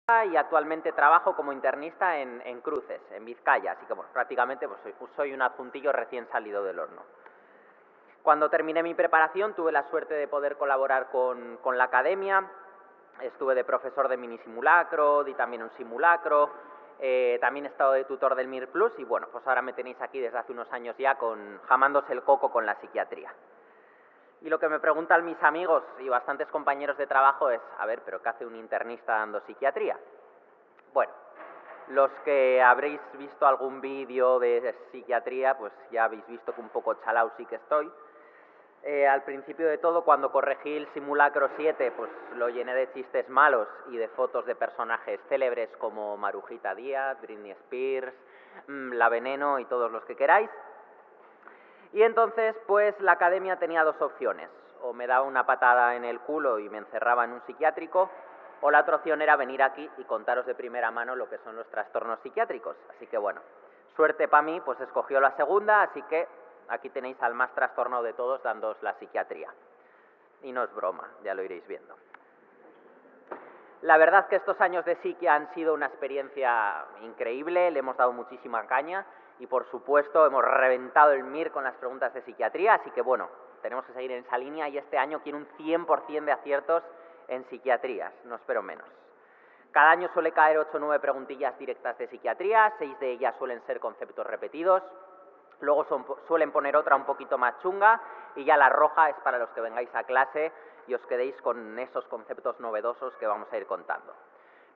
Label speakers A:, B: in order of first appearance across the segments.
A: y actualmente trabajo como internista en Cruces, en Vizcaya, así que bueno, prácticamente pues soy un adjuntillo recién salido del horno. Cuando terminé mi preparación tuve la suerte de poder colaborar con la academia, estuve de profesor de mini simulacro, di también un simulacro, también he estado de tutor del MIR Plus y bueno, pues ahora me tenéis aquí desde hace unos años ya jamándose el coco con la psiquiatría. Y lo que me preguntan mis amigos y bastantes compañeros de trabajo es, a ver, ¿pero qué hace un internista dando psiquiatría? Bueno, los que habréis visto algún vídeo de psiquiatría, pues ya habéis visto que un poco chalao sí que estoy. Al principio de todo, cuando corregí el simulacro 7, pues lo llené de chistes malos y de fotos de personajes célebres como Marujita Díaz, Britney Spears, La Veneno y todos los que queráis. Y entonces, pues la academia tenía dos opciones. O me daba una patada en el culo y me encerraba en un psiquiátrico, o la otra opción era venir aquí y contaros de primera mano lo que son los trastornos psiquiátricos. Así que bueno, suerte para mí, pues escogió la segunda, así que aquí tenéis al más trastornado de todos dándoos la psiquiatría. Y no es broma, ya lo iréis viendo. La verdad es que estos años de psiquia han sido una experiencia increíble, le hemos dado muchísima caña y por supuesto hemos reventado el MIR con las preguntas de psiquiatría, así que bueno, tenemos que seguir en esa línea y este año quiero un 100% de aciertos en psiquiatrías, no espero menos. Cada año suele caer 8 o 9 preguntillas directas de psiquiatría, 6 de ellas suelen ser conceptos repetidos, luego suelen poner otra un poquito más chunga y ya la roja es para los que vengáis a clase y os quedéis con esos conceptos novedosos que vamos a ir contando.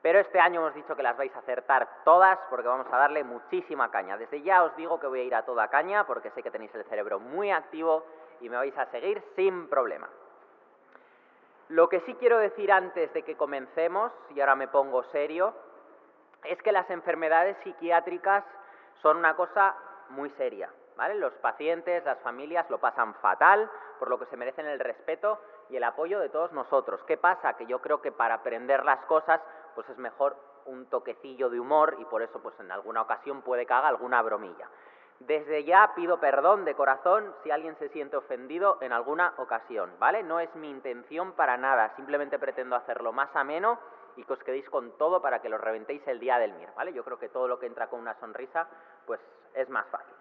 A: Pero este año hemos dicho que las vais a acertar todas porque vamos a darle muchísima caña. Desde ya os digo que voy a ir a toda caña porque sé que tenéis el cerebro muy activo y me vais a seguir sin problema. Lo que sí quiero decir antes de que comencemos, y ahora me pongo serio, es que las enfermedades psiquiátricas son una cosa muy seria, ¿vale? Los pacientes, las familias lo pasan fatal, por lo que se merecen el respeto y el apoyo de todos nosotros. ¿Qué pasa? Que yo creo que para aprender las cosas, pues es mejor un toquecillo de humor y por eso pues en alguna ocasión puede que haga alguna bromilla. Desde ya pido perdón de corazón si alguien se siente ofendido en alguna ocasión, ¿vale? No es mi intención para nada, simplemente pretendo hacerlo más ameno y que os quedéis con todo para que lo reventéis el día del MIR, ¿vale? Yo creo que todo lo que entra con una sonrisa, pues es más fácil.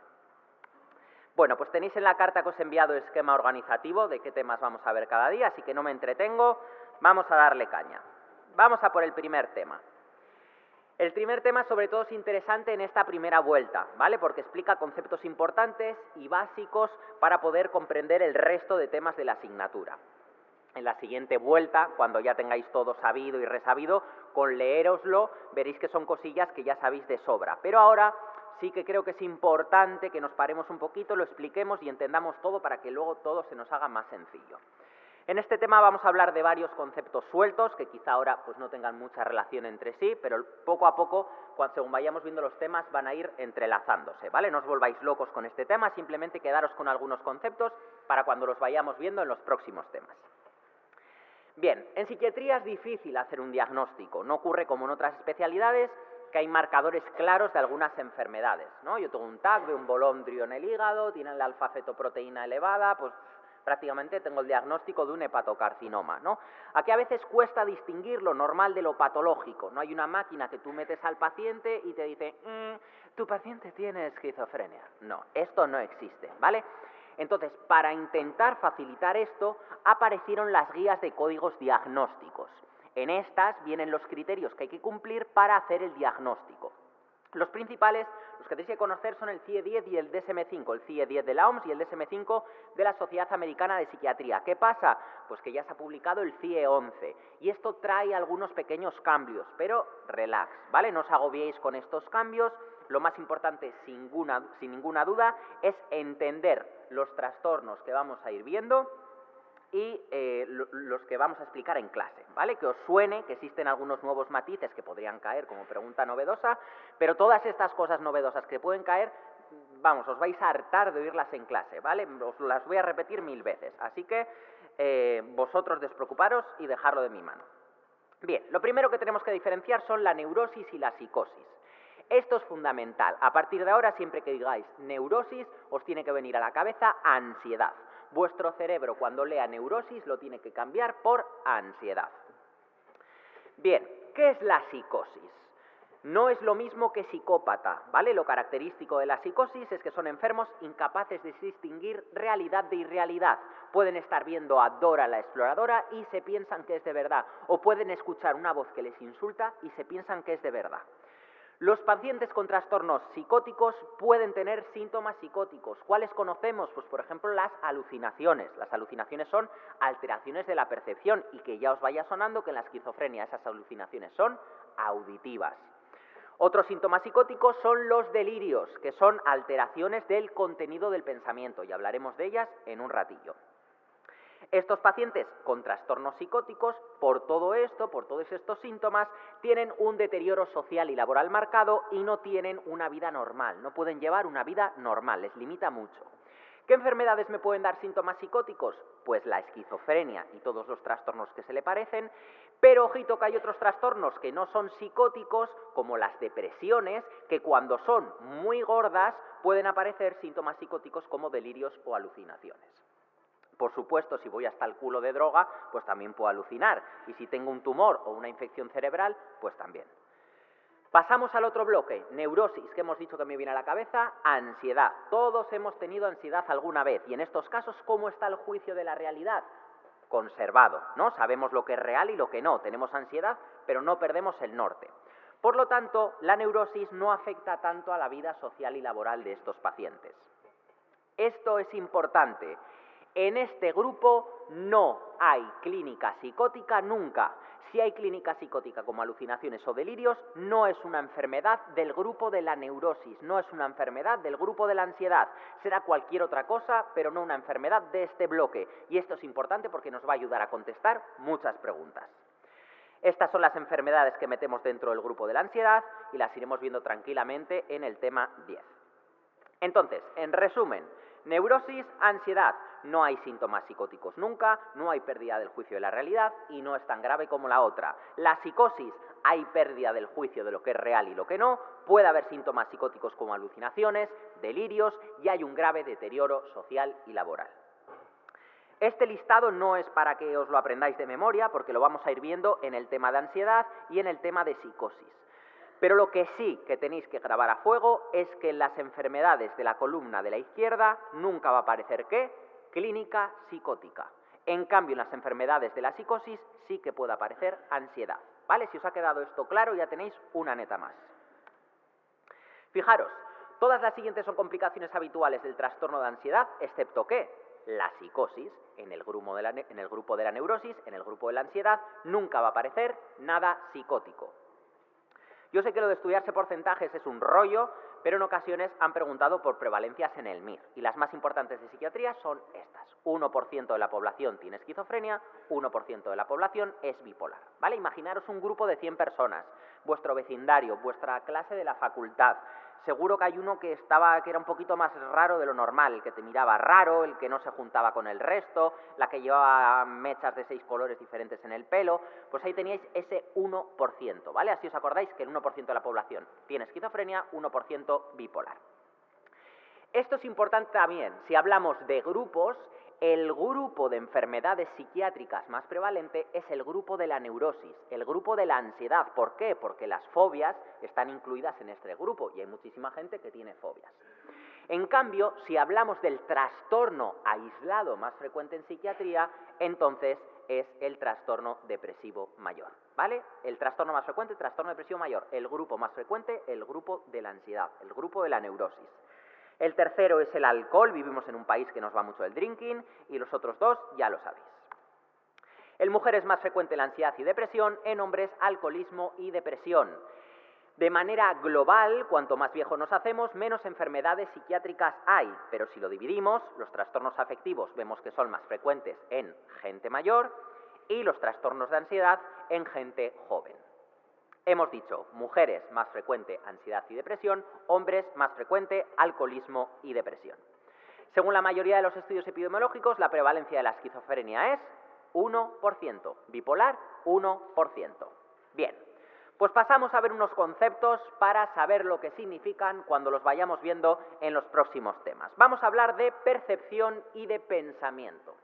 A: Bueno, pues tenéis en la carta que os he enviado el esquema organizativo de qué temas vamos a ver cada día, así que no me entretengo, vamos a darle caña. Vamos a por el primer tema. El primer tema sobre todo es interesante en esta primera vuelta, ¿vale? Porque explica conceptos importantes y básicos para poder comprender el resto de temas de la asignatura. En la siguiente vuelta, cuando ya tengáis todo sabido y resabido, con leéroslo veréis que son cosillas que ya sabéis de sobra. Pero ahora sí que creo que es importante que nos paremos un poquito, lo expliquemos y entendamos todo para que luego todo se nos haga más sencillo. En este tema vamos a hablar de varios conceptos sueltos que quizá ahora pues no tengan mucha relación entre sí, pero poco a poco, según vayamos viendo los temas, van a ir entrelazándose, ¿vale? No os volváis locos con este tema, simplemente quedaros con algunos conceptos para cuando los vayamos viendo en los próximos temas. Bien, en psiquiatría es difícil hacer un diagnóstico, no ocurre como en otras especialidades que hay marcadores claros de algunas enfermedades, ¿no? Yo tengo un TAC, veo un bolondrio en el hígado, tiene la alfa-fetoproteína elevada, pues prácticamente tengo el diagnóstico de un hepatocarcinoma, ¿no? Aquí a veces cuesta distinguir lo normal de lo patológico, no hay una máquina que tú metes al paciente y te dice, tu paciente tiene esquizofrenia. No, esto no existe, ¿vale? Entonces, para intentar facilitar esto, aparecieron las guías de códigos diagnósticos. En estas vienen los criterios que hay que cumplir para hacer el diagnóstico. Los principales, los que tenéis que conocer, son el CIE-10 y el DSM-5, el CIE-10 de la OMS y el DSM-5 de la Sociedad Americana de Psiquiatría. ¿Qué pasa? Pues que ya se ha publicado el CIE-11 y esto trae algunos pequeños cambios, pero relax, ¿vale? No os agobiéis con estos cambios. Lo más importante, sin ninguna duda, es entender los trastornos que vamos a ir viendo y los que vamos a explicar en clase, ¿vale? Que os suene que existen algunos nuevos matices que podrían caer como pregunta novedosa, pero todas estas cosas novedosas que pueden caer, vamos, os vais a hartar de oírlas en clase, ¿vale? Os las voy a repetir 1000 veces, así que vosotros despreocuparos y dejarlo de mi mano. Bien, lo primero que tenemos que diferenciar son la neurosis y la psicosis. Esto es fundamental. A partir de ahora, siempre que digáis neurosis, os tiene que venir a la cabeza ansiedad. Vuestro cerebro, cuando lea neurosis, lo tiene que cambiar por ansiedad. Bien, ¿qué es la psicosis? No es lo mismo que psicópata, ¿vale? Lo característico de la psicosis es que son enfermos incapaces de distinguir realidad de irrealidad. Pueden estar viendo a Dora la exploradora y se piensan que es de verdad, o pueden escuchar una voz que les insulta y se piensan que es de verdad. Los pacientes con trastornos psicóticos pueden tener síntomas psicóticos. ¿Cuáles conocemos? Pues por ejemplo las alucinaciones. Las alucinaciones son alteraciones de la percepción y que ya os vaya sonando que en la esquizofrenia esas alucinaciones son auditivas. Otros síntomas psicóticos son los delirios, que son alteraciones del contenido del pensamiento, y hablaremos de ellas en un ratillo. Estos pacientes con trastornos psicóticos, por todo esto, por todos estos síntomas, tienen un deterioro social y laboral marcado y no tienen una vida normal, no pueden llevar una vida normal, les limita mucho. ¿Qué enfermedades me pueden dar síntomas psicóticos? Pues la esquizofrenia y todos los trastornos que se le parecen, pero ojito que hay otros trastornos que no son psicóticos, como las depresiones, que cuando son muy gordas pueden aparecer síntomas psicóticos como delirios o alucinaciones. Por supuesto, si voy hasta el culo de droga, pues también puedo alucinar, y si tengo un tumor o una infección cerebral, pues también. Pasamos al otro bloque, neurosis, que hemos dicho que me viene a la cabeza, ansiedad. Todos hemos tenido ansiedad alguna vez, y en estos casos, ¿cómo está el juicio de la realidad? Conservado, ¿no? Sabemos lo que es real y lo que no. Tenemos ansiedad, pero no perdemos el norte. Por lo tanto, la neurosis no afecta tanto a la vida social y laboral de estos pacientes. Esto es importante. En este grupo no hay clínica psicótica nunca. Si hay clínica psicótica como alucinaciones o delirios, no es una enfermedad del grupo de la neurosis, no es una enfermedad del grupo de la ansiedad. Será cualquier otra cosa, pero no una enfermedad de este bloque. Y esto es importante porque nos va a ayudar a contestar muchas preguntas. Estas son las enfermedades que metemos dentro del grupo de la ansiedad y las iremos viendo tranquilamente en el tema 10. Entonces, en resumen, neurosis, ansiedad, no hay síntomas psicóticos nunca, no hay pérdida del juicio de la realidad y no es tan grave como la otra. La psicosis, hay pérdida del juicio de lo que es real y lo que no, puede haber síntomas psicóticos como alucinaciones, delirios y hay un grave deterioro social y laboral. Este listado no es para que os lo aprendáis de memoria porque lo vamos a ir viendo en el tema de ansiedad y en el tema de psicosis. Pero lo que sí que tenéis que grabar a fuego es que en las enfermedades de la columna de la izquierda nunca va a aparecer ¿qué? Clínica psicótica. En cambio, en las enfermedades de la psicosis sí que puede aparecer ansiedad. ¿Vale? Si os ha quedado esto claro, ya tenéis una neta más. Fijaros, todas las siguientes son complicaciones habituales del trastorno de ansiedad, excepto que la psicosis, en el grupo de la neurosis, en el grupo de la ansiedad, nunca va a aparecer nada psicótico. Yo sé que lo de estudiarse porcentajes es un rollo, pero en ocasiones han preguntado por prevalencias en el MIR. Y las más importantes de psiquiatría son estas. 1% de la población tiene esquizofrenia, 1% de la población es bipolar. ¿Vale? Imaginaros un grupo de 100 personas, vuestro vecindario, vuestra clase de la facultad. Seguro que hay uno que era un poquito más raro de lo normal, el que te miraba raro, el que no se juntaba con el resto, la que llevaba mechas de 6 colores diferentes en el pelo. Pues ahí teníais ese 1%, ¿vale? Así os acordáis que el 1% de la población tiene esquizofrenia, 1% bipolar. Esto es importante también, si hablamos de grupos, el grupo de enfermedades psiquiátricas más prevalente es el grupo de la neurosis, el grupo de la ansiedad. ¿Por qué? Porque las fobias están incluidas en este grupo y hay muchísima gente que tiene fobias. En cambio, si hablamos del trastorno aislado más frecuente en psiquiatría, entonces es el trastorno depresivo mayor, ¿vale? El trastorno más frecuente, trastorno depresivo mayor. El grupo más frecuente, el grupo de la ansiedad, el grupo de la neurosis. El tercero es el alcohol, vivimos en un país que nos va mucho el drinking, y los otros dos ya lo sabéis. En mujeres más frecuente la ansiedad y depresión, en hombres alcoholismo y depresión. De manera global, cuanto más viejos nos hacemos, menos enfermedades psiquiátricas hay, pero si lo dividimos, los trastornos afectivos vemos que son más frecuentes en gente mayor y los trastornos de ansiedad en gente joven. Hemos dicho, mujeres más frecuente ansiedad y depresión, hombres más frecuente alcoholismo y depresión. Según la mayoría de los estudios epidemiológicos, la prevalencia de la esquizofrenia es 1%, bipolar 1%. Bien, pues pasamos a ver unos conceptos para saber lo que significan cuando los vayamos viendo en los próximos temas. Vamos a hablar de percepción y de pensamiento.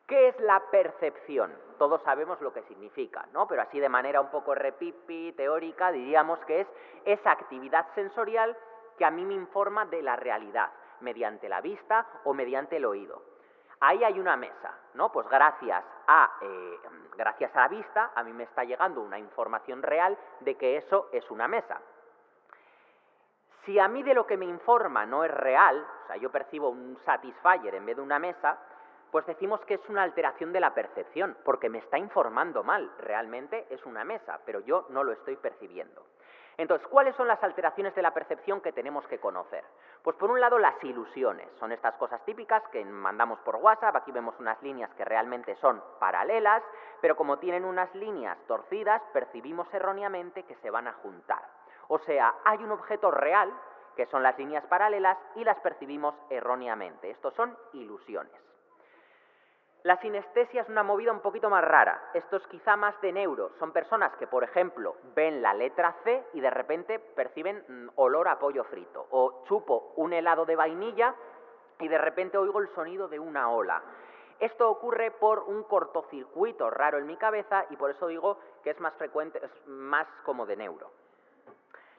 A: ¿Qué es la percepción? Todos sabemos lo que significa, ¿no? Pero así de manera un poco repipi, teórica, diríamos que es esa actividad sensorial que a mí me informa de la realidad, mediante la vista o mediante el oído. Ahí hay una mesa, ¿no? Pues gracias a la vista, a mí me está llegando una información real de que eso es una mesa. Si a mí de lo que me informa no es real, o sea, yo percibo un satisfier en vez de una mesa, pues decimos que es una alteración de la percepción, porque me está informando mal. Realmente es una mesa, pero yo no lo estoy percibiendo. Entonces, ¿cuáles son las alteraciones de la percepción que tenemos que conocer? Pues por un lado las ilusiones, son estas cosas típicas que mandamos por WhatsApp, aquí vemos unas líneas que realmente son paralelas, pero como tienen unas líneas torcidas, percibimos erróneamente que se van a juntar. O sea, hay un objeto real, que son las líneas paralelas, y las percibimos erróneamente. Estos son ilusiones. La sinestesia es una movida un poquito más rara. Esto es quizá más de neuro. Son personas que, por ejemplo, ven la letra C y de repente perciben olor a pollo frito. O chupo un helado de vainilla y de repente oigo el sonido de una ola. Esto ocurre por un cortocircuito raro en mi cabeza y por eso digo que es más frecuente, es más como de neuro.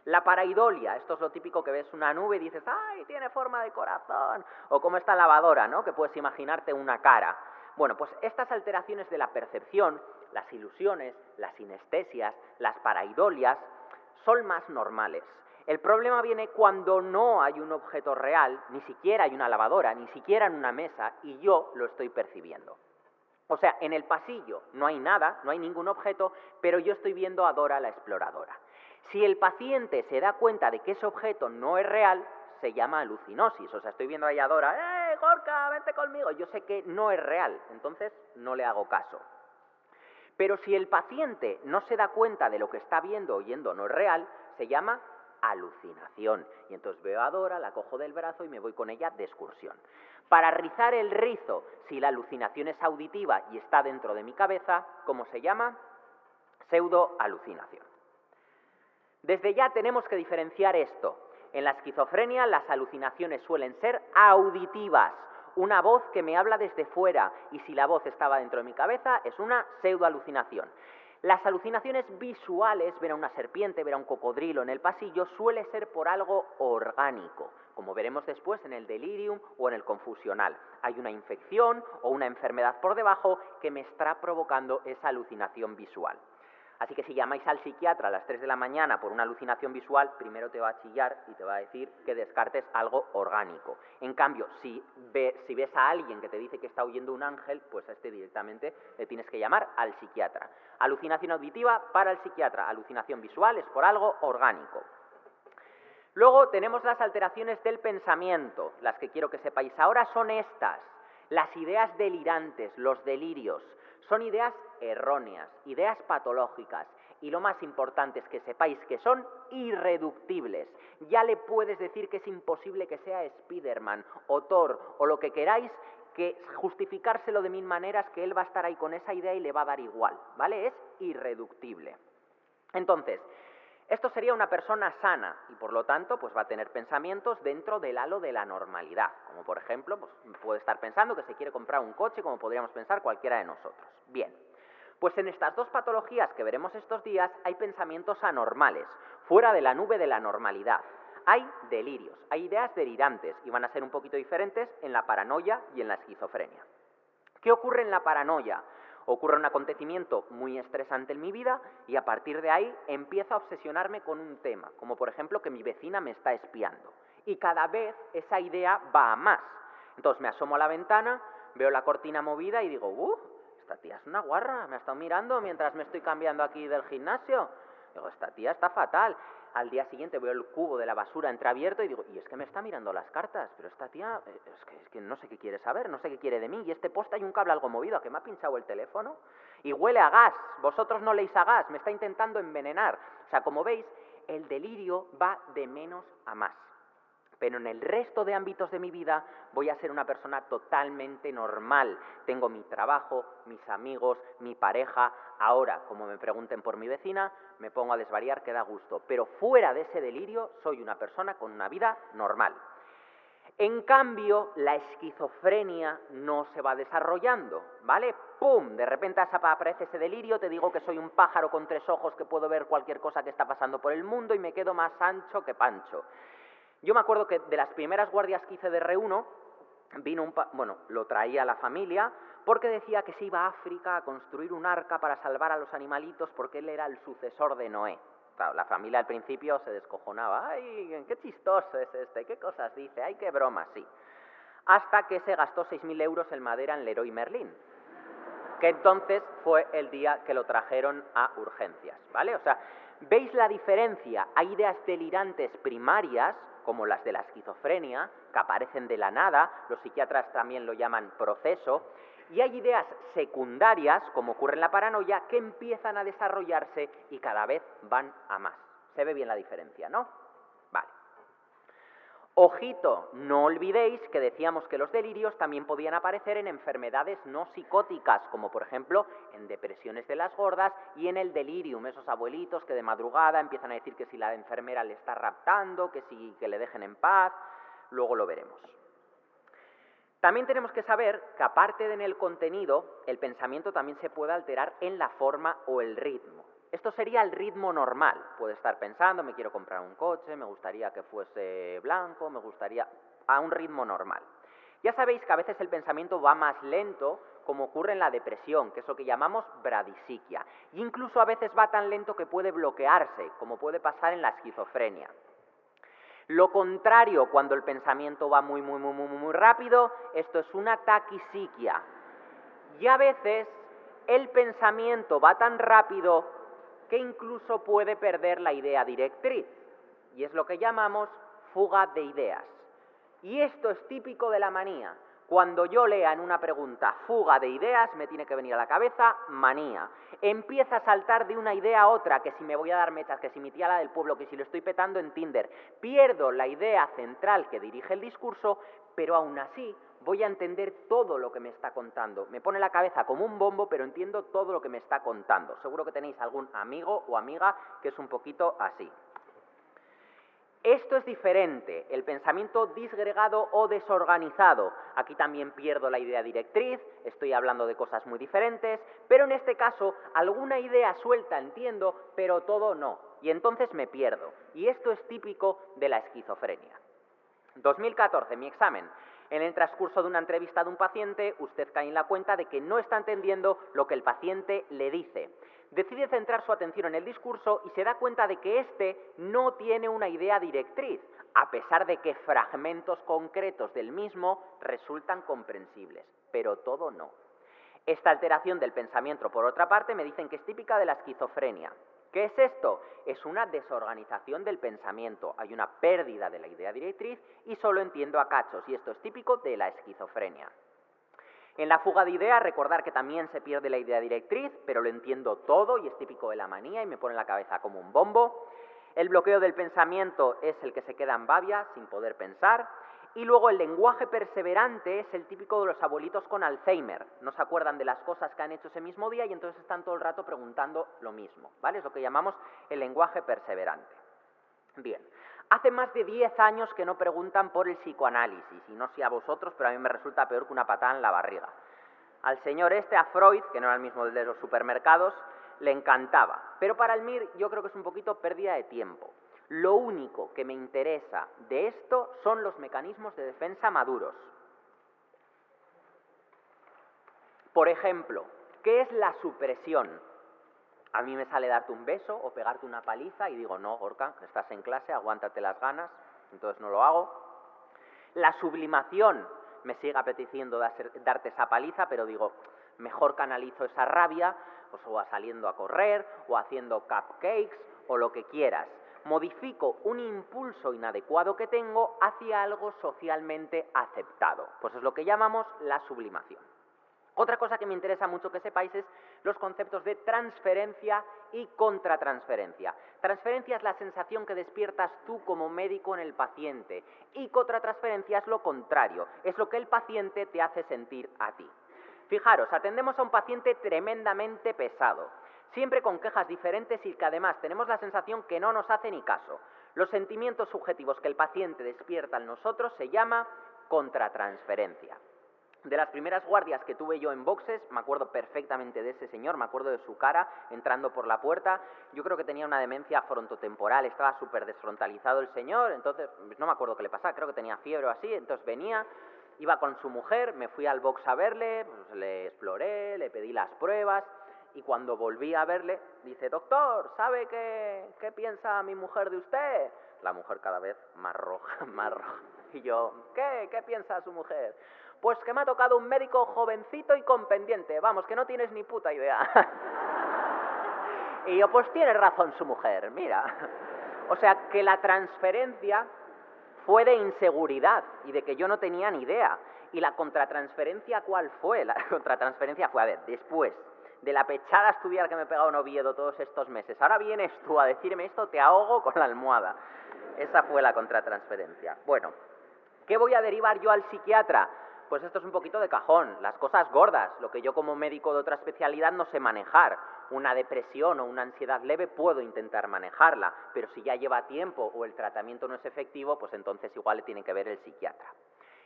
A: La paraidolia, esto es lo típico que ves una nube y dices, ¡ay, tiene forma de corazón! O como esta lavadora, ¿no? Que puedes imaginarte una cara. Bueno, pues estas alteraciones de la percepción, las ilusiones, las sinestesias, las paraidolias, son más normales. El problema viene cuando no hay un objeto real, ni siquiera hay una lavadora, ni siquiera en una mesa, y yo lo estoy percibiendo. O sea, en el pasillo no hay nada, no hay ningún objeto, pero yo estoy viendo a Dora la exploradora. Si el paciente se da cuenta de que ese objeto no es real, se llama alucinosis. O sea, estoy viendo ahí a Dora, ¡eh, Gorka, vente conmigo! Yo sé que no es real, entonces no le hago caso. Pero si el paciente no se da cuenta de lo que está viendo o oyendo no es real, se llama alucinación. Y entonces veo a Dora, la cojo del brazo y me voy con ella de excursión. Para rizar el rizo, si la alucinación es auditiva y está dentro de mi cabeza, ¿cómo se llama? Pseudoalucinación. Desde ya tenemos que diferenciar esto. En la esquizofrenia las alucinaciones suelen ser auditivas, una voz que me habla desde fuera, y si la voz estaba dentro de mi cabeza es una pseudoalucinación. Las alucinaciones visuales, ver a una serpiente, ver a un cocodrilo en el pasillo, suele ser por algo orgánico, como veremos después en el delirium o en el confusional. Hay una infección o una enfermedad por debajo que me está provocando esa alucinación visual. Así que si llamáis al psiquiatra a las 3 de la mañana por una alucinación visual, primero te va a chillar y te va a decir que descartes algo orgánico. En cambio, si ves a alguien que te dice que está oyendo un ángel, pues a este directamente le tienes que llamar al psiquiatra. Alucinación auditiva para el psiquiatra, alucinación visual es por algo orgánico. Luego tenemos las alteraciones del pensamiento. Las que quiero que sepáis ahora son estas. Las ideas delirantes, los delirios. Son ideas erróneas, ideas patológicas, y lo más importante es que sepáis que son irreductibles. Ya le puedes decir que es imposible que sea Spiderman o Thor o lo que queráis, que justificárselo de 1000 maneras, que él va a estar ahí con esa idea y le va a dar igual, ¿vale? Es irreductible. Entonces, esto sería una persona sana y por lo tanto pues va a tener pensamientos dentro del halo de la normalidad, como por ejemplo pues, puede estar pensando que se quiere comprar un coche, como podríamos pensar cualquiera de nosotros. Bien, pues en estas dos patologías que veremos estos días hay pensamientos anormales, fuera de la nube de la normalidad. Hay delirios, hay ideas delirantes y van a ser un poquito diferentes en la paranoia y en la esquizofrenia. ¿Qué ocurre en la paranoia? Ocurre un acontecimiento muy estresante en mi vida y a partir de ahí empiezo a obsesionarme con un tema, como por ejemplo que mi vecina me está espiando. Y cada vez esa idea va a más. Entonces me asomo a la ventana, veo la cortina movida y digo, esta tía es una guarra, me ha estado mirando mientras me estoy cambiando aquí del gimnasio. Digo, esta tía está fatal. Al día siguiente veo el cubo de la basura entreabierto y digo, y es que me está mirando las cartas, pero esta tía, es que no sé qué quiere saber, no sé qué quiere de mí, y este poste hay un cable algo movido, ¿a que me ha pinchado el teléfono? Y huele a gas, vosotros no leéis a gas, me está intentando envenenar. O sea, como veis, el delirio va de menos a más. Pero en el resto de ámbitos de mi vida voy a ser una persona totalmente normal. Tengo mi trabajo, mis amigos, mi pareja. Ahora, como me pregunten por mi vecina, me pongo a desvariar que da gusto. Pero fuera de ese delirio, soy una persona con una vida normal. En cambio, la esquizofrenia no se va desarrollando, ¿vale? ¡Pum! De repente aparece ese delirio, te digo que soy un pájaro con 3 ojos que puedo ver cualquier cosa que está pasando por el mundo y me quedo más ancho que Pancho. Yo me acuerdo que de las primeras guardias que hice de R1, lo traía la familia porque decía que se iba a África a construir un arca para salvar a los animalitos porque él era el sucesor de Noé. Claro, la familia al principio se descojonaba. ¡Ay, qué chistoso es este! ¿Qué cosas dice? ¡Ay, qué broma! Sí. Hasta que se gastó 6.000 euros en madera en Leroy Merlin, que entonces fue el día que lo trajeron a urgencias, ¿vale? O sea, ¿veis la diferencia? Hay ideas delirantes primarias, como las de la esquizofrenia, que aparecen de la nada, los psiquiatras también lo llaman proceso, y hay ideas secundarias, como ocurre en la paranoia, que empiezan a desarrollarse y cada vez van a más. ¿Se ve bien la diferencia, no? Vale. Ojito, no olvidéis que decíamos que los delirios también podían aparecer en enfermedades no psicóticas, como por ejemplo en depresiones de las gordas y en el delirium, esos abuelitos que de madrugada empiezan a decir que si la enfermera le está raptando, que le dejen en paz, luego lo veremos. También tenemos que saber que aparte de en el contenido, el pensamiento también se puede alterar en la forma o el ritmo. Esto sería el ritmo normal. Puede estar pensando, me quiero comprar un coche, me gustaría que fuese blanco, me gustaría... a un ritmo normal. Ya sabéis que a veces el pensamiento va más lento, como ocurre en la depresión, que es lo que llamamos bradisiquia. E incluso a veces va tan lento que puede bloquearse, como puede pasar en la esquizofrenia. Lo contrario, cuando el pensamiento va muy rápido, esto es una taquisiquia. Y a veces el pensamiento va tan rápido que incluso puede perder la idea directriz. Y es lo que llamamos fuga de ideas. Y esto es típico de la manía. Cuando yo lea en una pregunta fuga de ideas, me tiene que venir a la cabeza manía. Empieza a saltar de una idea a otra, que si me voy a dar mechas, que si mi tía la del pueblo, que si lo estoy petando en Tinder. Pierdo la idea central que dirige el discurso, pero aún así voy a entender todo lo que me está contando. Me pone la cabeza como un bombo, pero entiendo todo lo que me está contando. Seguro que tenéis algún amigo o amiga que es un poquito así. Esto es diferente, el pensamiento disgregado o desorganizado. Aquí también pierdo la idea directriz, estoy hablando de cosas muy diferentes, pero en este caso alguna idea suelta entiendo, pero todo no, y entonces me pierdo. Y esto es típico de la esquizofrenia. 2014, mi examen. En el transcurso de una entrevista de un paciente, usted cae en la cuenta de que no está entendiendo lo que el paciente le dice. Decide centrar su atención en el discurso y se da cuenta de que éste no tiene una idea directriz, a pesar de que fragmentos concretos del mismo resultan comprensibles, pero todo no. Esta alteración del pensamiento, por otra parte, me dicen que es típica de la esquizofrenia. ¿Qué es esto? Es una desorganización del pensamiento, hay una pérdida de la idea directriz y solo entiendo a cachos, y esto es típico de la esquizofrenia. En la fuga de ideas, recordar que también se pierde la idea directriz, pero lo entiendo todo y es típico de la manía y me pone la cabeza como un bombo. El bloqueo del pensamiento es el que se queda en babia, sin poder pensar. Y luego el lenguaje perseverante es el típico de los abuelitos con Alzheimer. No se acuerdan de las cosas que han hecho ese mismo día y entonces están todo el rato preguntando lo mismo, ¿vale? Es lo que llamamos el lenguaje perseverante. Bien, hace más de 10 años que no preguntan por el psicoanálisis, y no sé a vosotros, pero a mí me resulta peor que una patada en la barriga. Al señor a Freud, que no era el mismo de los supermercados, le encantaba. Pero para el MIR yo creo que es un poquito pérdida de tiempo. Lo único que me interesa de esto son los mecanismos de defensa maduros. Por ejemplo, ¿qué es la supresión? A mí me sale darte un beso o pegarte una paliza y digo, no, Gorka, estás en clase, aguántate las ganas, entonces no lo hago. La sublimación, me sigue apeteciendo darte esa paliza, pero digo, mejor canalizo esa rabia, pues o saliendo a correr, o haciendo cupcakes, o lo que quieras. Modifico un impulso inadecuado que tengo hacia algo socialmente aceptado. Pues es lo que llamamos la sublimación. Otra cosa que me interesa mucho que sepáis es los conceptos de transferencia y contratransferencia. Transferencia es la sensación que despiertas tú como médico en el paciente y contratransferencia es lo contrario, es lo que el paciente te hace sentir a ti. Fijaros, atendemos a un paciente tremendamente pesado, siempre con quejas diferentes y que además tenemos la sensación que no nos hace ni caso. Los sentimientos subjetivos que el paciente despierta en nosotros se llama contratransferencia. De las primeras guardias que tuve yo en boxes, me acuerdo perfectamente de ese señor, me acuerdo de su cara entrando por la puerta. Yo creo que tenía una demencia frontotemporal, estaba súper desfrontalizado el señor, entonces no me acuerdo qué le pasaba, creo que tenía fiebre o así, entonces venía, iba con su mujer, me fui al box a verle, pues le exploré, le pedí las pruebas y cuando volví a verle, dice, doctor, ¿sabe qué piensa mi mujer de usted? La mujer cada vez más roja, más roja. Y yo, ¿qué piensa su mujer? Pues que me ha tocado un médico jovencito y con pendiente, vamos, que no tienes ni puta idea. Y yo, pues tiene razón su mujer, mira. O sea, que la transferencia fue de inseguridad y de que yo no tenía ni idea. ¿Y la contratransferencia cuál fue? La contratransferencia fue, a ver, después de la pechada a estudiar que me he pegado en Oviedo todos estos meses, ahora vienes tú a decirme esto, te ahogo con la almohada. Esa fue la contratransferencia. Bueno, ¿qué voy a derivar yo al psiquiatra? Pues esto es un poquito de cajón, las cosas gordas, lo que yo como médico de otra especialidad no sé manejar. Una depresión o una ansiedad leve puedo intentar manejarla, pero si ya lleva tiempo o el tratamiento no es efectivo, pues entonces igual le tiene que ver el psiquiatra.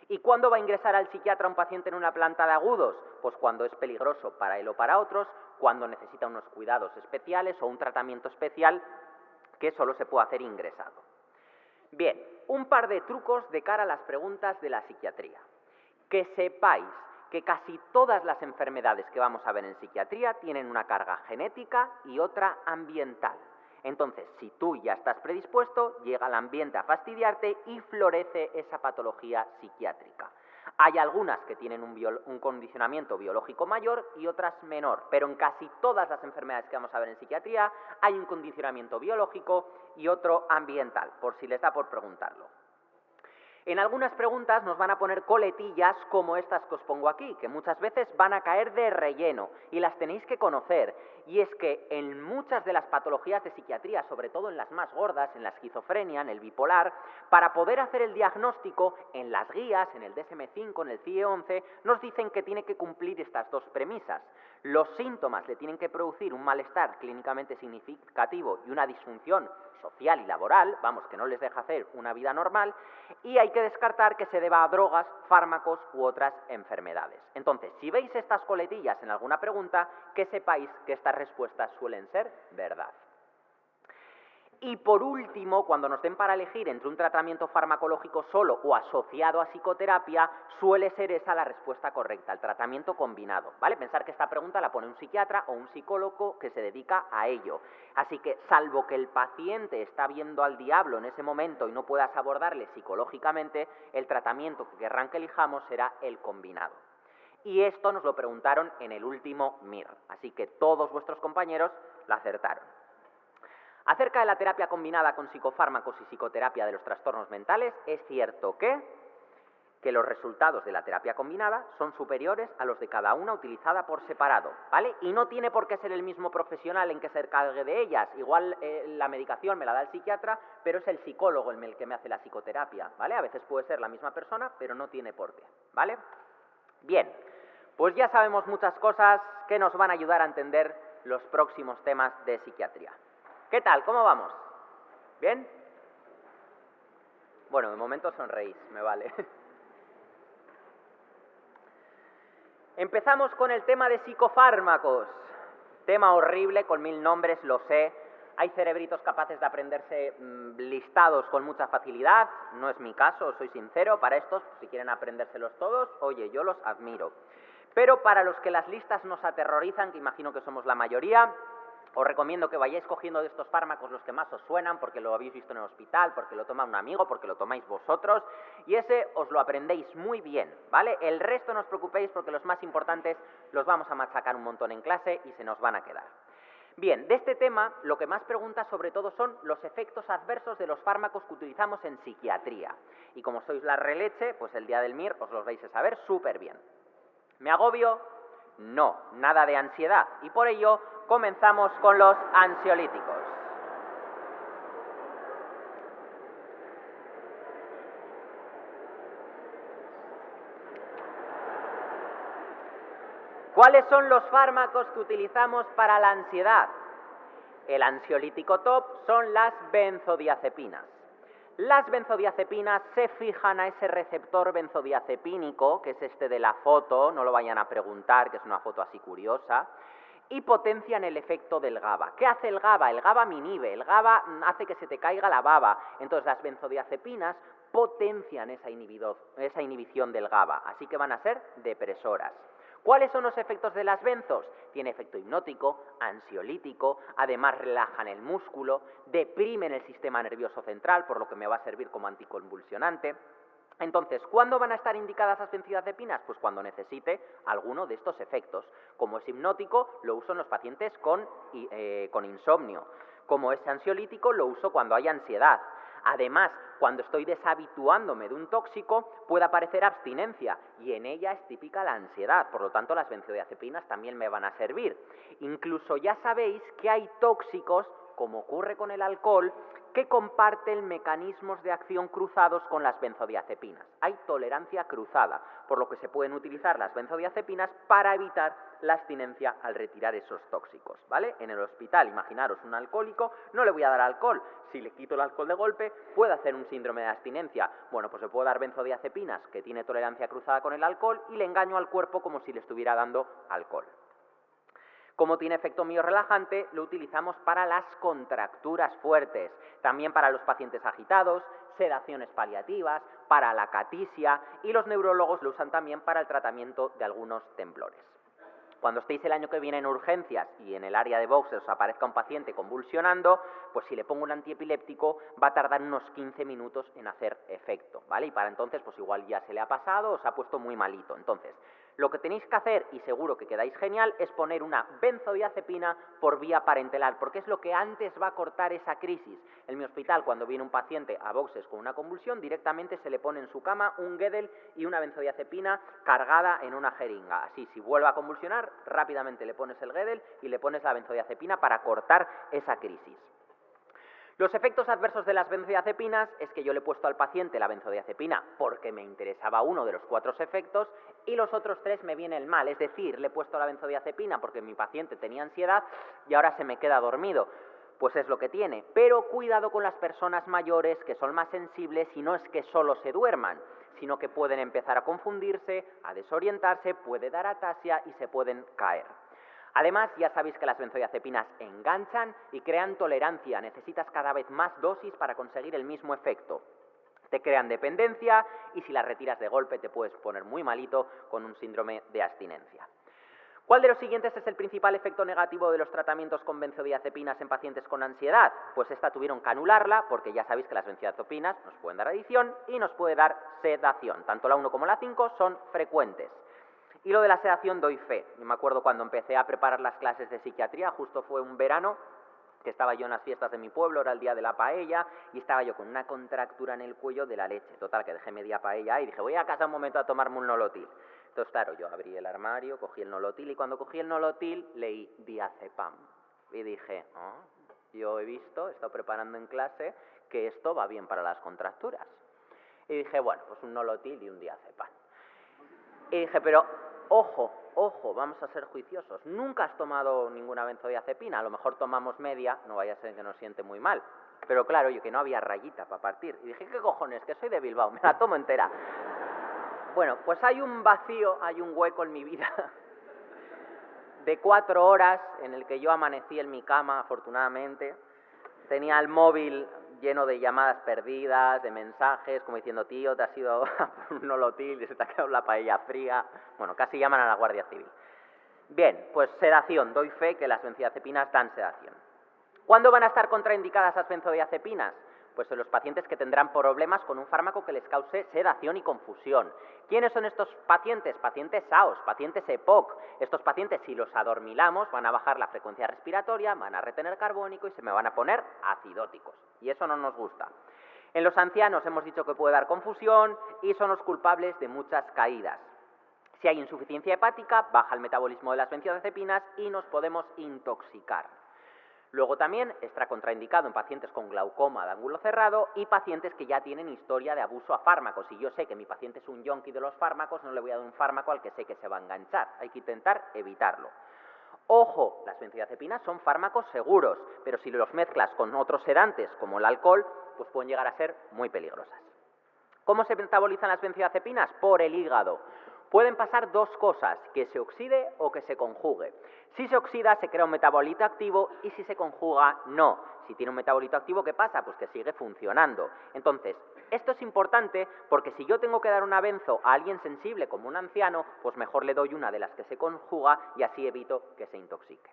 A: ¿Y cuándo va a ingresar al psiquiatra un paciente en una planta de agudos? Pues cuando es peligroso para él o para otros, cuando necesita unos cuidados especiales o un tratamiento especial que solo se puede hacer ingresado. Bien, un par de trucos de cara a las preguntas de la psiquiatría. Que sepáis que casi todas las enfermedades que vamos a ver en psiquiatría tienen una carga genética y otra ambiental. Entonces, si tú ya estás predispuesto, llega el ambiente a fastidiarte y florece esa patología psiquiátrica. Hay algunas que tienen un condicionamiento biológico mayor y otras menor, pero en casi todas las enfermedades que vamos a ver en psiquiatría hay un condicionamiento biológico y otro ambiental, por si les da por preguntarlo. En algunas preguntas nos van a poner coletillas como estas que os pongo aquí, que muchas veces van a caer de relleno y las tenéis que conocer. Y es que en muchas de las patologías de psiquiatría, sobre todo en las más gordas, en la esquizofrenia, en el bipolar, para poder hacer el diagnóstico, en las guías, en el DSM-5, en el CIE-11, nos dicen que tiene que cumplir estas dos premisas. Los síntomas le tienen que producir un malestar clínicamente significativo y una disfunción social y laboral, vamos, que no les deja hacer una vida normal, y hay que descartar que se deba a drogas, fármacos u otras enfermedades. Entonces, si veis estas coletillas en alguna pregunta, que sepáis que estas respuestas suelen ser verdad. Y por último, cuando nos den para elegir entre un tratamiento farmacológico solo o asociado a psicoterapia, suele ser esa la respuesta correcta, el tratamiento combinado, ¿vale? Pensar que esta pregunta la pone un psiquiatra o un psicólogo que se dedica a ello. Así que, salvo que el paciente está viendo al diablo en ese momento y no puedas abordarle psicológicamente, el tratamiento que querrán que elijamos será el combinado. Y esto nos lo preguntaron en el último MIR, así que todos vuestros compañeros la acertaron. Acerca de la terapia combinada con psicofármacos y psicoterapia de los trastornos mentales, es cierto que los resultados de la terapia combinada son superiores a los de cada una utilizada por separado, ¿vale? Y no tiene por qué ser el mismo profesional en que se encargue de ellas. Igual la medicación me la da el psiquiatra, pero es el psicólogo el que me hace la psicoterapia, ¿vale? A veces puede ser la misma persona, pero no tiene por qué, ¿vale? Bien, pues ya sabemos muchas cosas que nos van a ayudar a entender los próximos temas de psiquiatría. ¿Qué tal? ¿Cómo vamos? ¿Bien? Bueno, de momento sonreís, me vale. Empezamos con el tema de psicofármacos. Tema horrible, con 1000 nombres, lo sé. Hay cerebritos capaces de aprenderse listados con mucha facilidad. No es mi caso, soy sincero. Para estos, si quieren aprendérselos todos, oye, yo los admiro. Pero para los que las listas nos aterrorizan, que imagino que somos la mayoría, os recomiendo que vayáis cogiendo de estos fármacos los que más os suenan, porque lo habéis visto en el hospital, porque lo toma un amigo, porque lo tomáis vosotros, y ese os lo aprendéis muy bien, ¿vale? El resto no os preocupéis porque los más importantes los vamos a machacar un montón en clase y se nos van a quedar. Bien, de este tema lo que más pregunta sobre todo son los efectos adversos de los fármacos que utilizamos en psiquiatría. Y como sois la releche, pues el día del MIR os los vais a saber súper bien. ¿Me agobio? No, nada de ansiedad. Y por ello comenzamos con los ansiolíticos. ¿Cuáles son los fármacos que utilizamos para la ansiedad? El ansiolítico top son las benzodiazepinas, Las benzodiazepinas se fijan a ese receptor benzodiazepínico, que es este de la foto, no lo vayan a preguntar, que es una foto así curiosa, y potencian el efecto del GABA. ¿Qué hace el GABA? El GABA me inhibe, el GABA hace que se te caiga la baba. Entonces las benzodiazepinas potencian esa inhibición del GABA, así que van a ser depresoras. ¿Cuáles son los efectos de las benzos? Tiene efecto hipnótico, ansiolítico, además relajan el músculo, deprimen el sistema nervioso central, por lo que me va a servir como anticonvulsionante. Entonces, ¿cuándo van a estar indicadas las benzodiazepinas? Pues cuando necesite alguno de estos efectos. Como es hipnótico, lo uso en los pacientes con insomnio. Como es ansiolítico, lo uso cuando hay ansiedad. Además, cuando estoy deshabituándome de un tóxico, puede aparecer abstinencia y en ella es típica la ansiedad. Por lo tanto, las benzodiazepinas también me van a servir. Incluso ya sabéis que hay tóxicos, como ocurre con el alcohol, que comparten mecanismos de acción cruzados con las benzodiazepinas. Hay tolerancia cruzada, por lo que se pueden utilizar las benzodiazepinas para evitar la abstinencia al retirar esos tóxicos, ¿vale? En el hospital, imaginaros un alcohólico, no le voy a dar alcohol. Si le quito el alcohol de golpe, puede hacer un síndrome de abstinencia. Bueno, pues le puedo dar benzodiazepinas, que tiene tolerancia cruzada con el alcohol, y le engaño al cuerpo como si le estuviera dando alcohol. Como tiene efecto miorrelajante, lo utilizamos para las contracturas fuertes, también para los pacientes agitados, sedaciones paliativas, para la acatisia, y los neurólogos lo usan también para el tratamiento de algunos temblores. Cuando estéis el año que viene en urgencias y en el área de boxes os aparezca un paciente convulsionando, pues si le pongo un antiepiléptico va a tardar unos 15 minutos en hacer efecto, ¿vale? Y para entonces pues igual ya se le ha pasado o se ha puesto muy malito. Entonces, lo que tenéis que hacer, y seguro que quedáis genial, es poner una benzodiazepina por vía parenteral, porque es lo que antes va a cortar esa crisis. En mi hospital, cuando viene un paciente a boxes con una convulsión, directamente se le pone en su cama un Guedel y una benzodiazepina cargada en una jeringa. Así, si vuelve a convulsionar, rápidamente le pones el Guedel y le pones la benzodiazepina para cortar esa crisis. Los efectos adversos de las benzodiazepinas es que yo le he puesto al paciente la benzodiazepina porque me interesaba uno de los 4 efectos y los otros 3 me viene el mal, es decir, le he puesto la benzodiazepina porque mi paciente tenía ansiedad y ahora se me queda dormido. Pues es lo que tiene, pero cuidado con las personas mayores que son más sensibles y no es que solo se duerman, sino que pueden empezar a confundirse, a desorientarse, puede dar ataxia y se pueden caer. Además, ya sabéis que las benzodiazepinas enganchan y crean tolerancia. Necesitas cada vez más dosis para conseguir el mismo efecto. Te crean dependencia y si las retiras de golpe te puedes poner muy malito con un síndrome de abstinencia. ¿Cuál de los siguientes es el principal efecto negativo de los tratamientos con benzodiazepinas en pacientes con ansiedad? Pues esta tuvieron que anularla porque ya sabéis que las benzodiazepinas nos pueden dar adicción y nos puede dar sedación. Tanto la 1 como la 5 son frecuentes. Y lo de la sedación doy fe. Yo me acuerdo cuando empecé a preparar las clases de psiquiatría, justo fue un verano, que estaba yo en las fiestas de mi pueblo, era el día de la paella, y estaba yo con una contractura en el cuello de la leche. Total, que dejé media paella y dije, voy a casa un momento a tomarme un nolotil. Entonces, claro, yo abrí el armario, cogí el nolotil, y cuando cogí el nolotil leí diazepam. Y dije, yo he visto, he estado preparando en clase, que esto va bien para las contracturas. Y dije, bueno, pues un nolotil y un diazepam. Y dije, pero ojo, vamos a ser juiciosos. Nunca has tomado ninguna benzodiazepina, a lo mejor tomamos media, no vaya a ser que nos siente muy mal. Pero claro, yo que no había rayita para partir. Y dije, ¿qué cojones? Que soy de Bilbao, me la tomo entera. Bueno, pues hay un vacío, hay un hueco en mi vida de 4 horas en el que yo amanecí en mi cama, afortunadamente. Tenía el móvil lleno de llamadas perdidas, de mensajes, como diciendo, tío, te has ido a por un nolotil y se te ha quedado la paella fría. Bueno, casi llaman a la Guardia Civil. Bien, pues sedación. Doy fe que las benzodiazepinas dan sedación. ¿Cuándo van a estar contraindicadas las benzodiazepinas? Pues en los pacientes que tendrán problemas con un fármaco que les cause sedación y confusión. ¿Quiénes son estos pacientes? Pacientes SAOS, pacientes EPOC. Estos pacientes, si los adormilamos, van a bajar la frecuencia respiratoria, van a retener carbónico y se me van a poner acidóticos. Y eso no nos gusta. En los ancianos hemos dicho que puede dar confusión y son los culpables de muchas caídas. Si hay insuficiencia hepática, baja el metabolismo de las benzodiazepinas y nos podemos intoxicar. Luego también está contraindicado en pacientes con glaucoma de ángulo cerrado y pacientes que ya tienen historia de abuso a fármacos. Si yo sé que mi paciente es un yonki de los fármacos, no le voy a dar un fármaco al que sé que se va a enganchar. Hay que intentar evitarlo. Ojo, las benzodiazepinas son fármacos seguros, pero si los mezclas con otros sedantes como el alcohol, pues pueden llegar a ser muy peligrosas. ¿Cómo se metabolizan las benzodiazepinas? Por el hígado. Pueden pasar dos cosas, que se oxide o que se conjugue. Si se oxida, se crea un metabolito activo y si se conjuga, no. Si tiene un metabolito activo, ¿qué pasa? Pues que sigue funcionando. Entonces, esto es importante porque si yo tengo que dar una benzo a alguien sensible como un anciano, pues mejor le doy una de las que se conjuga y así evito que se intoxique.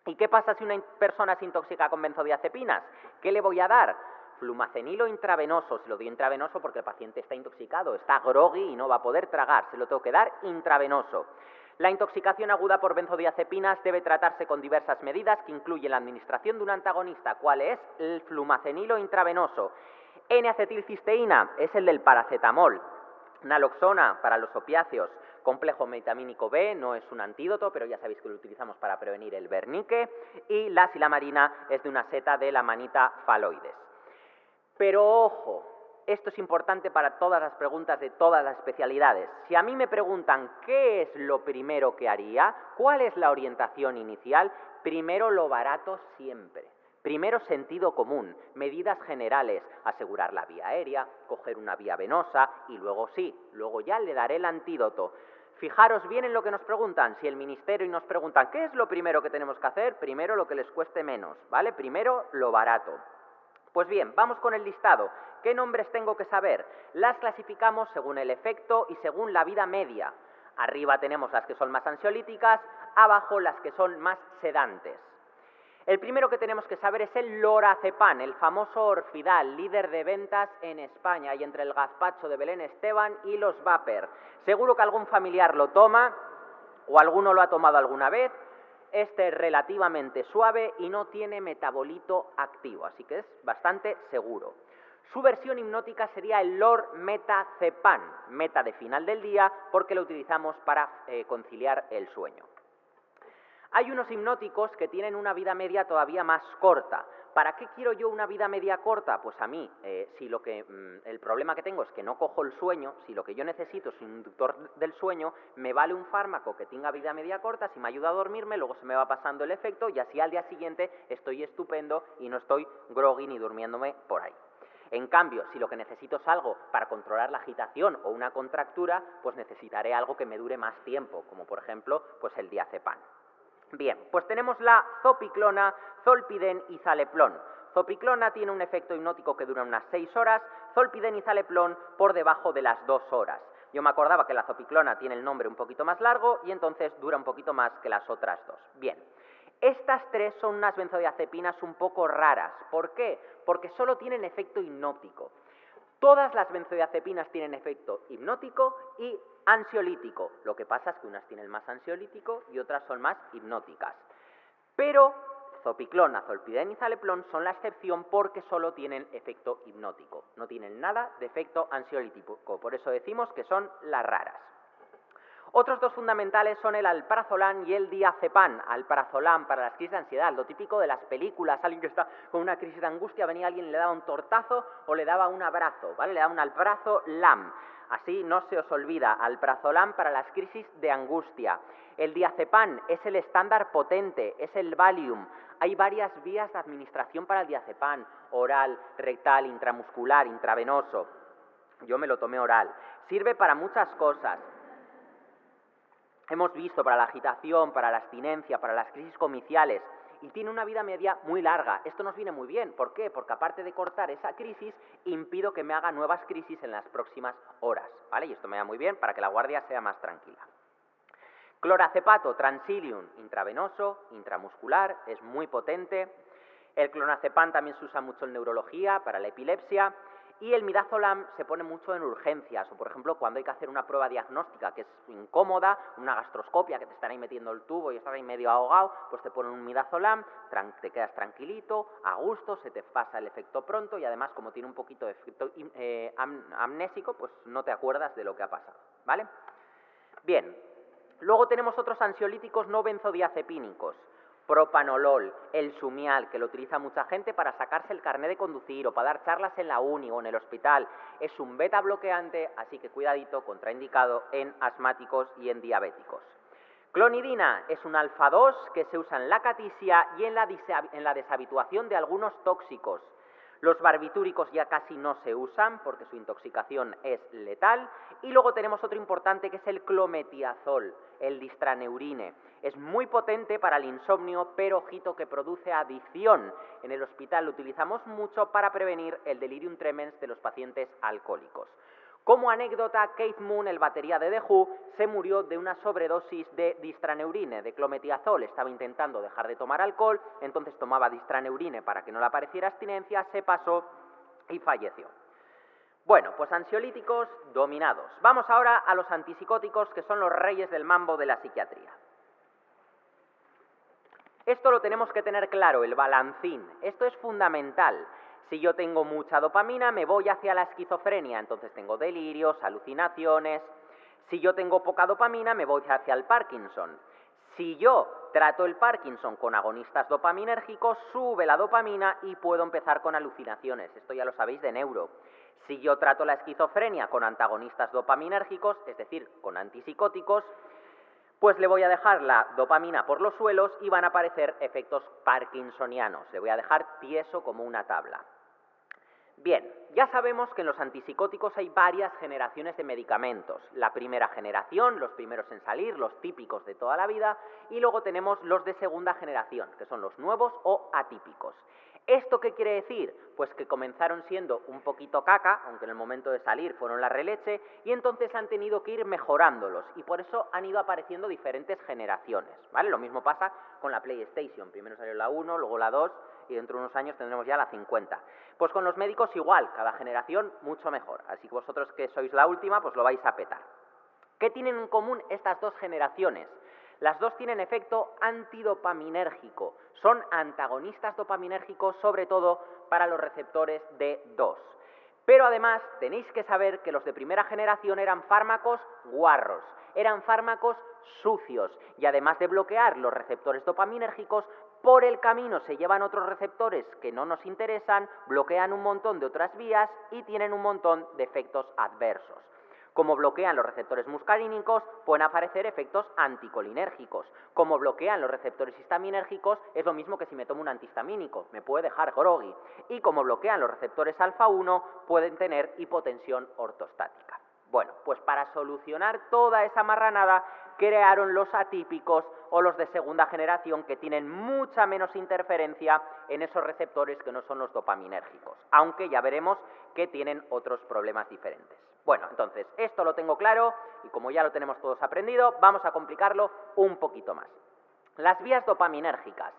A: ¿Y qué pasa si una persona se intoxica con benzodiazepinas? ¿Qué le voy a dar? Flumacenilo intravenoso. Se lo doy intravenoso porque el paciente está intoxicado, está groggy y no va a poder tragar. Se lo tengo que dar intravenoso. La intoxicación aguda por benzodiazepinas debe tratarse con diversas medidas que incluyen la administración de un antagonista. ¿Cuál es? El flumacenilo intravenoso. N-acetilcisteína es el del paracetamol. Naloxona para los opiáceos. Complejo vitamínico B no es un antídoto, pero ya sabéis que lo utilizamos para prevenir el vernique. Y la silamarina es de una seta de la manita faloides. Pero ojo, esto es importante para todas las preguntas de todas las especialidades. Si a mí me preguntan qué es lo primero que haría, cuál es la orientación inicial, primero lo barato siempre. Primero sentido común, medidas generales, asegurar la vía aérea, coger una vía venosa y luego luego ya le daré el antídoto. Fijaros bien en lo que nos preguntan. Si el ministerio nos preguntan ¿qué es lo primero que tenemos que hacer? Primero lo que les cueste menos, ¿vale? Primero lo barato. Pues bien, vamos con el listado. ¿Qué nombres tengo que saber? Las clasificamos según el efecto y según la vida media. Arriba tenemos las que son más ansiolíticas, abajo las que son más sedantes. El primero que tenemos que saber es el lorazepam, el famoso Orfidal, líder de ventas en España, y entre el gazpacho de Belén Esteban y los vapor. Seguro que algún familiar lo toma o alguno lo ha tomado alguna vez. Este es relativamente suave y no tiene metabolito activo, así que es bastante seguro. Su versión hipnótica sería el lormetazepam, meta de final del día, porque lo utilizamos para conciliar el sueño. Hay unos hipnóticos que tienen una vida media todavía más corta. ¿Para qué quiero yo una vida media corta? Pues a mí, si el problema que tengo es que no cojo el sueño, si lo que yo necesito es un inductor del sueño, me vale un fármaco que tenga vida media corta, si me ayuda a dormirme, luego se me va pasando el efecto y así al día siguiente estoy estupendo y no estoy groggy ni durmiéndome por ahí. En cambio, si lo que necesito es algo para controlar la agitación o una contractura, pues necesitaré algo que me dure más tiempo, como por ejemplo, pues el diazepam. Bien, pues tenemos la zopiclona, zolpidem y zaleplon. Zopiclona tiene un efecto hipnótico que dura unas 6 horas, zolpidem y zaleplon por debajo de las 2 horas. Yo me acordaba que la zopiclona tiene el nombre un poquito más largo y entonces dura un poquito más que las otras dos. Bien, estas tres son unas benzodiazepinas un poco raras. ¿Por qué? Porque solo tienen efecto hipnótico. Todas las benzodiazepinas tienen efecto hipnótico y ansiolítico. Lo que pasa es que unas tienen más ansiolítico y otras son más hipnóticas. Pero zopiclona, zolpidem y zaleplon son la excepción porque solo tienen efecto hipnótico. No tienen nada de efecto ansiolítico. Por eso decimos que son las raras. Otros dos fundamentales son el alprazolam y el diazepam. Alprazolam para las crisis de ansiedad, lo típico de las películas, alguien que está con una crisis de angustia, venía alguien y le daba un tortazo o le daba un abrazo, ¿vale? Le daba un alprazolam. Así no se os olvida, alprazolam para las crisis de angustia. El diazepam es el estándar potente, es el Valium. Hay varias vías de administración para el diazepam, oral, rectal, intramuscular, intravenoso. Yo me lo tomé oral. Sirve para muchas cosas. Hemos visto para la agitación, para la abstinencia, para las crisis comiciales, y tiene una vida media muy larga. Esto nos viene muy bien. ¿Por qué? Porque aparte de cortar esa crisis, impido que me haga nuevas crisis en las próximas horas, ¿vale? Y esto me da muy bien para que la guardia sea más tranquila. Clorazepato, Transilium, intravenoso, intramuscular, es muy potente. El clonazepam también se usa mucho en neurología, para la epilepsia. Y el midazolam se pone mucho en urgencias, o por ejemplo cuando hay que hacer una prueba diagnóstica que es incómoda, una gastroscopia que te están ahí metiendo el tubo y estás ahí medio ahogado, pues te ponen un midazolam, te quedas tranquilito, a gusto, se te pasa el efecto pronto y además como tiene un poquito de efecto amnésico, pues no te acuerdas de lo que ha pasado, ¿vale? Bien, luego tenemos otros ansiolíticos no benzodiazepínicos. Propanolol, el Sumial, que lo utiliza mucha gente para sacarse el carné de conducir o para dar charlas en la uni o en el hospital. Es un beta bloqueante, así que cuidadito, contraindicado en asmáticos y en diabéticos. Clonidina es un alfa-2 que se usa en la caticia y en la deshabituación de algunos tóxicos. Los barbitúricos ya casi no se usan porque su intoxicación es letal. Y luego tenemos otro importante que es el clometiazol, el distraneurine. Es muy potente para el insomnio, pero ojito que produce adicción. En el hospital lo utilizamos mucho para prevenir el delirium tremens de los pacientes alcohólicos. Como anécdota, Keith Moon, el batería de The Who, se murió de una sobredosis de distraneurine, de clometiazol. Estaba intentando dejar de tomar alcohol, entonces tomaba distraneurine para que no le apareciera abstinencia, se pasó y falleció. Bueno, pues ansiolíticos dominados. Vamos ahora a los antipsicóticos, que son los reyes del mambo de la psiquiatría. Esto lo tenemos que tener claro, el balancín. Esto es fundamental. Si yo tengo mucha dopamina, me voy hacia la esquizofrenia, entonces tengo delirios, alucinaciones. Si yo tengo poca dopamina, me voy hacia el Parkinson. Si yo trato el Parkinson con agonistas dopaminérgicos, sube la dopamina y puedo empezar con alucinaciones. Esto ya lo sabéis de neuro. Si yo trato la esquizofrenia con antagonistas dopaminérgicos, es decir, con antipsicóticos, pues le voy a dejar la dopamina por los suelos y van a aparecer efectos parkinsonianos. Le voy a dejar tieso como una tabla. Bien, ya sabemos que en los antipsicóticos hay varias generaciones de medicamentos. La primera generación, los primeros en salir, los típicos de toda la vida, y luego tenemos los de segunda generación, que son los nuevos o atípicos. ¿Esto qué quiere decir? Pues que comenzaron siendo un poquito caca, aunque en el momento de salir fueron la releche, y entonces han tenido que ir mejorándolos, y por eso han ido apareciendo diferentes generaciones, ¿vale? Lo mismo pasa con la PlayStation. Primero salió la 1, luego la 2, y dentro de unos años tendremos ya la 50. Pues con los médicos igual, cada generación mucho mejor. Así que vosotros que sois la última, pues lo vais a petar. ¿Qué tienen en común estas dos generaciones? Las dos tienen efecto antidopaminérgico. Son antagonistas dopaminérgicos, sobre todo para los receptores D2. Pero además tenéis que saber que los de primera generación eran fármacos guarros, eran fármacos sucios, y además de bloquear los receptores dopaminérgicos, por el camino se llevan otros receptores que no nos interesan, bloquean un montón de otras vías y tienen un montón de efectos adversos. Como bloquean los receptores muscarínicos, pueden aparecer efectos anticolinérgicos. Como bloquean los receptores histaminérgicos, es lo mismo que si me tomo un antihistamínico, me puede dejar groggy. Y como bloquean los receptores alfa 1, pueden tener hipotensión ortostática. Bueno, pues para solucionar toda esa marranada, crearon los atípicos o los de segunda generación, que tienen mucha menos interferencia en esos receptores que no son los dopaminérgicos, aunque ya veremos que tienen otros problemas diferentes. Bueno, entonces, esto lo tengo claro y como ya lo tenemos todos aprendido, vamos a complicarlo un poquito más. Las vías dopaminérgicas.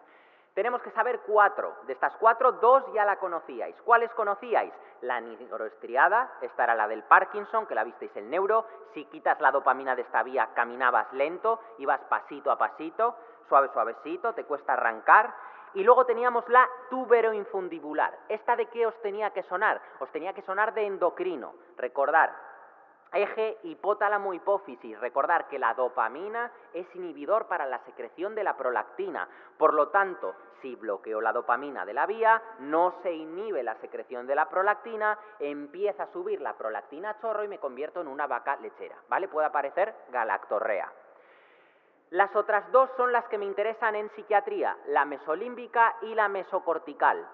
A: Tenemos que saber 4. De estas 4, 2 ya la conocíais. ¿Cuáles conocíais? La nigroestriada, esta era la del Parkinson, que la visteis en neuro. Si quitas la dopamina de esta vía, caminabas lento, ibas pasito a pasito, suavecito, te cuesta arrancar. Y luego teníamos la tuberoinfundibular. ¿Esta de qué os tenía que sonar? Os tenía que sonar de endocrino. Recordar, eje hipotálamo-hipófisis. Recordar que la dopamina es inhibidor para la secreción de la prolactina. Por lo tanto, si bloqueo la dopamina de la vía, no se inhibe la secreción de la prolactina, empieza a subir la prolactina a chorro y me convierto en una vaca lechera, ¿vale? Puede aparecer galactorrea. Las otras dos son las que me interesan en psiquiatría, la mesolímbica y la mesocortical.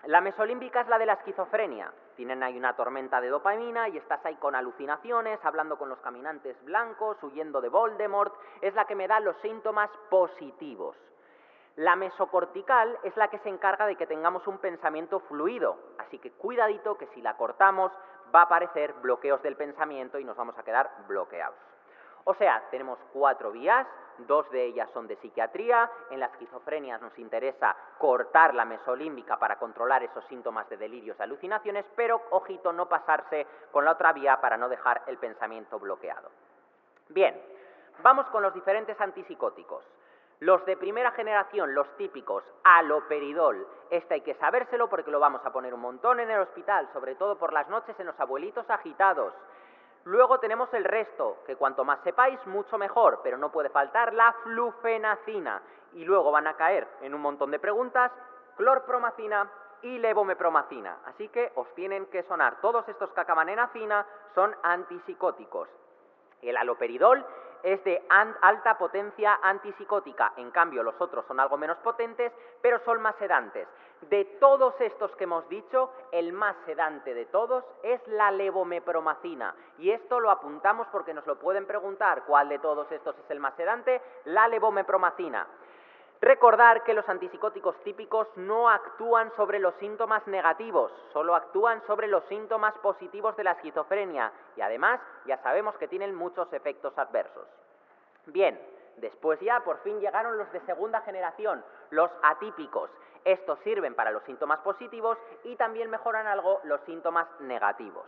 A: La mesolímbica es la de la esquizofrenia. Tienen ahí una tormenta de dopamina y estás ahí con alucinaciones, hablando con los caminantes blancos, huyendo de Voldemort. Es la que me da los síntomas positivos. La mesocortical es la que se encarga de que tengamos un pensamiento fluido. Así que cuidadito, que si la cortamos va a aparecer bloqueos del pensamiento y nos vamos a quedar bloqueados. O sea, tenemos 4 vías, 2 de ellas son de psiquiatría. En la esquizofrenia nos interesa cortar la mesolímbica para controlar esos síntomas de delirios y alucinaciones, pero ojito, no pasarse con la otra vía para no dejar el pensamiento bloqueado. Bien, vamos con los diferentes antipsicóticos. Los de primera generación, los típicos, haloperidol. Este hay que sabérselo porque lo vamos a poner un montón en el hospital, sobre todo por las noches en los abuelitos agitados. Luego tenemos el resto, que cuanto más sepáis, mucho mejor, pero no puede faltar la flufenacina. Y luego van a caer en un montón de preguntas, clorpromacina y levomepromacina. Así que os tienen que sonar. Todos estos que acaban en acina son antipsicóticos. El haloperidol es de alta potencia antipsicótica. En cambio, los otros son algo menos potentes, pero son más sedantes. De todos estos que hemos dicho, el más sedante de todos es la levomepromacina. Y esto lo apuntamos porque nos lo pueden preguntar. ¿Cuál de todos estos es el más sedante? La levomepromacina. Recordar que los antipsicóticos típicos no actúan sobre los síntomas negativos, solo actúan sobre los síntomas positivos de la esquizofrenia y además ya sabemos que tienen muchos efectos adversos. Bien, después ya por fin llegaron los de segunda generación, los atípicos. Estos sirven para los síntomas positivos y también mejoran algo los síntomas negativos.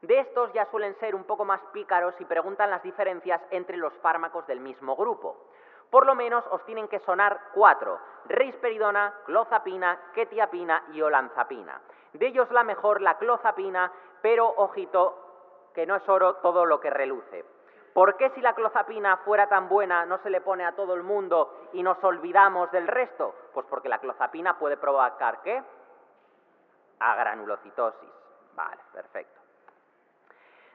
A: De estos ya suelen ser un poco más pícaros y preguntan las diferencias entre los fármacos del mismo grupo. Por lo menos os tienen que sonar 4: risperidona, clozapina, quetiapina y olanzapina. De ellos la mejor, la clozapina, pero ojito, que no es oro todo lo que reluce. ¿Por qué si la clozapina fuera tan buena no se le pone a todo el mundo y nos olvidamos del resto? Pues porque la clozapina puede provocar, ¿qué? Agranulocitosis. Vale, perfecto.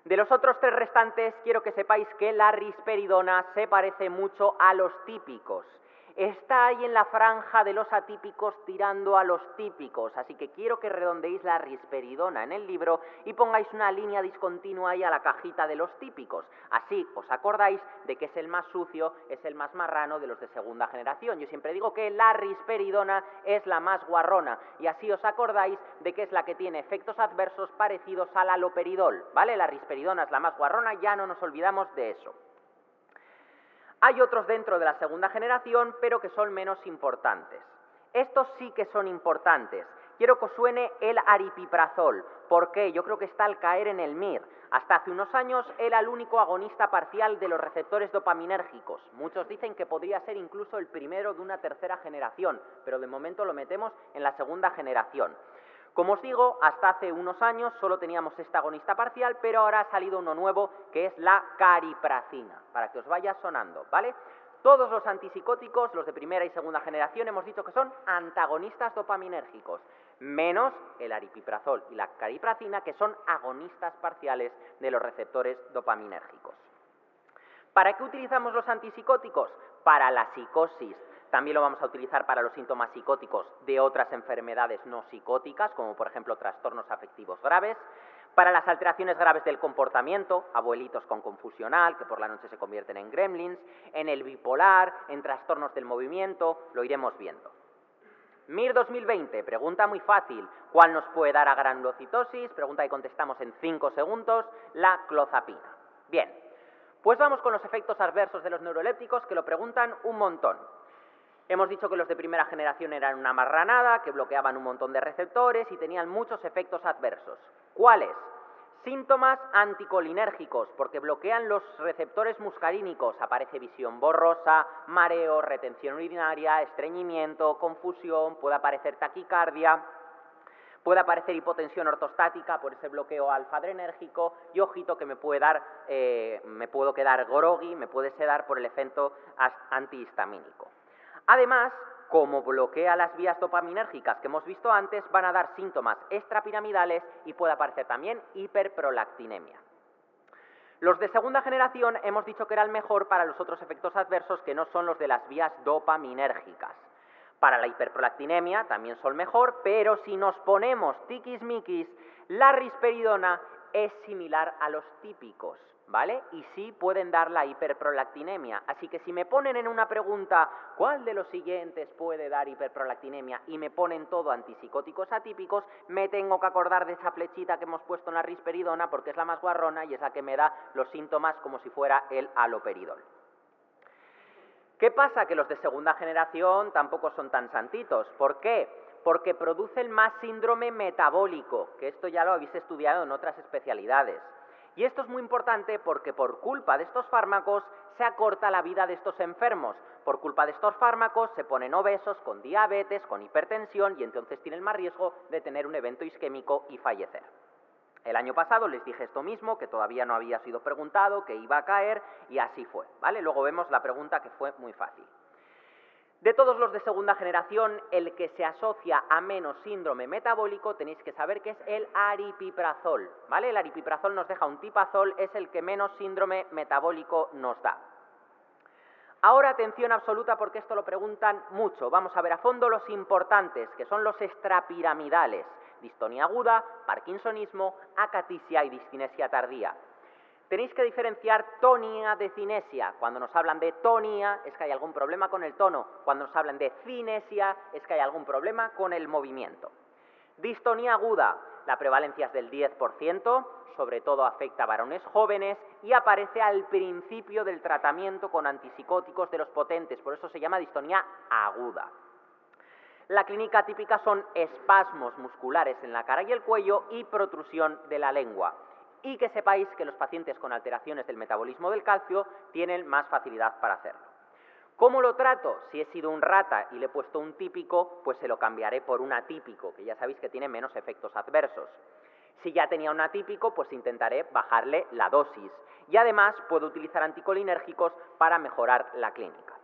A: De los otros 3 restantes, quiero que sepáis que la risperidona se parece mucho a los típicos. Está ahí en la franja de los atípicos tirando a los típicos, así que quiero que redondeéis la risperidona en el libro y pongáis una línea discontinua ahí a la cajita de los típicos. Así os acordáis de que es el más sucio, es el más marrano de los de segunda generación. Yo siempre digo que la risperidona es la más guarrona y así os acordáis de que es la que tiene efectos adversos parecidos al haloperidol, ¿vale? La risperidona es la más guarrona, ya no nos olvidamos de eso. Hay otros dentro de la segunda generación, pero que son menos importantes. Estos sí que son importantes. Quiero que os suene el aripiprazol. ¿Por qué? Yo creo que está al caer en el MIR. Hasta hace unos años era el único agonista parcial de los receptores dopaminérgicos. Muchos dicen que podría ser incluso el primero de una tercera generación, pero de momento lo metemos en la segunda generación. Como os digo, hasta hace unos años solo teníamos este agonista parcial, pero ahora ha salido uno nuevo que es la cariprazina, para que os vaya sonando, ¿vale? Todos los antipsicóticos, los de primera y segunda generación, hemos dicho que son antagonistas dopaminérgicos, menos el aripiprazol y la cariprazina, que son agonistas parciales de los receptores dopaminérgicos. ¿Para qué utilizamos los antipsicóticos? Para la psicosis. También lo vamos a utilizar para los síntomas psicóticos de otras enfermedades no psicóticas, como por ejemplo trastornos afectivos graves, para las alteraciones graves del comportamiento, abuelitos con confusional, que por la noche se convierten en gremlins, en el bipolar, en trastornos del movimiento, lo iremos viendo. MIR 2020, pregunta muy fácil, ¿cuál nos puede dar agranulocitosis? Pregunta que contestamos en 5 segundos, la clozapina. Bien, pues vamos con los efectos adversos de los neurolépticos, que lo preguntan un montón. Hemos dicho que los de primera generación eran una marranada, que bloqueaban un montón de receptores y tenían muchos efectos adversos. ¿Cuáles? Síntomas anticolinérgicos, porque bloquean los receptores muscarínicos. Aparece visión borrosa, mareo, retención urinaria, estreñimiento, confusión, puede aparecer taquicardia, puede aparecer hipotensión ortostática por ese bloqueo alfa-adrenérgico y ojito que me puedo quedar groggy, me puede sedar por el efecto antihistamínico. Además, como bloquea las vías dopaminérgicas que hemos visto antes, van a dar síntomas extrapiramidales y puede aparecer también hiperprolactinemia. Los de segunda generación hemos dicho que eran mejor para los otros efectos adversos que no son los de las vías dopaminérgicas. Para la hiperprolactinemia también son mejor, pero si nos ponemos tiquismiquis, la risperidona es similar a los típicos, ¿vale? Y sí pueden dar la hiperprolactinemia. Así que si me ponen en una pregunta, ¿cuál de los siguientes puede dar hiperprolactinemia? Y me ponen todo antipsicóticos atípicos, me tengo que acordar de esa flechita que hemos puesto en la risperidona porque es la más guarrona y es la que me da los síntomas como si fuera el haloperidol. ¿Qué pasa? Que los de segunda generación tampoco son tan santitos. ¿Por qué? Porque producen más síndrome metabólico, que esto ya lo habéis estudiado en otras especialidades. Y esto es muy importante porque por culpa de estos fármacos se acorta la vida de estos enfermos. Por culpa de estos fármacos se ponen obesos, con diabetes, con hipertensión y entonces tienen más riesgo de tener un evento isquémico y fallecer. El año pasado les dije esto mismo, que todavía no había sido preguntado, que iba a caer y así fue, ¿vale? Luego vemos la pregunta que fue muy fácil. De todos los de segunda generación, el que se asocia a menos síndrome metabólico tenéis que saber que es el aripiprazol, ¿vale? El aripiprazol nos deja un tipazol, es el que menos síndrome metabólico nos da. Ahora atención absoluta porque esto lo preguntan mucho. Vamos a ver a fondo los importantes, que son los extrapiramidales: distonía aguda, parkinsonismo, acatisia y discinesia tardía. Tenéis que diferenciar tonía de cinesia. Cuando nos hablan de tonía es que hay algún problema con el tono. Cuando nos hablan de cinesia es que hay algún problema con el movimiento. Distonía aguda, la prevalencia es del 10%, sobre todo afecta a varones jóvenes y aparece al principio del tratamiento con antipsicóticos de los potentes, por eso se llama distonía aguda. La clínica típica son espasmos musculares en la cara y el cuello y protrusión de la lengua. Y que sepáis que los pacientes con alteraciones del metabolismo del calcio tienen más facilidad para hacerlo. ¿Cómo lo trato? Si he sido un rata y le he puesto un típico, pues se lo cambiaré por un atípico, que ya sabéis que tiene menos efectos adversos. Si ya tenía un atípico, pues intentaré bajarle la dosis. Y además puedo utilizar anticolinérgicos para mejorar la clínica.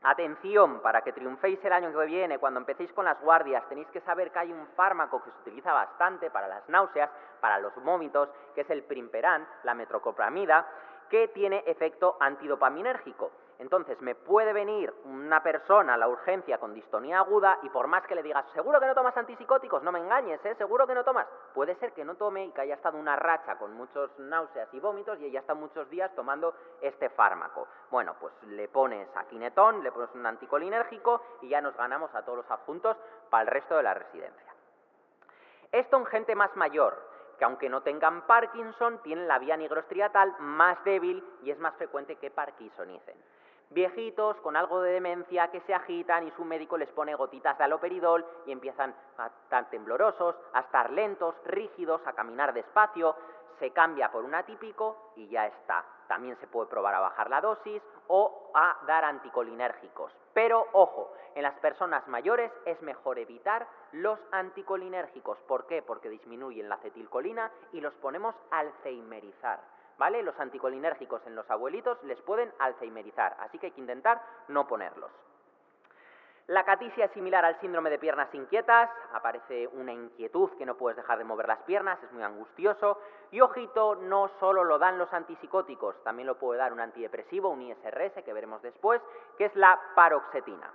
A: Atención, para que triunféis el año que viene, cuando empecéis con las guardias, tenéis que saber que hay un fármaco que se utiliza bastante para las náuseas, para los vómitos, que es el primperan, la metoclopramida, que tiene efecto antidopaminérgico. Entonces, me puede venir una persona a la urgencia con distonía aguda y por más que le digas, ¿seguro que no tomas antipsicóticos? No me engañes, ¿eh? ¿Seguro que no tomas? Puede ser que no tome y que haya estado una racha con muchos náuseas y vómitos y ella está muchos días tomando este fármaco. Bueno, pues le pones aquinetón, le pones un anticolinérgico y ya nos ganamos a todos los adjuntos para el resto de la residencia. Esto en gente más mayor, que aunque no tengan Parkinson, tienen la vía nigroestriatal más débil y es más frecuente que parkinsonicen. Viejitos con algo de demencia que se agitan y su médico les pone gotitas de haloperidol y empiezan a estar temblorosos, a estar lentos, rígidos, a caminar despacio. Se cambia por un atípico y ya está. También se puede probar a bajar la dosis o a dar anticolinérgicos. Pero, ojo, en las personas mayores es mejor evitar los anticolinérgicos. ¿Por qué? Porque disminuyen la acetilcolina y los ponemos a alzheimerizar, ¿vale? Los anticolinérgicos en los abuelitos les pueden alzheimerizar, así que hay que intentar no ponerlos. La acatisia es similar al síndrome de piernas inquietas, aparece una inquietud que no puedes dejar de mover las piernas, es muy angustioso. Y ojito, no solo lo dan los antipsicóticos, también lo puede dar un antidepresivo, un ISRS, que veremos después, que es la paroxetina.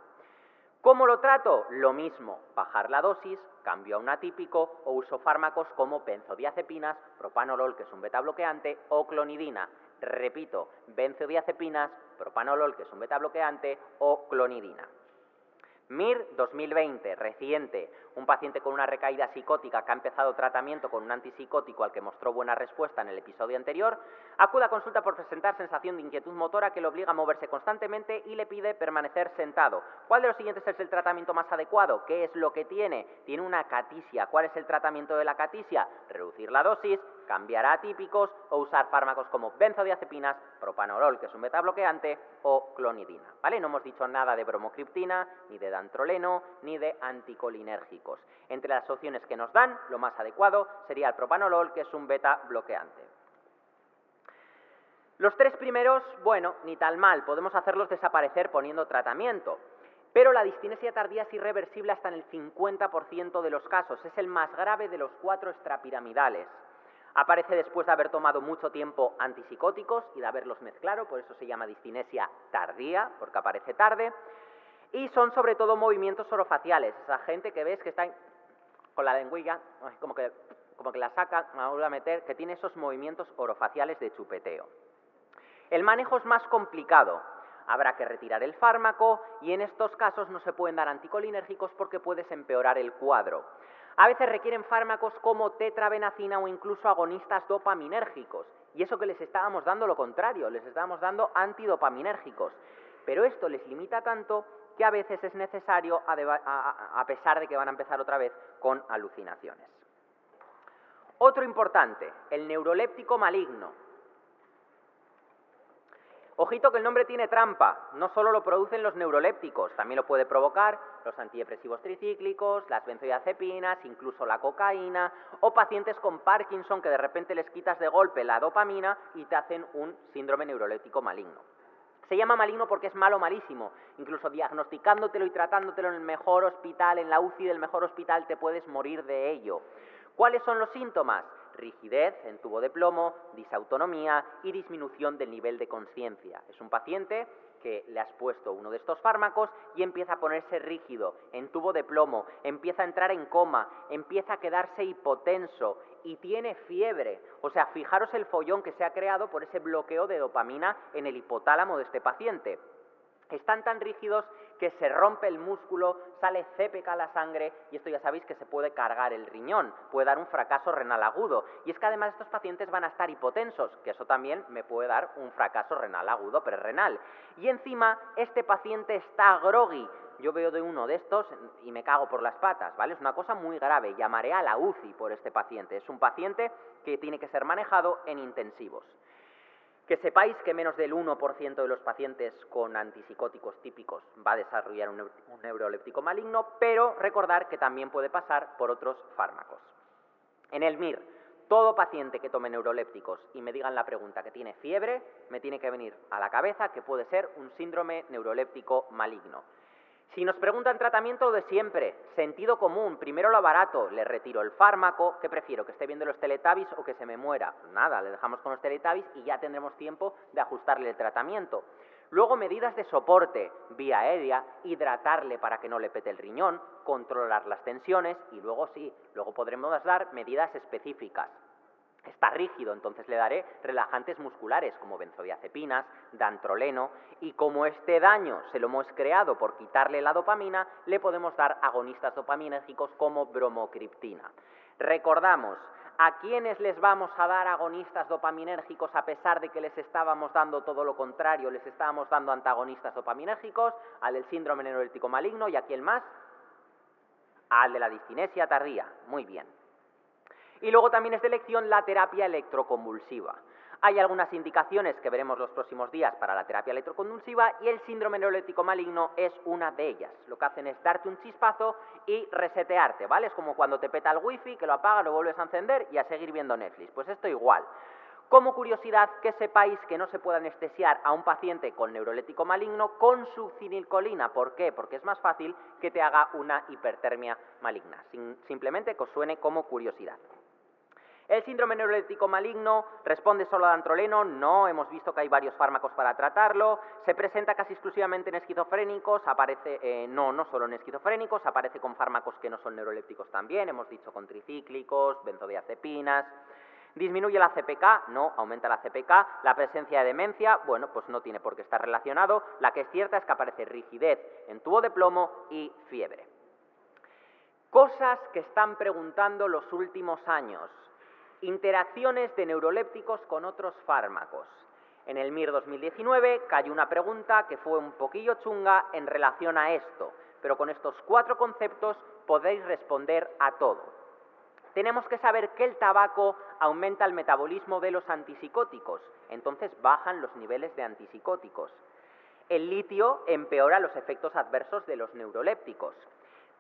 A: ¿Cómo lo trato? Lo mismo, bajar la dosis, cambio a un atípico o uso fármacos como benzodiazepinas, propanolol, que es un beta bloqueante, o clonidina. Repito, benzodiazepinas, propanolol, que es un beta bloqueante, o clonidina. MIR 2020, reciente, un paciente con una recaída psicótica que ha empezado tratamiento con un antipsicótico al que mostró buena respuesta en el episodio anterior, acude a consulta por presentar sensación de inquietud motora que le obliga a moverse constantemente y le pide permanecer sentado. ¿Cuál de los siguientes es el tratamiento más adecuado? ¿Qué es lo que tiene? Tiene una acatisia. ¿Cuál es el tratamiento de la acatisia? Reducir la dosis, cambiar a atípicos o usar fármacos como benzodiazepinas, propanolol, que es un beta bloqueante, o clonidina, ¿vale? No hemos dicho nada de bromocriptina, ni de dantroleno, ni de anticolinérgicos. Entre las opciones que nos dan, lo más adecuado sería el propanolol, que es un beta bloqueante. Los tres primeros, bueno, ni tal mal, podemos hacerlos desaparecer poniendo tratamiento. Pero la discinesia tardía es irreversible hasta en el 50% de los casos. Es el más grave de los 4 extrapiramidales. Aparece después de haber tomado mucho tiempo antipsicóticos y de haberlos mezclado, por eso se llama discinesia tardía, porque aparece tarde. Y son sobre todo movimientos orofaciales. Esa gente que ves que está con la lengüilla, como que la saca, la vuelve a meter, que tiene esos movimientos orofaciales de chupeteo. El manejo es más complicado. Habrá que retirar el fármaco y en estos casos no se pueden dar anticolinérgicos porque puedes empeorar el cuadro. A veces requieren fármacos como tetrabenazina o incluso agonistas dopaminérgicos. Y eso que les estábamos dando lo contrario, les estábamos dando antidopaminérgicos. Pero esto les limita tanto que a veces es necesario, a pesar de que van a empezar otra vez con alucinaciones. Otro importante, el neuroléptico maligno. Ojito que el nombre tiene trampa, no solo lo producen los neurolépticos, también lo puede provocar los antidepresivos tricíclicos, las benzodiazepinas, incluso la cocaína, o pacientes con Parkinson que de repente les quitas de golpe la dopamina y te hacen un síndrome neuroléptico maligno. Se llama maligno porque es malo malísimo, incluso diagnosticándotelo y tratándotelo en el mejor hospital, en la UCI del mejor hospital, te puedes morir de ello. ¿Cuáles son los síntomas? Rigidez en tubo de plomo, disautonomía y disminución del nivel de conciencia. Es un paciente que le has puesto uno de estos fármacos y empieza a ponerse rígido, en tubo de plomo, empieza a entrar en coma, empieza a quedarse hipotenso y tiene fiebre. O sea, fijaros el follón que se ha creado por ese bloqueo de dopamina en el hipotálamo de este paciente. Están tan rígidos que se rompe el músculo, sale CPK a la sangre y esto ya sabéis que se puede cargar el riñón, puede dar un fracaso renal agudo. Y es que además estos pacientes van a estar hipotensos, que eso también me puede dar un fracaso renal agudo prerrenal. Y encima este paciente está groggy. Yo veo de uno de estos y me cago por las patas, ¿vale? Es una cosa muy grave, llamaré a la UCI por este paciente. Es un paciente que tiene que ser manejado en intensivos. Que sepáis que menos del 1% de los pacientes con antipsicóticos típicos va a desarrollar un neuroléptico maligno, pero recordar que también puede pasar por otros fármacos. En el MIR, todo paciente que tome neurolépticos y me digan la pregunta que tiene fiebre, me tiene que venir a la cabeza que puede ser un síndrome neuroléptico maligno. Si nos preguntan tratamiento, lo de siempre, sentido común, primero lo barato, le retiro el fármaco, ¿qué prefiero? ¿Que esté viendo los Teletubbies o que se me muera? Nada, le dejamos con los Teletubbies y ya tendremos tiempo de ajustarle el tratamiento. Luego medidas de soporte, vía aérea, hidratarle para que no le pete el riñón, controlar las tensiones y luego luego podremos dar medidas específicas. Está rígido, entonces le daré relajantes musculares como benzodiazepinas, dantroleno y como este daño se lo hemos creado por quitarle la dopamina, le podemos dar agonistas dopaminérgicos como bromocriptina. Recordamos, ¿a quiénes les vamos a dar agonistas dopaminérgicos a pesar de que les estábamos dando todo lo contrario, les estábamos dando antagonistas dopaminérgicos? Al del síndrome neuroléptico maligno y ¿a quién más? Al de la discinesia tardía. Muy bien. Y luego también es de elección la terapia electroconvulsiva. Hay algunas indicaciones que veremos los próximos días para la terapia electroconvulsiva y el síndrome neuroléptico maligno es una de ellas. Lo que hacen es darte un chispazo y resetearte, ¿vale? Es como cuando te peta el wifi, que lo apagas, lo vuelves a encender y a seguir viendo Netflix. Pues esto igual. Como curiosidad, que sepáis que no se puede anestesiar a un paciente con neuroléptico maligno con succinilcolina. ¿Por qué? Porque es más fácil que te haga una hipertermia maligna. Simplemente que os suene como curiosidad. ¿El síndrome neuroléptico maligno responde solo a dantroleno? No, hemos visto que hay varios fármacos para tratarlo. Se presenta casi exclusivamente en esquizofrénicos, no solo en esquizofrénicos, aparece con fármacos que no son neurolépticos también, hemos dicho con tricíclicos, benzodiazepinas. ¿Disminuye la CPK? No, aumenta la CPK. La presencia de demencia, bueno, pues no tiene por qué estar relacionado. La que es cierta es que aparece rigidez en tubo de plomo y fiebre. Cosas que están preguntando los últimos años. Interacciones de neurolépticos con otros fármacos. En el MIR 2019 cayó una pregunta que fue un poquillo chunga en relación a esto, pero con estos 4 conceptos podéis responder a todo. Tenemos que saber que el tabaco aumenta el metabolismo de los antipsicóticos, entonces bajan los niveles de antipsicóticos. El litio empeora los efectos adversos de los neurolépticos.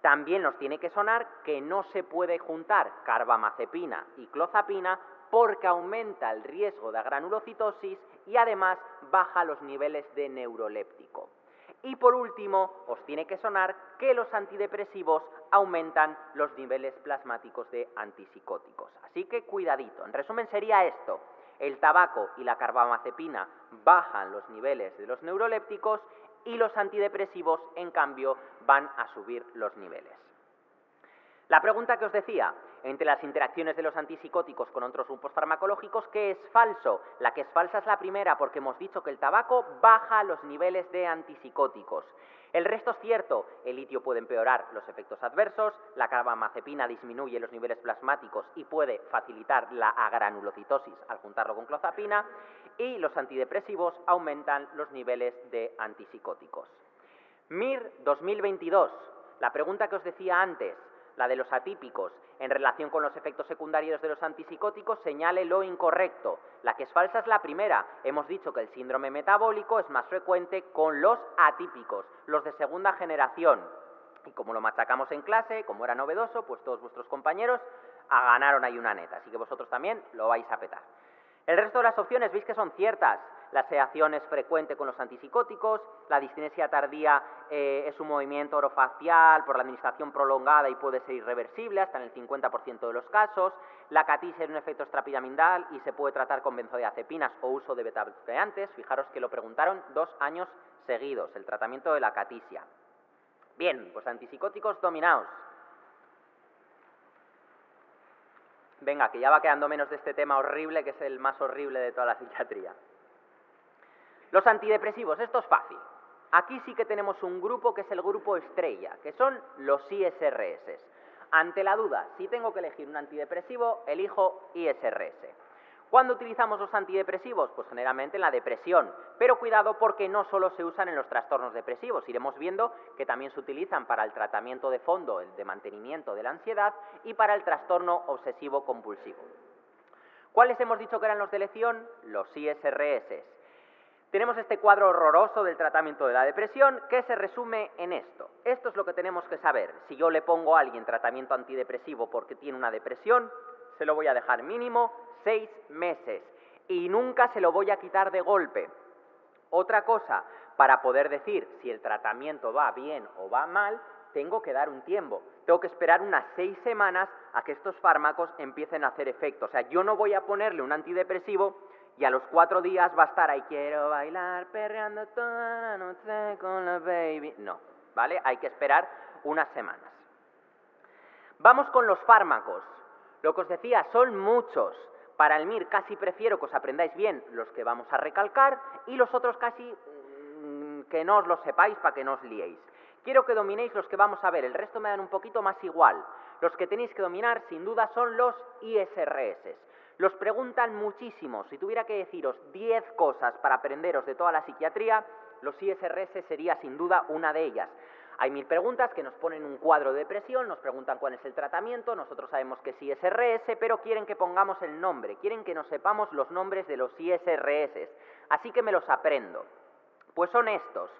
A: También nos tiene que sonar que no se puede juntar carbamazepina y clozapina porque aumenta el riesgo de granulocitosis y además baja los niveles de neuroléptico. Y por último, os tiene que sonar que los antidepresivos aumentan los niveles plasmáticos de antipsicóticos. Así que cuidadito. En resumen sería esto. El tabaco y la carbamazepina bajan los niveles de los neurolépticos y los antidepresivos, en cambio, van a subir los niveles. La pregunta que os decía, entre las interacciones de los antipsicóticos con otros grupos farmacológicos, ¿qué es falso? La que es falsa es la primera, porque hemos dicho que el tabaco baja los niveles de antipsicóticos. El resto es cierto, el litio puede empeorar los efectos adversos, la carbamazepina disminuye los niveles plasmáticos y puede facilitar la agranulocitosis al juntarlo con clozapina, y los antidepresivos aumentan los niveles de antipsicóticos. MIR 2022, la pregunta que os decía antes, la de los atípicos, en relación con los efectos secundarios de los antipsicóticos, señale lo incorrecto. La que es falsa es la primera. Hemos dicho que el síndrome metabólico es más frecuente con los atípicos, los de segunda generación. Y como lo machacamos en clase, como era novedoso, pues todos vuestros compañeros ganaron ahí una neta. Así que vosotros también lo vais a petar. El resto de las opciones veis que son ciertas. La sedación es frecuente con los antipsicóticos, la discinesia tardía es un movimiento orofacial por la administración prolongada y puede ser irreversible hasta en el 50% de los casos, la catitis es un efecto extrapiramidal y se puede tratar con benzodiazepinas o uso de beta-bloqueantes. Fijaros que lo preguntaron 2 años seguidos, el tratamiento de la acatisia. Bien, pues antipsicóticos dominados. Venga, que ya va quedando menos de este tema horrible, que es el más horrible de toda la psiquiatría. Los antidepresivos, esto es fácil. Aquí sí que tenemos un grupo que es el grupo estrella, que son los ISRS. Ante la duda, si tengo que elegir un antidepresivo, elijo ISRS. ¿Cuándo utilizamos los antidepresivos? Pues generalmente en la depresión, pero cuidado porque no solo se usan en los trastornos depresivos, iremos viendo que también se utilizan para el tratamiento de fondo, el de mantenimiento de la ansiedad y para el trastorno obsesivo compulsivo. ¿Cuáles hemos dicho que eran los de elección? Los ISRS. Tenemos este cuadro horroroso del tratamiento de la depresión que se resume en esto. Esto es lo que tenemos que saber. Si yo le pongo a alguien tratamiento antidepresivo porque tiene una depresión, se lo voy a dejar mínimo 6 meses y nunca se lo voy a quitar de golpe. Otra cosa, para poder decir si el tratamiento va bien o va mal, tengo que dar un tiempo. Tengo que esperar unas 6 semanas a que estos fármacos empiecen a hacer efecto. O sea, yo no voy a ponerle un antidepresivo y a los 4 días va a estar ahí, quiero bailar perreando toda la noche con la baby. No, ¿vale? Hay que esperar unas semanas. Vamos con los fármacos. Lo que os decía, son muchos. Para el MIR casi prefiero que os aprendáis bien los que vamos a recalcar y los otros casi que no os los sepáis para que no os liéis. Quiero que dominéis los que vamos a ver, el resto me dan un poquito más igual. Los que tenéis que dominar sin duda son los ISRS. Los preguntan muchísimo. Si tuviera que deciros 10 cosas para aprenderos de toda la psiquiatría, los ISRS sería sin duda una de ellas. Hay 1000 preguntas que nos ponen un cuadro de depresión, nos preguntan cuál es el tratamiento, nosotros sabemos que es ISRS, pero quieren que pongamos el nombre, quieren que nos sepamos los nombres de los ISRS. Así que me los aprendo. Pues son estos: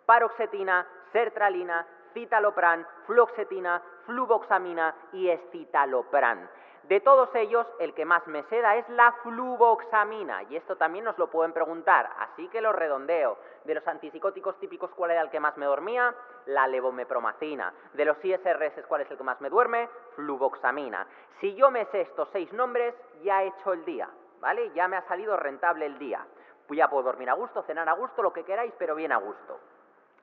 A: paroxetina, sertralina, citalopram, fluoxetina, fluvoxamina y escitalopram. De todos ellos, el que más me seda es la fluvoxamina, y esto también nos lo pueden preguntar, así que lo redondeo. De los antipsicóticos típicos, ¿cuál era el que más me dormía? La levomepromacina. De los ISRS, ¿cuál es el que más me duerme? Fluvoxamina. Si yo me sé estos 6 nombres, ya he hecho el día, ¿vale? Ya me ha salido rentable el día. Ya puedo dormir a gusto, cenar a gusto, lo que queráis, pero bien a gusto.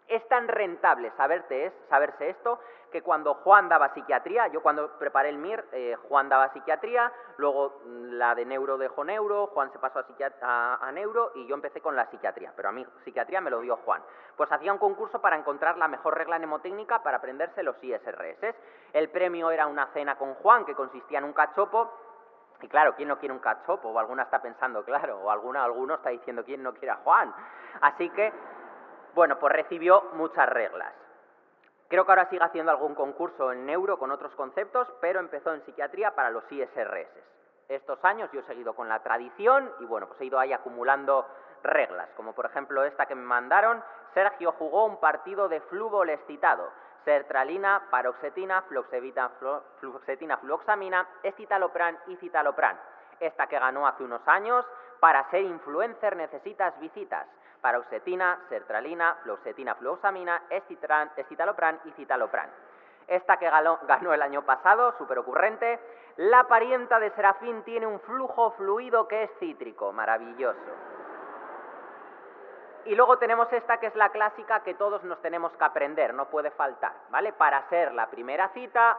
A: Es tan rentable saberse esto que cuando Juan daba psiquiatría, yo cuando preparé el MIR, Juan daba psiquiatría, luego la de neuro dejó neuro, Juan se pasó a neuro y yo empecé con la psiquiatría, pero a mí psiquiatría me lo dio Juan. Pues hacía un concurso para encontrar la mejor regla mnemotécnica para aprenderse los ISRS. El premio era una cena con Juan que consistía en un cachopo. Y claro, ¿quién no quiere un cachopo? O alguna está pensando, claro, o alguno está diciendo, ¿quién no quiere a Juan? Así que, bueno, pues recibió muchas reglas. Creo que ahora sigue haciendo algún concurso en neuro con otros conceptos, pero empezó en psiquiatría para los ISRS. Estos años yo he seguido con la tradición y bueno, pues he ido ahí acumulando reglas, como por ejemplo esta que me mandaron: Sergio jugó un partido de fútbol excitado. Sertralina, paroxetina, fluoxetina, fluoxamina, escitalopram y citalopram. Esta que ganó hace unos años: para ser influencer necesitas visitas. Paroxetina, sertralina, fluoxetina, fluoxamina, escitalopram y citalopram. Esta que ganó el año pasado, súper ocurrente: la parienta de Serafín tiene un flujo fluido que es cítrico. Maravilloso. Y luego tenemos esta que es la clásica que todos nos tenemos que aprender, no puede faltar, ¿vale? Para ser la primera cita,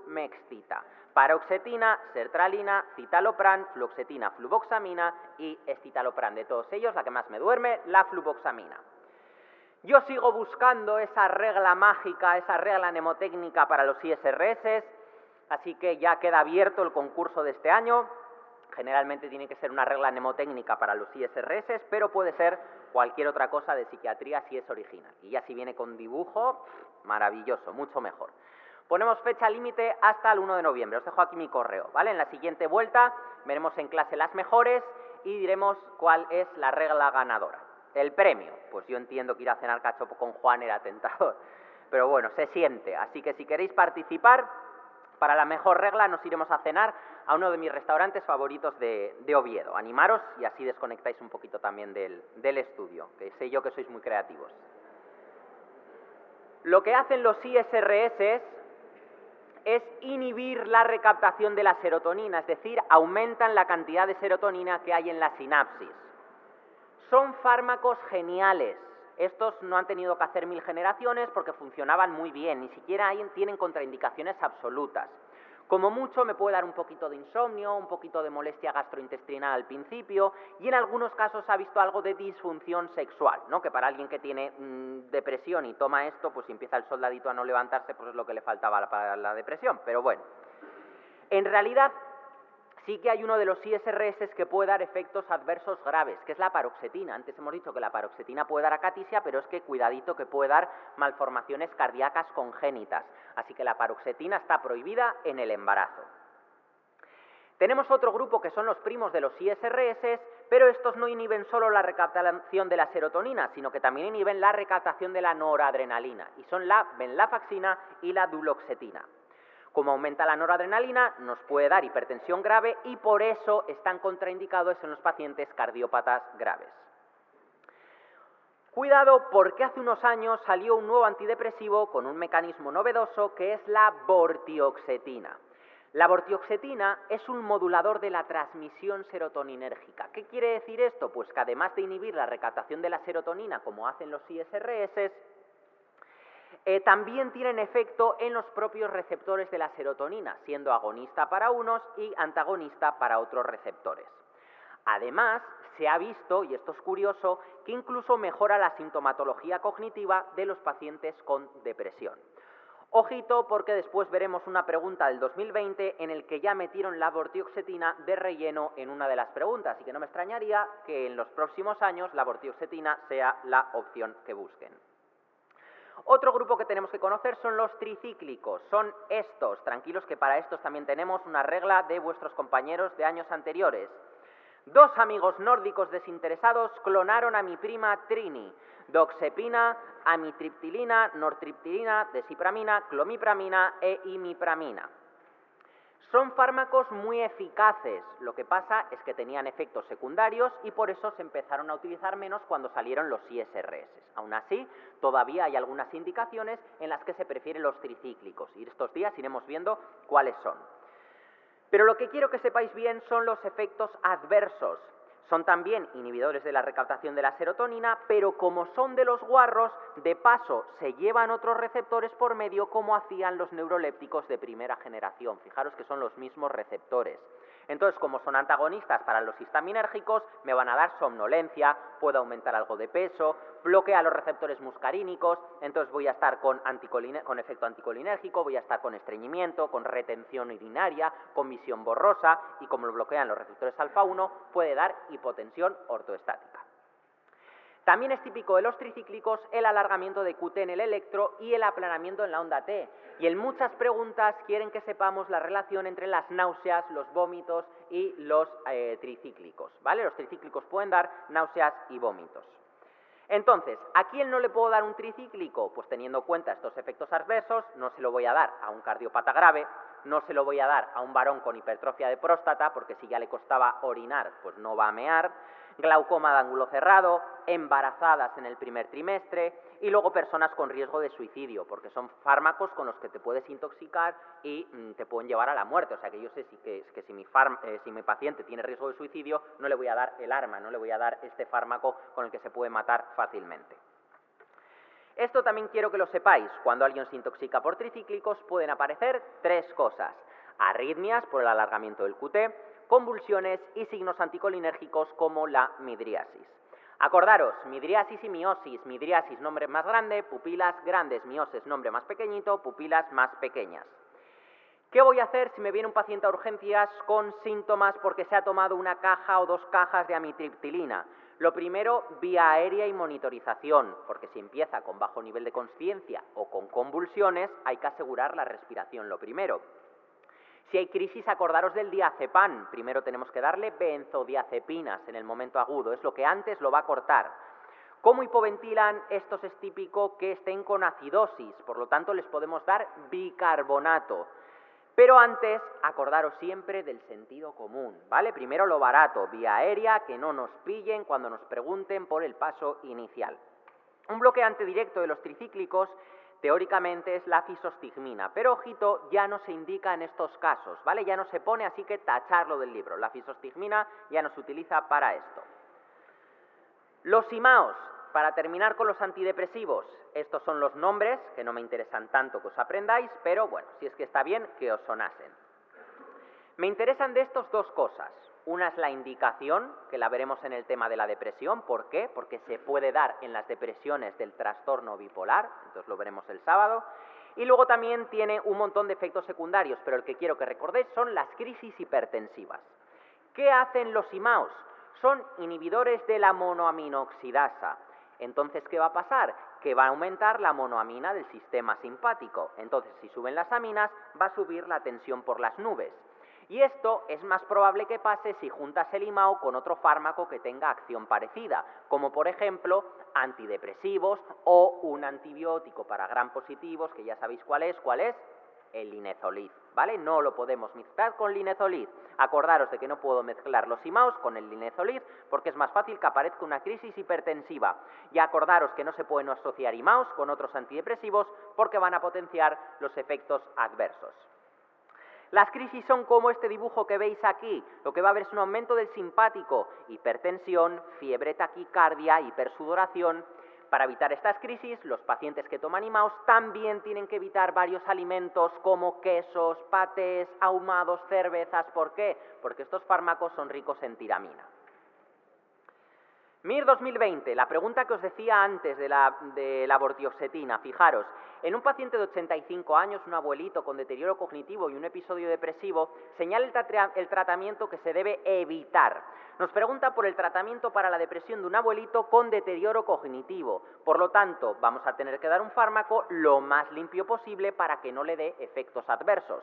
A: me excita. Paroxetina, sertralina, citalopram, fluoxetina, fluvoxamina y escitalopram. De todos ellos, la que más me duerme, la fluvoxamina. Yo sigo buscando esa regla mágica, esa regla mnemotécnica para los ISRS, así que ya queda abierto el concurso de este año. Generalmente tiene que ser una regla mnemotécnica para los ISRS, pero puede ser cualquier otra cosa de psiquiatría si es original. Y ya si viene con dibujo, maravilloso, mucho mejor. Ponemos fecha límite hasta el 1 de noviembre. Os dejo aquí mi correo, ¿vale? En la siguiente vuelta veremos en clase las mejores y diremos cuál es la regla ganadora. El premio, pues yo entiendo que ir a cenar cachopo con Juan era tentador, pero bueno, se siente. Así que si queréis participar, para la mejor regla nos iremos a cenar a uno de mis restaurantes favoritos de Oviedo. Animaros y así desconectáis un poquito también del estudio, que sé yo que sois muy creativos. Lo que hacen los ISRS es inhibir la recaptación de la serotonina, es decir, aumentan la cantidad de serotonina que hay en la sinapsis. Son fármacos geniales, Estos no han tenido que hacer 1000 generaciones porque funcionaban muy bien, ni siquiera tienen contraindicaciones absolutas. Como mucho me puede dar un poquito de insomnio, un poquito de molestia gastrointestinal al principio y en algunos casos ha visto algo de disfunción sexual, ¿no? Que para alguien que tiene depresión y toma esto, pues si empieza el soldadito a no levantarse, pues es lo que le faltaba para la depresión, pero bueno. En realidad sí que hay uno de los ISRS que puede dar efectos adversos graves, que es la paroxetina. Antes hemos dicho que la paroxetina puede dar acatisia, pero es que cuidadito que puede dar malformaciones cardíacas congénitas. Así que la paroxetina está prohibida en el embarazo. Tenemos otro grupo que son los primos de los ISRS, pero estos no inhiben solo la recaptación de la serotonina, sino que también inhiben la recaptación de la noradrenalina, y son la venlafaxina y la duloxetina. Como aumenta la noradrenalina, nos puede dar hipertensión grave y por eso están contraindicados en los pacientes cardiópatas graves. Cuidado, porque hace unos años salió un nuevo antidepresivo con un mecanismo novedoso que es la vortioxetina. La vortioxetina es un modulador de la transmisión serotoninérgica. ¿Qué quiere decir esto? Pues que además de inhibir la recaptación de la serotonina, como hacen los ISRS, también tienen efecto en los propios receptores de la serotonina, siendo agonista para unos y antagonista para otros receptores. Además, se ha visto, y esto es curioso, que incluso mejora la sintomatología cognitiva de los pacientes con depresión. Ojito, porque después veremos una pregunta del 2020 en el que ya metieron la vortioxetina de relleno en una de las preguntas, y que no me extrañaría que en los próximos años la vortioxetina sea la opción que busquen. Otro grupo que tenemos que conocer son los tricíclicos, son estos, tranquilos que para estos también tenemos una regla de vuestros compañeros de años anteriores. 2 amigos nórdicos desinteresados clonaron a mi prima Trini, doxepina, amitriptilina, nortriptilina, desipramina, clomipramina e imipramina. Son fármacos muy eficaces, lo que pasa es que tenían efectos secundarios y por eso se empezaron a utilizar menos cuando salieron los ISRS. Aún así, todavía hay algunas indicaciones en las que se prefieren los tricíclicos y estos días iremos viendo cuáles son. Pero lo que quiero que sepáis bien son los efectos adversos. Son también inhibidores de la recaptación de la serotonina, pero como son de los guarros, de paso se llevan otros receptores por medio como hacían los neurolépticos de primera generación. Fijaros que son los mismos receptores. Entonces, como son antagonistas para los histaminérgicos, me van a dar somnolencia, puedo aumentar algo de peso, bloquea los receptores muscarínicos, entonces voy a estar con efecto anticolinérgico, voy a estar con estreñimiento, con retención urinaria, con visión borrosa y como lo bloquean los receptores alfa-1, puede dar hipotensión ortoestática. También es típico de los tricíclicos el alargamiento de QT en el electro y el aplanamiento en la onda T. Y en muchas preguntas quieren que sepamos la relación entre las náuseas, los vómitos y los tricíclicos, ¿vale? Los tricíclicos pueden dar náuseas y vómitos. Entonces, ¿a quién no le puedo dar un tricíclico? Pues teniendo en cuenta estos efectos adversos, no se lo voy a dar a un cardiópata grave, no se lo voy a dar a un varón con hipertrofia de próstata, porque si ya le costaba orinar, pues no va a mear, glaucoma de ángulo cerrado, embarazadas en el primer trimestre y luego personas con riesgo de suicidio, porque son fármacos con los que te puedes intoxicar y te pueden llevar a la muerte. O sea que yo sé que si mi paciente tiene riesgo de suicidio, no le voy a dar el arma, no le voy a dar este fármaco con el que se puede matar fácilmente. Esto también quiero que lo sepáis, cuando alguien se intoxica por tricíclicos pueden aparecer 3 cosas: arritmias por el alargamiento del QT, convulsiones y signos anticolinérgicos como la midriasis. Acordaros, midriasis y miosis, midriasis nombre más grande, pupilas grandes, miosis nombre más pequeñito, pupilas más pequeñas. ¿Qué voy a hacer si me viene un paciente a urgencias con síntomas porque se ha tomado una caja o 2 cajas de amitriptilina? Lo primero, vía aérea y monitorización, porque si empieza con bajo nivel de consciencia o con convulsiones, hay que asegurar la respiración, lo primero. Si hay crisis, acordaros del diazepam. Primero tenemos que darle benzodiazepinas en el momento agudo, es lo que antes lo va a cortar. ¿Cómo hipoventilan? Estos es típico que estén con acidosis, por lo tanto les podemos dar bicarbonato. Pero antes, acordaros siempre del sentido común, ¿vale? Primero lo barato, vía aérea, que no nos pillen cuando nos pregunten por el paso inicial. Un bloqueante directo de los tricíclicos teóricamente es la fisostigmina, pero ojito, ya no se indica en estos casos, ¿vale? Ya no se pone, así que tacharlo del libro. La fisostigmina ya no se utiliza para esto. Los IMAOs, para terminar con los antidepresivos, estos son los nombres, que no me interesan tanto que os aprendáis, pero bueno, si es que está bien que os sonasen. Me interesan de estos dos cosas. Una es la indicación, que la veremos en el tema de la depresión. ¿Por qué? Porque se puede dar en las depresiones del trastorno bipolar, entonces lo veremos el sábado. Y luego también tiene un montón de efectos secundarios, pero el que quiero que recordéis son las crisis hipertensivas. ¿Qué hacen los IMAOs? Son inhibidores de la monoaminoxidasa. Entonces, ¿qué va a pasar? Que va a aumentar la monoamina del sistema simpático. Entonces, si suben las aminas, va a subir la tensión por las nubes. Y esto es más probable que pase si juntas el IMAO con otro fármaco que tenga acción parecida, como por ejemplo antidepresivos o un antibiótico para gram positivos, que ya sabéis cuál es el linezolid, ¿vale? No lo podemos mezclar con linezolid. Acordaros de que no puedo mezclar los IMAOs con el linezolid porque es más fácil que aparezca una crisis hipertensiva. Y acordaros que no se pueden asociar IMAOs con otros antidepresivos porque van a potenciar los efectos adversos. Las crisis son como este dibujo que veis aquí. Lo que va a haber es un aumento del simpático, hipertensión, fiebre, taquicardia, hipersudoración. Para evitar estas crisis, los pacientes que toman IMAOs también tienen que evitar varios alimentos como quesos, patés, ahumados, cervezas. ¿Por qué? Porque estos fármacos son ricos en tiramina. MIR 2020, la pregunta que os decía antes de la vortioxetina. Fijaros, en un paciente de 85 años, un abuelito con deterioro cognitivo y un episodio depresivo, señala el tratamiento que se debe evitar. Nos pregunta por el tratamiento para la depresión de un abuelito con deterioro cognitivo. Por lo tanto, vamos a tener que dar un fármaco lo más limpio posible para que no le dé efectos adversos.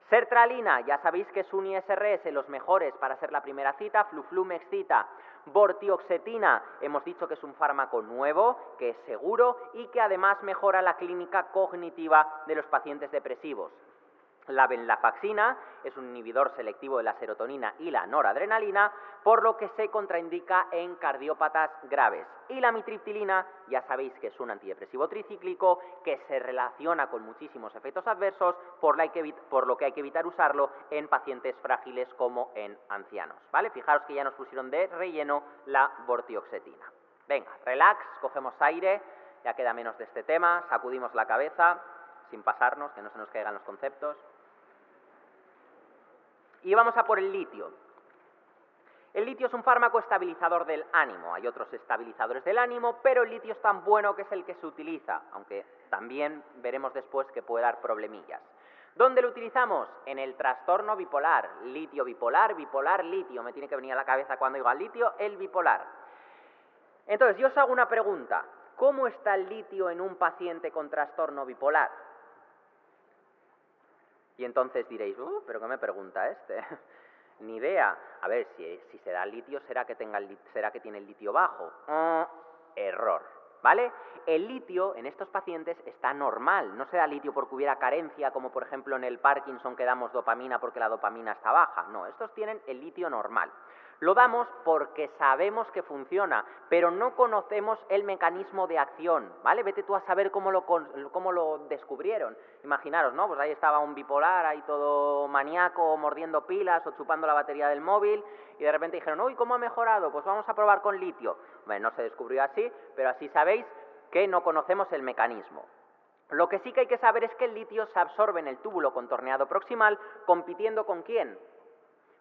A: Sertralina, ya sabéis que es un ISRS, los mejores para ser la primera cita, Fluflumex-cita. Vortioxetina, hemos dicho que es un fármaco nuevo, que es seguro y que además mejora la clínica cognitiva de los pacientes depresivos. La venlafaxina es un inhibidor selectivo de la serotonina y la noradrenalina, por lo que se contraindica en cardiópatas graves. Y la mitriptilina, ya sabéis que es un antidepresivo tricíclico que se relaciona con muchísimos efectos adversos, por lo que hay que evitar usarlo en pacientes frágiles como en ancianos, ¿vale? Fijaros que ya nos pusieron de relleno la vortioxetina. Venga, relax, cogemos aire, ya queda menos de este tema, sacudimos la cabeza, sin pasarnos, que no se nos caigan los conceptos. Y vamos a por el litio. El litio es un fármaco estabilizador del ánimo. Hay otros estabilizadores del ánimo, pero el litio es tan bueno que es el que se utiliza, aunque también veremos después que puede dar problemillas. ¿Dónde lo utilizamos? En el trastorno bipolar. Litio bipolar, bipolar, litio. Me tiene que venir a la cabeza cuando digo al litio, el bipolar. Entonces, yo os hago una pregunta. ¿Cómo está el litio en un paciente con trastorno bipolar? Y entonces diréis, ¿pero qué me pregunta este? Ni idea. A ver, si se da litio, ¿será que tiene el litio bajo? Error, ¿vale? El litio en estos pacientes está normal. No se da litio porque hubiera carencia, como por ejemplo en el Parkinson que damos dopamina porque la dopamina está baja. No, estos tienen el litio normal. Lo damos porque sabemos que funciona, pero no conocemos el mecanismo de acción, ¿vale? Vete tú a saber cómo lo descubrieron. Imaginaros, ¿no? Pues ahí estaba un bipolar, ahí todo maníaco, mordiendo pilas o chupando la batería del móvil, y de repente dijeron, uy, ¿cómo ha mejorado? Pues vamos a probar con litio. Bueno, no se descubrió así, pero así sabéis que no conocemos el mecanismo. Lo que sí que hay que saber es que el litio se absorbe en el túbulo contorneado proximal, compitiendo ¿con quién?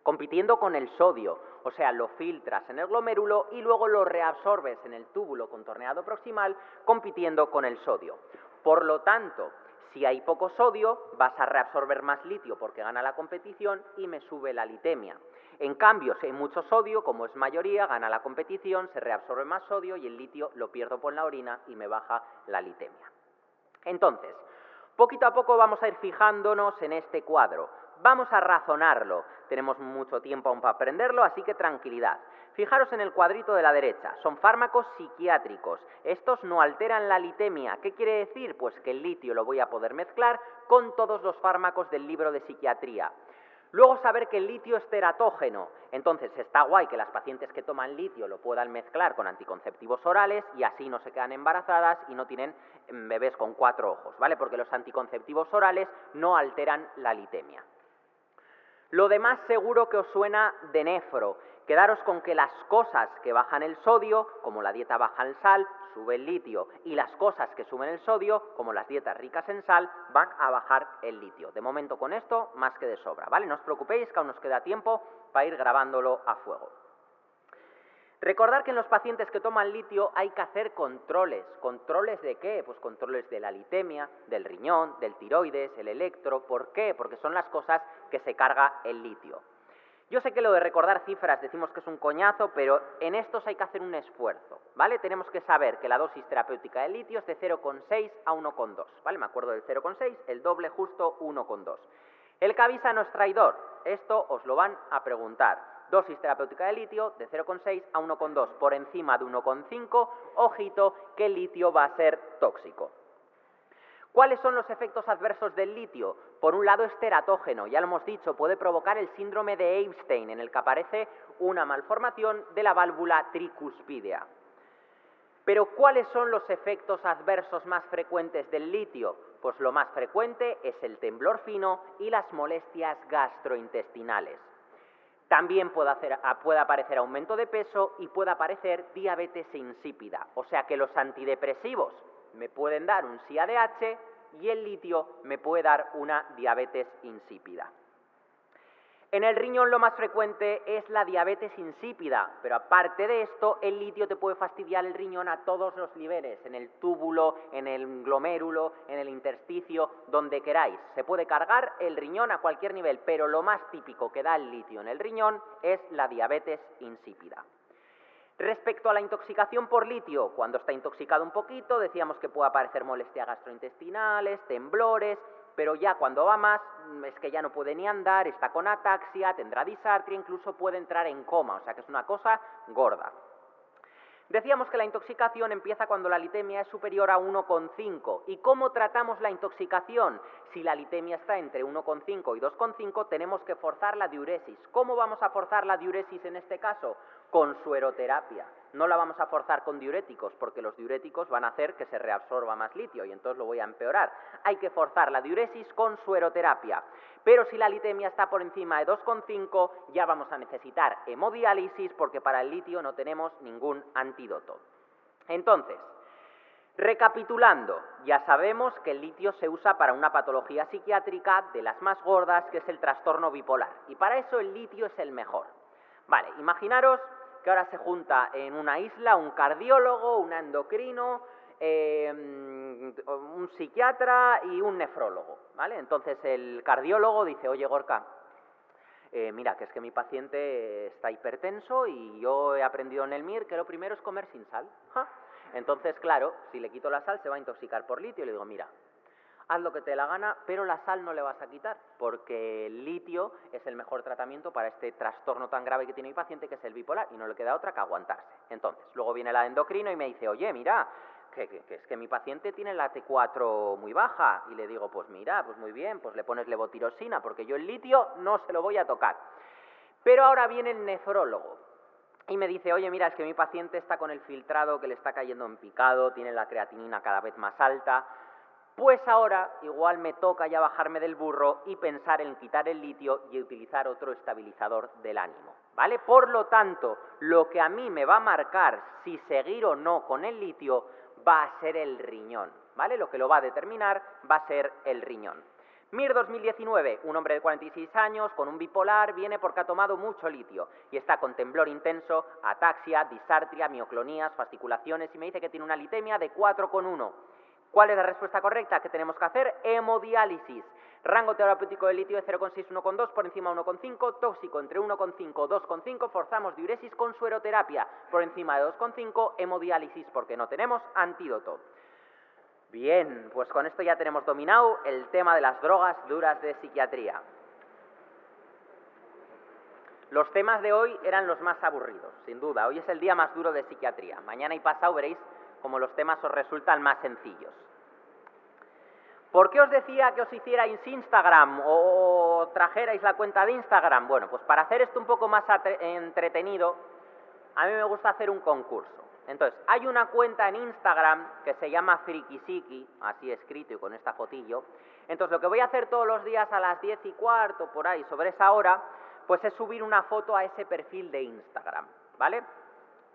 A: Compitiendo con el sodio, o sea, lo filtras en el glomérulo y luego lo reabsorbes en el túbulo contorneado proximal, compitiendo con el sodio. Por lo tanto, si hay poco sodio, vas a reabsorber más litio porque gana la competición y me sube la litemia. En cambio, si hay mucho sodio, como es mayoría, gana la competición, se reabsorbe más sodio y el litio lo pierdo por la orina y me baja la litemia. Entonces, poquito a poco vamos a ir fijándonos en este cuadro. Vamos a razonarlo. Tenemos mucho tiempo aún para aprenderlo, así que tranquilidad. Fijaros en el cuadrito de la derecha. Son fármacos psiquiátricos. Estos no alteran la litemia. ¿Qué quiere decir? Pues que el litio lo voy a poder mezclar con todos los fármacos del libro de psiquiatría. Luego saber que el litio es teratógeno. Entonces está guay que las pacientes que toman litio lo puedan mezclar con anticonceptivos orales y así no se quedan embarazadas y no tienen bebés con 4 ojos, ¿vale? Porque los anticonceptivos orales no alteran la litemia. Lo demás seguro que os suena de nefro. Quedaros con que las cosas que bajan el sodio, como la dieta baja en sal, sube el litio, y las cosas que suben el sodio, como las dietas ricas en sal, van a bajar el litio. De momento con esto, más que de sobra, ¿vale? No os preocupéis, que aún nos queda tiempo para ir grabándolo a fuego. Recordar que en los pacientes que toman litio hay que hacer controles. ¿Controles de qué? Pues controles de la litemia, del riñón, del tiroides, el electro. ¿Por qué? Porque son las cosas que se carga el litio. Yo sé que lo de recordar cifras decimos que es un coñazo, pero en estos hay que hacer un esfuerzo, ¿vale? Tenemos que saber que la dosis terapéutica de litio es de 0,6 a 1,2, ¿vale? Me acuerdo del 0,6, el doble justo 1,2. El que avisa no es traidor, esto os lo van a preguntar. Dosis terapéutica de litio de 0,6 a 1,2, por encima de 1,5, ojito que el litio va a ser tóxico. ¿Cuáles son los efectos adversos del litio? Por un lado es teratógeno, ya lo hemos dicho, puede provocar el síndrome de Epstein, en el que aparece una malformación de la válvula tricuspidea. Pero ¿cuáles son los efectos adversos más frecuentes del litio? Pues lo más frecuente es el temblor fino y las molestias gastrointestinales. También puede aparecer aumento de peso y puede aparecer diabetes insípida, o sea que los antidepresivos me pueden dar un CADH y el litio me puede dar una diabetes insípida. En el riñón lo más frecuente es la diabetes insípida, pero aparte de esto, el litio te puede fastidiar el riñón a todos los niveles, en el túbulo, en el glomérulo, en el intersticio, donde queráis. Se puede cargar el riñón a cualquier nivel, pero lo más típico que da el litio en el riñón es la diabetes insípida. Respecto a la intoxicación por litio, cuando está intoxicado un poquito, decíamos que puede aparecer molestias gastrointestinales, temblores, pero ya cuando va más, es que ya no puede ni andar, está con ataxia, tendrá disartria, incluso puede entrar en coma, o sea que es una cosa gorda. Decíamos que la intoxicación empieza cuando la litemia es superior a 1,5. ¿Y cómo tratamos la intoxicación? Si la litemia está entre 1,5 y 2,5, tenemos que forzar la diuresis. ¿Cómo vamos a forzar la diuresis en este caso? Con sueroterapia. No la vamos a forzar con diuréticos, porque los diuréticos van a hacer que se reabsorba más litio y entonces lo voy a empeorar. Hay que forzar la diuresis con sueroterapia. Pero si la litemia está por encima de 2,5, ya vamos a necesitar hemodiálisis, porque para el litio no tenemos ningún antídoto. Entonces, recapitulando, ya sabemos que el litio se usa para una patología psiquiátrica de las más gordas, que es el trastorno bipolar. Y para eso el litio es el mejor. Vale, imaginaros que ahora se junta en una isla un cardiólogo, un endocrino, un psiquiatra y un nefrólogo, ¿vale? Entonces el cardiólogo dice, oye Gorka, mira, que es que mi paciente está hipertenso y yo he aprendido en el MIR que lo primero es comer sin sal. ¡Ja! Entonces, claro, si le quito la sal se va a intoxicar por litio y le digo, mira, haz lo que te dé la gana, pero la sal no le vas a quitar, porque el litio es el mejor tratamiento para este trastorno tan grave que tiene mi paciente, que es el bipolar, y no le queda otra que aguantarse. Entonces, luego viene la endocrino y me dice, oye, mira, que es que mi paciente tiene la T4 muy baja, y le digo, pues mira, pues muy bien, pues le pones levotirosina, porque yo el litio no se lo voy a tocar. Pero ahora viene el nefrólogo, y me dice, oye, mira, es que mi paciente está con el filtrado que le está cayendo en picado, tiene la creatinina cada vez más alta. Pues ahora igual me toca ya bajarme del burro y pensar en quitar el litio y utilizar otro estabilizador del ánimo, ¿vale? Por lo tanto, lo que a mí me va a marcar si seguir o no con el litio va a ser el riñón, ¿vale? Lo que lo va a determinar va a ser el riñón. MIR 2019, un hombre de 46 años con un bipolar, viene porque ha tomado mucho litio y está con temblor intenso, ataxia, disartria, mioclonías, fasciculaciones y me dice que tiene una litemia de 4,1. ¿Cuál es la respuesta correcta? ¿Qué tenemos que hacer? Hemodiálisis. Rango terapéutico de litio de 0,6 a 1,2, por encima de 1,5, tóxico entre 1,5 y 2,5, forzamos diuresis con sueroterapia. Por encima de 2,5, hemodiálisis porque no tenemos antídoto. Bien, pues con esto ya tenemos dominado el tema de las drogas duras de psiquiatría. Los temas de hoy eran los más aburridos, sin duda. Hoy es el día más duro de psiquiatría. Mañana y pasado veréis como los temas os resultan más sencillos. ¿Por qué os decía que os hicierais Instagram o trajerais la cuenta de Instagram? Bueno, pues para hacer esto un poco más entretenido, a mí me gusta hacer un concurso. Entonces, hay una cuenta en Instagram que se llama Frikisiki, así escrito y con esta fotillo. Entonces, lo que voy a hacer todos los días a las 10:15, por ahí, sobre esa hora, pues es subir una foto a ese perfil de Instagram, ¿vale?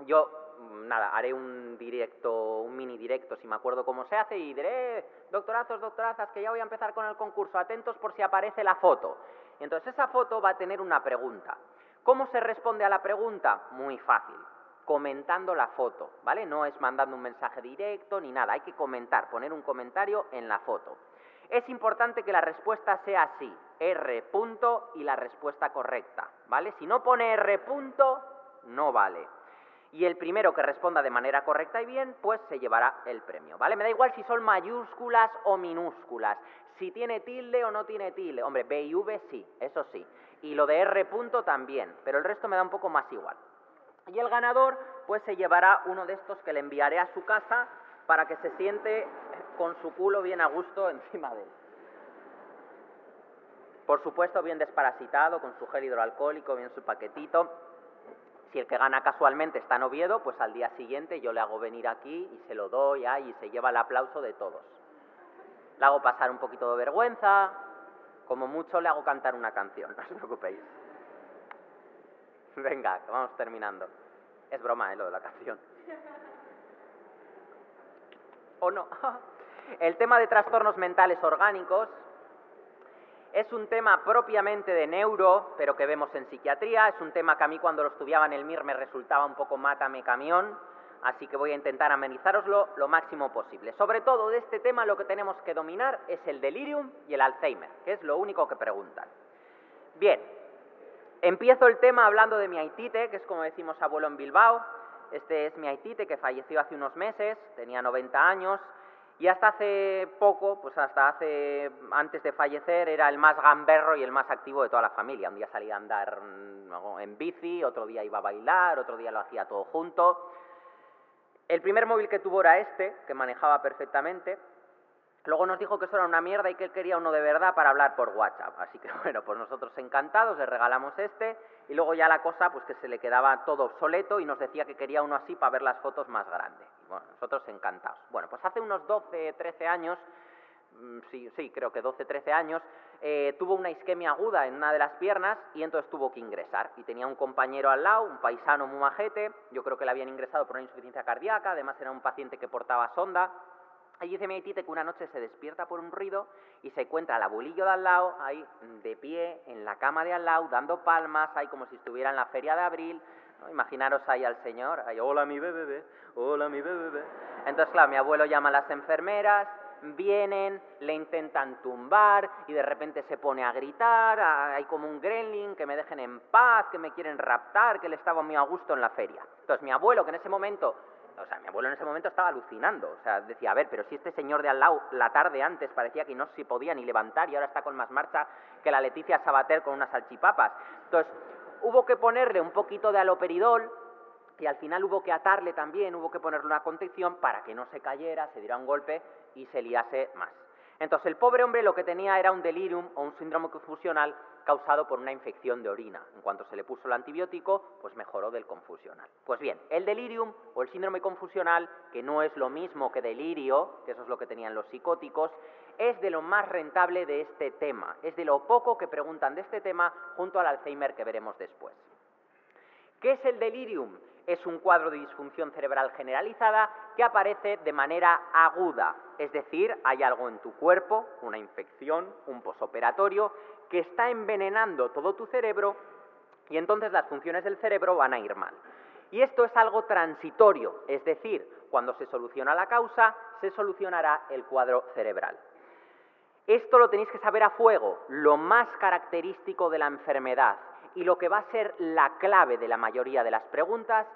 A: Yo nada, haré un directo, un mini directo, si me acuerdo cómo se hace, y diré, doctorazos, doctorazas, que ya voy a empezar con el concurso, atentos por si aparece la foto. Y entonces esa foto va a tener una pregunta. ¿Cómo se responde a la pregunta? Muy fácil, comentando la foto, ¿vale? No es mandando un mensaje directo ni nada, hay que comentar, poner un comentario en la foto. Es importante que la respuesta sea así, R punto y la respuesta correcta, ¿vale? Si no pone R punto, no vale. Y el primero que responda de manera correcta y bien, pues se llevará el premio, ¿vale? Me da igual si son mayúsculas o minúsculas, si tiene tilde o no tiene tilde. Hombre, B y V sí, eso sí. Y lo de R punto también, pero el resto me da un poco más igual. Y el ganador, pues se llevará uno de estos que le enviaré a su casa para que se siente con su culo bien a gusto encima de él. Por supuesto, bien desparasitado, con su gel hidroalcohólico, bien su paquetito. Si el que gana casualmente está en Oviedo, pues al día siguiente yo le hago venir aquí y se lo doy y se lleva el aplauso de todos. Le hago pasar un poquito de vergüenza, como mucho le hago cantar una canción, no os preocupéis. Venga, que vamos terminando. Es broma, lo de la canción. ¿O no? El tema de trastornos mentales orgánicos es un tema propiamente de neuro, pero que vemos en psiquiatría. Es un tema que a mí cuando lo estudiaba en el MIR me resultaba un poco mátame camión, así que voy a intentar amenizároslo lo máximo posible. Sobre todo de este tema lo que tenemos que dominar es el delirium y el Alzheimer, que es lo único que preguntan. Bien, empiezo el tema hablando de mi aitite, que es como decimos abuelo en Bilbao. Este es mi aitite que falleció hace unos meses, tenía 90 años. Y hasta hace poco, pues antes de fallecer, era el más gamberro y el más activo de toda la familia. Un día salía a andar en bici, otro día iba a bailar, otro día lo hacía todo junto. El primer móvil que tuvo era este, que manejaba perfectamente. Luego nos dijo que eso era una mierda y que él quería uno de verdad para hablar por WhatsApp. Así que bueno, pues nosotros encantados le regalamos este y luego ya la cosa pues que se le quedaba todo obsoleto y nos decía que quería uno así para ver las fotos más grandes. Y bueno, nosotros encantados. Bueno, pues hace unos 12, 13 años, sí, creo que 12, 13 años, tuvo una isquemia aguda en una de las piernas y entonces tuvo que ingresar. Y tenía un compañero al lado, un paisano muy majete, yo creo que le habían ingresado por una insuficiencia cardíaca, además era un paciente que portaba sonda. Y dice mi aitite que una noche se despierta por un ruido y se encuentra al abuelillo de al lado, ahí de pie, en la cama de al lado, dando palmas, ahí como si estuviera en la feria de abril, ¿no? Imaginaros ahí al señor, ahí, hola mi bebé, hola mi bebé. Entonces, claro, mi abuelo llama a las enfermeras, vienen, le intentan tumbar y de repente se pone a gritar, hay como un gremlin, que me dejen en paz, que me quieren raptar, que él estaba muy a gusto en la feria. Entonces mi abuelo, que en ese momento... O sea, mi abuelo en ese momento estaba alucinando. O sea, decía, a ver, pero si este señor de al lado la tarde antes parecía que no se podía ni levantar y ahora está con más marcha que la Leticia Sabater con unas salchipapas. Entonces, hubo que ponerle un poquito de aloperidol y al final hubo que atarle también, hubo que ponerle una contención para que no se cayera, se diera un golpe y se liase más. Entonces, el pobre hombre lo que tenía era un delirium o un síndrome confusional causado por una infección de orina. En cuanto se le puso el antibiótico, pues mejoró del confusional. Pues bien, el delirium o el síndrome confusional, que no es lo mismo que delirio, que eso es lo que tenían los psicóticos, es de lo más rentable de este tema, es de lo poco que preguntan de este tema junto al Alzheimer que veremos después. ¿Qué es el delirium? Es un cuadro de disfunción cerebral generalizada que aparece de manera aguda, es decir, hay algo en tu cuerpo, una infección, un posoperatorio, que está envenenando todo tu cerebro y entonces las funciones del cerebro van a ir mal. Y esto es algo transitorio, es decir, cuando se soluciona la causa, se solucionará el cuadro cerebral. Esto lo tenéis que saber a fuego, lo más característico de la enfermedad y lo que va a ser la clave de la mayoría de las preguntas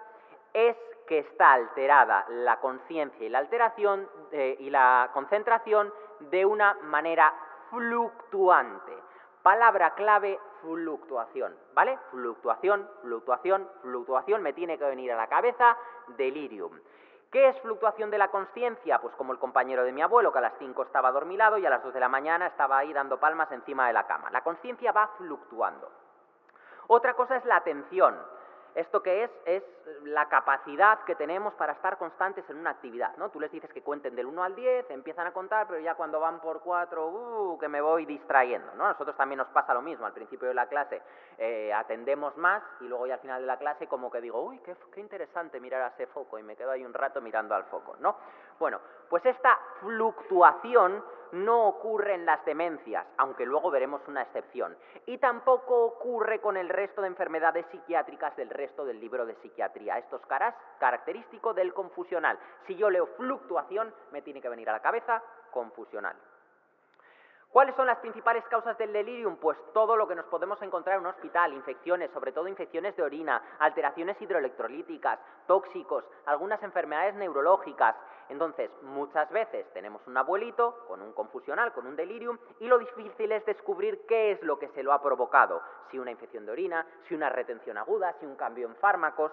A: es que está alterada la conciencia y la alteración y la concentración de una manera fluctuante. Palabra clave, fluctuación, ¿vale? Fluctuación, fluctuación, fluctuación, me tiene que venir a la cabeza delirium. ¿Qué es fluctuación de la consciencia? Pues como el compañero de mi abuelo, que a las 5 estaba adormilado y a las 2 de la mañana estaba ahí dando palmas encima de la cama. La consciencia va fluctuando. Otra cosa es la atención. ¿Esto qué es? Es la capacidad que tenemos para estar constantes en una actividad, ¿no? Tú les dices que cuenten del 1 al 10, empiezan a contar, pero ya cuando van por 4, que me voy distrayendo, ¿no? A nosotros también nos pasa lo mismo, al principio de la clase atendemos más y luego ya al final de la clase como que digo, uy, qué interesante mirar a ese foco y me quedo ahí un rato mirando al foco, ¿no? Bueno, pues esta fluctuación no ocurre en las demencias, aunque luego veremos una excepción. Y tampoco ocurre con el resto de enfermedades psiquiátricas del resto del libro de psiquiatría. Esto es característico del confusional. Si yo leo fluctuación, me tiene que venir a la cabeza confusional. ¿Cuáles son las principales causas del delirium? Pues todo lo que nos podemos encontrar en un hospital, infecciones, sobre todo infecciones de orina, alteraciones hidroelectrolíticas, tóxicos, algunas enfermedades neurológicas. Entonces, muchas veces tenemos un abuelito con un confusional, con un delirium, y lo difícil es descubrir qué es lo que se lo ha provocado. Si una infección de orina, si una retención aguda, si un cambio en fármacos.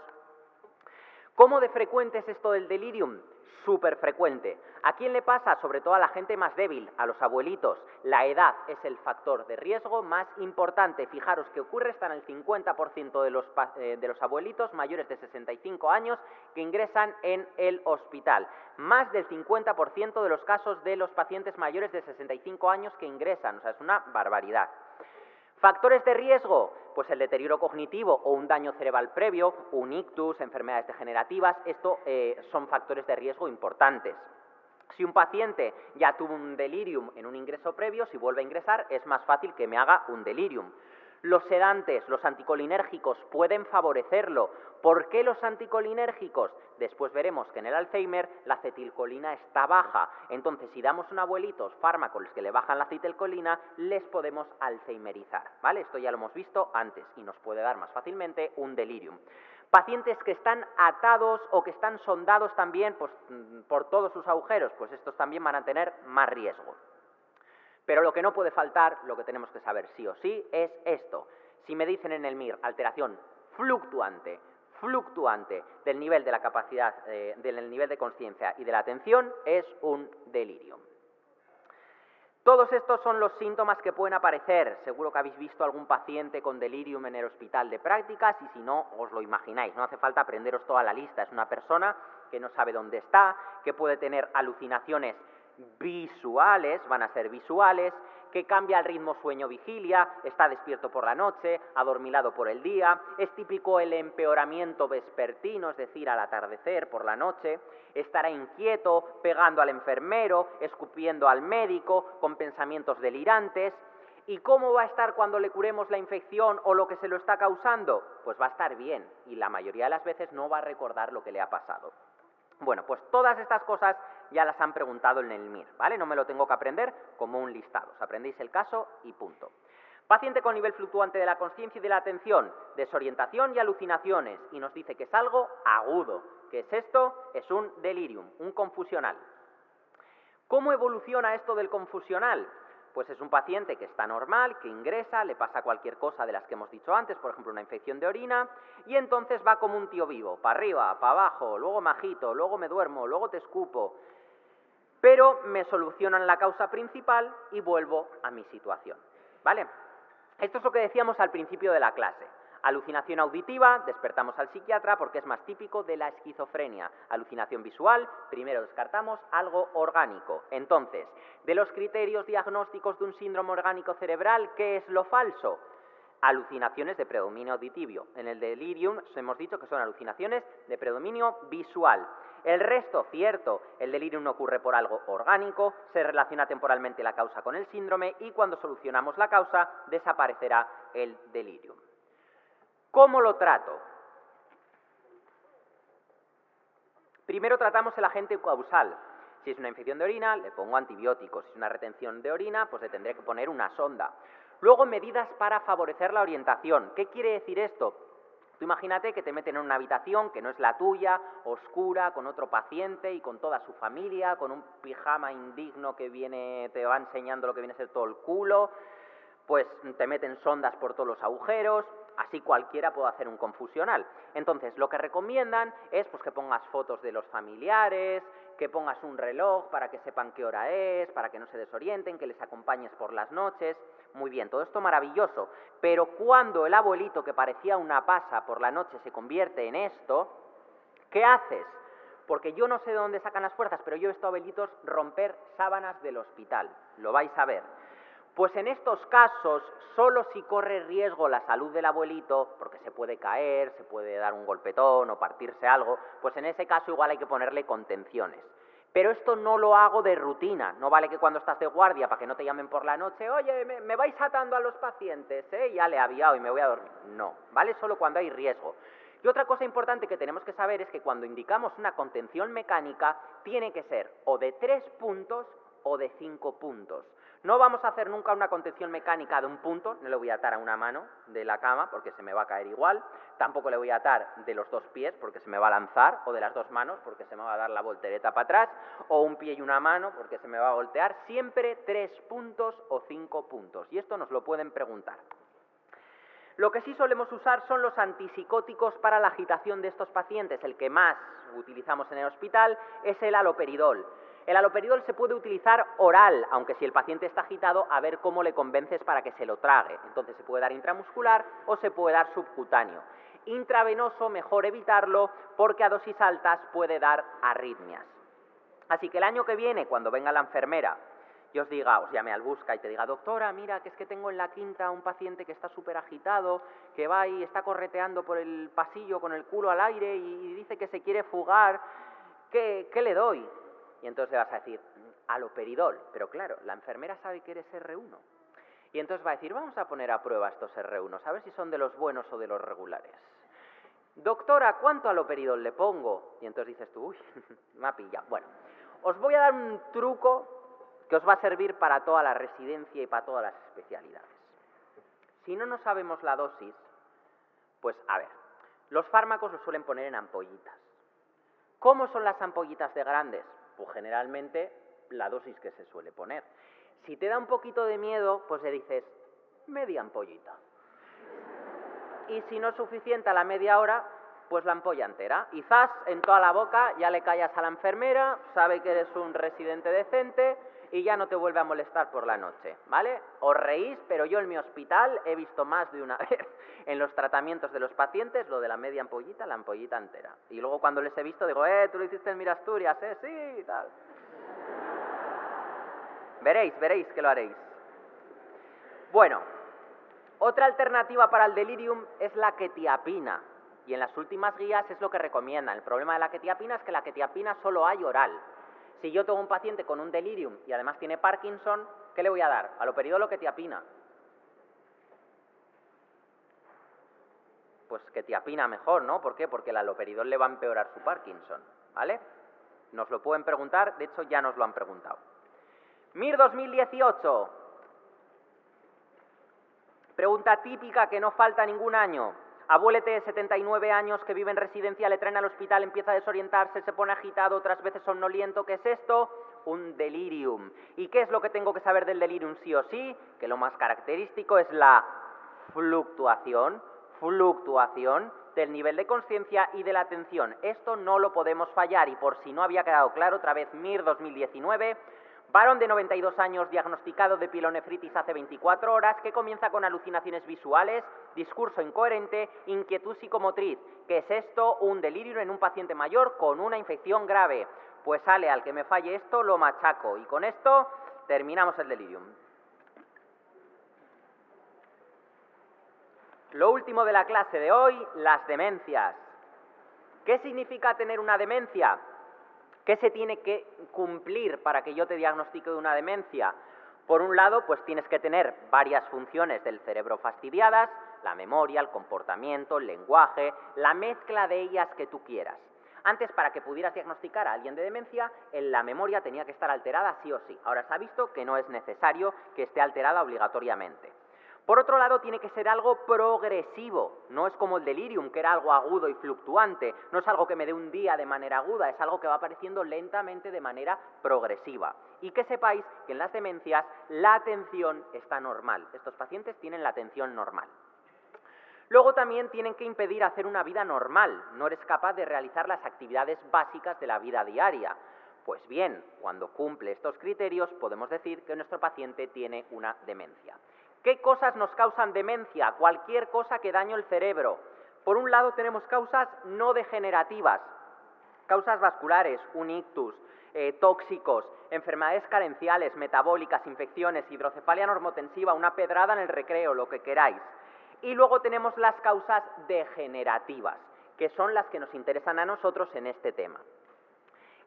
A: ¿Cómo de frecuente es esto del delirium? Súper frecuente. ¿A quién le pasa? Sobre todo a la gente más débil, a los abuelitos. La edad es el factor de riesgo más importante. Fijaros que ocurre hasta en el 50% de los abuelitos mayores de 65 años que ingresan en el hospital. Más del 50% de los casos de los pacientes mayores de 65 años que ingresan. O sea, es una barbaridad. ¿Factores de riesgo? Pues el deterioro cognitivo o un daño cerebral previo, un ictus, enfermedades degenerativas, esto son factores de riesgo importantes. Si un paciente ya tuvo un delirium en un ingreso previo, si vuelve a ingresar es más fácil que me haga un delirium. Los sedantes, los anticolinérgicos pueden favorecerlo. ¿Por qué los anticolinérgicos? Después veremos que en el Alzheimer la acetilcolina está baja. Entonces, si damos a un abuelito fármacos que le bajan la acetilcolina, les podemos alzheimerizar, ¿vale? Esto ya lo hemos visto antes y nos puede dar más fácilmente un delirium. Pacientes que están atados o que están sondados también pues, por todos sus agujeros, pues estos también van a tener más riesgo. Pero lo que no puede faltar, lo que tenemos que saber sí o sí, es esto. Si me dicen en el MIR alteración fluctuante del nivel de la capacidad, del nivel de conciencia y de la atención, es un delirium. Todos estos son los síntomas que pueden aparecer. Seguro que habéis visto algún paciente con delirium en el hospital de prácticas y si no, os lo imagináis. No hace falta aprenderos toda la lista. Es una persona que no sabe dónde está, que puede tener alucinaciones visuales, van a ser visuales, que cambia el ritmo sueño-vigilia, está despierto por la noche, adormilado por el día, es típico el empeoramiento vespertino, es decir, al atardecer por la noche, estará inquieto, pegando al enfermero, escupiendo al médico, con pensamientos delirantes. ¿Y cómo va a estar cuando le curemos la infección o lo que se lo está causando? Pues va a estar bien y la mayoría de las veces no va a recordar lo que le ha pasado. Bueno, pues todas estas cosas ya las han preguntado en el MIR, ¿vale? No me lo tengo que aprender como un listado. Os aprendéis el caso y punto. Paciente con nivel fluctuante de la consciencia y de la atención, desorientación y alucinaciones, y nos dice que es algo agudo. ¿Qué es esto? Es un delirium, un confusional. ¿Cómo evoluciona esto del confusional? Pues es un paciente que está normal, que ingresa, le pasa cualquier cosa de las que hemos dicho antes, por ejemplo una infección de orina, y entonces va como un tío vivo, para arriba, para abajo, luego majito, luego me duermo, luego te escupo, pero me solucionan la causa principal y vuelvo a mi situación, ¿vale? Esto es lo que decíamos al principio de la clase. Alucinación auditiva, despertamos al psiquiatra porque es más típico de la esquizofrenia. Alucinación visual, primero descartamos algo orgánico. Entonces, de los criterios diagnósticos de un síndrome orgánico cerebral, ¿qué es lo falso? Alucinaciones de predominio auditivo. En el delirium hemos dicho que son alucinaciones de predominio visual. El resto, cierto, el delirium no ocurre por algo orgánico, se relaciona temporalmente la causa con el síndrome y cuando solucionamos la causa desaparecerá el delirium. ¿Cómo lo trato? Primero tratamos el agente causal. Si es una infección de orina, le pongo antibióticos. Si es una retención de orina, pues le tendré que poner una sonda. Luego, medidas para favorecer la orientación. ¿Qué quiere decir esto? Tú imagínate que te meten en una habitación que no es la tuya, oscura, con otro paciente y con toda su familia, con un pijama indigno que te va enseñando lo que viene a ser todo el culo, pues te meten sondas por todos los agujeros, así cualquiera puede hacer un confusional. Entonces, lo que recomiendan es pues, que pongas fotos de los familiares, que pongas un reloj para que sepan qué hora es, para que no se desorienten, que les acompañes por las noches. Muy bien, todo esto maravilloso, pero cuando el abuelito que parecía una pasa por la noche se convierte en esto, ¿qué haces? Porque yo no sé de dónde sacan las fuerzas, pero yo he visto a abuelitos romper sábanas del hospital, lo vais a ver. Pues en estos casos, solo si corre riesgo la salud del abuelito, porque se puede caer, se puede dar un golpetón o partirse algo, pues en ese caso igual hay que ponerle contenciones. Pero esto no lo hago de rutina, no vale que cuando estás de guardia, para que no te llamen por la noche, oye, me vais atando a los pacientes, ya le he aviado y me voy a dormir. No, vale solo cuando hay riesgo. Y otra cosa importante que tenemos que saber es que cuando indicamos una contención mecánica, tiene que ser o de 3 puntos o de 5 puntos. No vamos a hacer nunca una contención mecánica de un punto, no le voy a atar a una mano de la cama porque se me va a caer igual, tampoco le voy a atar de los 2 pies porque se me va a lanzar, o de las 2 manos porque se me va a dar la voltereta para atrás, o un pie y una mano porque se me va a voltear, siempre 3 puntos o 5 puntos, y esto nos lo pueden preguntar. Lo que sí solemos usar son los antipsicóticos para la agitación de estos pacientes. El que más utilizamos en el hospital es el haloperidol. El haloperidol se puede utilizar oral, aunque si el paciente está agitado, a ver cómo le convences para que se lo trague. Entonces se puede dar intramuscular o se puede dar subcutáneo. Intravenoso, mejor evitarlo, porque a dosis altas puede dar arritmias. Así que el año que viene, cuando venga la enfermera y os llame al Busca y te diga, doctora, mira, que es que tengo en la quinta un paciente que está súper agitado, que va y está correteando por el pasillo con el culo al aire y dice que se quiere fugar, ¿qué le doy? Y entonces vas a decir, haloperidol. Pero claro, la enfermera sabe que eres R1. Y entonces va a decir, vamos a poner a prueba estos R1, a ver si son de los buenos o de los regulares. Doctora, ¿cuánto haloperidol le pongo? Y entonces dices tú, uy, me ha pillado. Bueno, os voy a dar un truco que os va a servir para toda la residencia y para todas las especialidades. Si no sabemos la dosis, pues a ver, los fármacos los suelen poner en ampollitas. ¿Cómo son las ampollitas de grandes? Pues generalmente la dosis que se suele poner. Si te da un poquito de miedo, pues le dices media ampollita. Y si no es suficiente a la media hora, pues la ampolla entera. Y zas, en toda la boca, ya le callas a la enfermera, sabe que eres un residente decente y ya no te vuelve a molestar por la noche, ¿vale? Os reís, pero yo en mi hospital he visto más de una vez en los tratamientos de los pacientes lo de la media ampollita, la ampollita entera. Y luego cuando les he visto digo, tú lo hiciste en Mirasturias, sí, tal. Veréis que lo haréis. Bueno, otra alternativa para el delirium es la quetiapina. Y en las últimas guías es lo que recomiendan. El problema de la quetiapina es que la quetiapina solo hay oral. Si yo tengo un paciente con un delirium y además tiene Parkinson, ¿qué le voy a dar? ¿Haloperidol o quetiapina? Pues quetiapina mejor, ¿no? ¿Por qué? Porque el haloperidol le va a empeorar su Parkinson, ¿vale? Nos lo pueden preguntar, de hecho ya nos lo han preguntado. MIR 2018. Pregunta típica que no falta ningún año. Abuelete de 79 años que vive en residencia, le traen al hospital, empieza a desorientarse, se pone agitado, otras veces somnoliento. ¿Qué es esto? Un delirium. ¿Y qué es lo que tengo que saber del delirium sí o sí? Que lo más característico es la fluctuación del nivel de conciencia y de la atención. Esto no lo podemos fallar y por si no había quedado claro, otra vez MIR 2019, varón de 92 años diagnosticado de pielonefritis hace 24 horas que comienza con alucinaciones visuales, discurso incoherente, inquietud psicomotriz. ¿Qué es esto? Un delirio en un paciente mayor con una infección grave. Pues sale, al que me falle esto lo machaco y con esto terminamos el delirium. Lo último de la clase de hoy, las demencias. ¿Qué significa tener una demencia? ¿Qué se tiene que cumplir para que yo te diagnostique de una demencia? Por un lado, pues tienes que tener varias funciones del cerebro fastidiadas, la memoria, el comportamiento, el lenguaje, la mezcla de ellas que tú quieras. Antes, para que pudieras diagnosticar a alguien de demencia, la memoria tenía que estar alterada sí o sí. Ahora se ha visto que no es necesario que esté alterada obligatoriamente. Por otro lado, tiene que ser algo progresivo, no es como el delirium, que era algo agudo y fluctuante, no es algo que me dé un día de manera aguda, es algo que va apareciendo lentamente de manera progresiva. Y que sepáis que en las demencias la atención está normal, estos pacientes tienen la atención normal. Luego también tienen que impedir hacer una vida normal, no eres capaz de realizar las actividades básicas de la vida diaria. Pues bien, cuando cumple estos criterios podemos decir que nuestro paciente tiene una demencia. ¿Qué cosas nos causan demencia? Cualquier cosa que dañe el cerebro. Por un lado tenemos causas no degenerativas, causas vasculares, un ictus, tóxicos, enfermedades carenciales, metabólicas, infecciones, hidrocefalia normotensiva, una pedrada en el recreo, lo que queráis. Y luego tenemos las causas degenerativas, que son las que nos interesan a nosotros en este tema.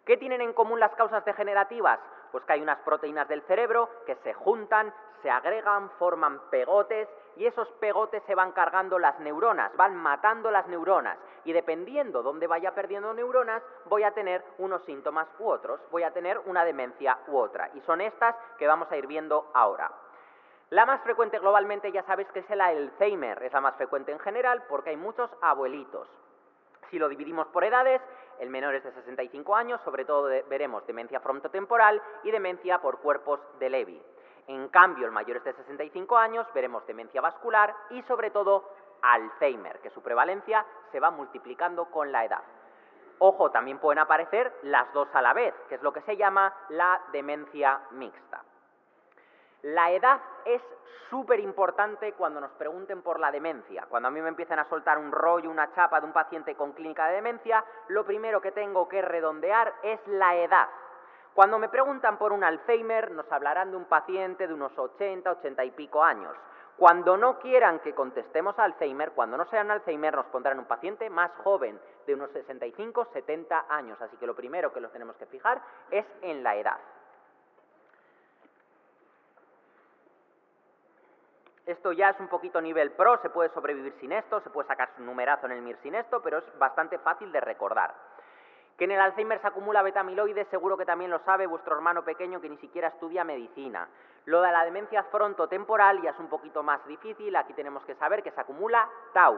A: ¿Qué tienen en común las causas degenerativas? Pues que hay unas proteínas del cerebro que se juntan, se agregan, forman pegotes y esos pegotes se van cargando las neuronas, van matando las neuronas y dependiendo dónde vaya perdiendo neuronas voy a tener unos síntomas u otros, voy a tener una demencia u otra y son estas que vamos a ir viendo ahora. La más frecuente globalmente ya sabéis que es el Alzheimer, es la más frecuente en general porque hay muchos abuelitos. Si lo dividimos por edades, el menor es de 65 años, sobre todo veremos demencia frontotemporal y demencia por cuerpos de Lewy. En cambio, el mayor es de 65 años, veremos demencia vascular y sobre todo Alzheimer, que su prevalencia se va multiplicando con la edad. Ojo, también pueden aparecer las dos a la vez, que es lo que se llama la demencia mixta. La edad es súper importante cuando nos pregunten por la demencia. Cuando a mí me empiezan a soltar un rollo, una chapa de un paciente con clínica de demencia, lo primero que tengo que redondear es la edad. Cuando me preguntan por un Alzheimer, nos hablarán de un paciente de unos 80, 80 y pico años. Cuando no quieran que contestemos a Alzheimer, cuando no sean Alzheimer, nos pondrán un paciente más joven, de unos 65, 70 años. Así que lo primero que nos tenemos que fijar es en la edad. Esto ya es un poquito nivel pro, se puede sobrevivir sin esto, se puede sacar un numerazo en el MIR sin esto, pero es bastante fácil de recordar. Que en el Alzheimer se acumula beta-amiloide, seguro que también lo sabe vuestro hermano pequeño que ni siquiera estudia medicina. Lo de la demencia frontotemporal ya es un poquito más difícil, aquí tenemos que saber que se acumula tau.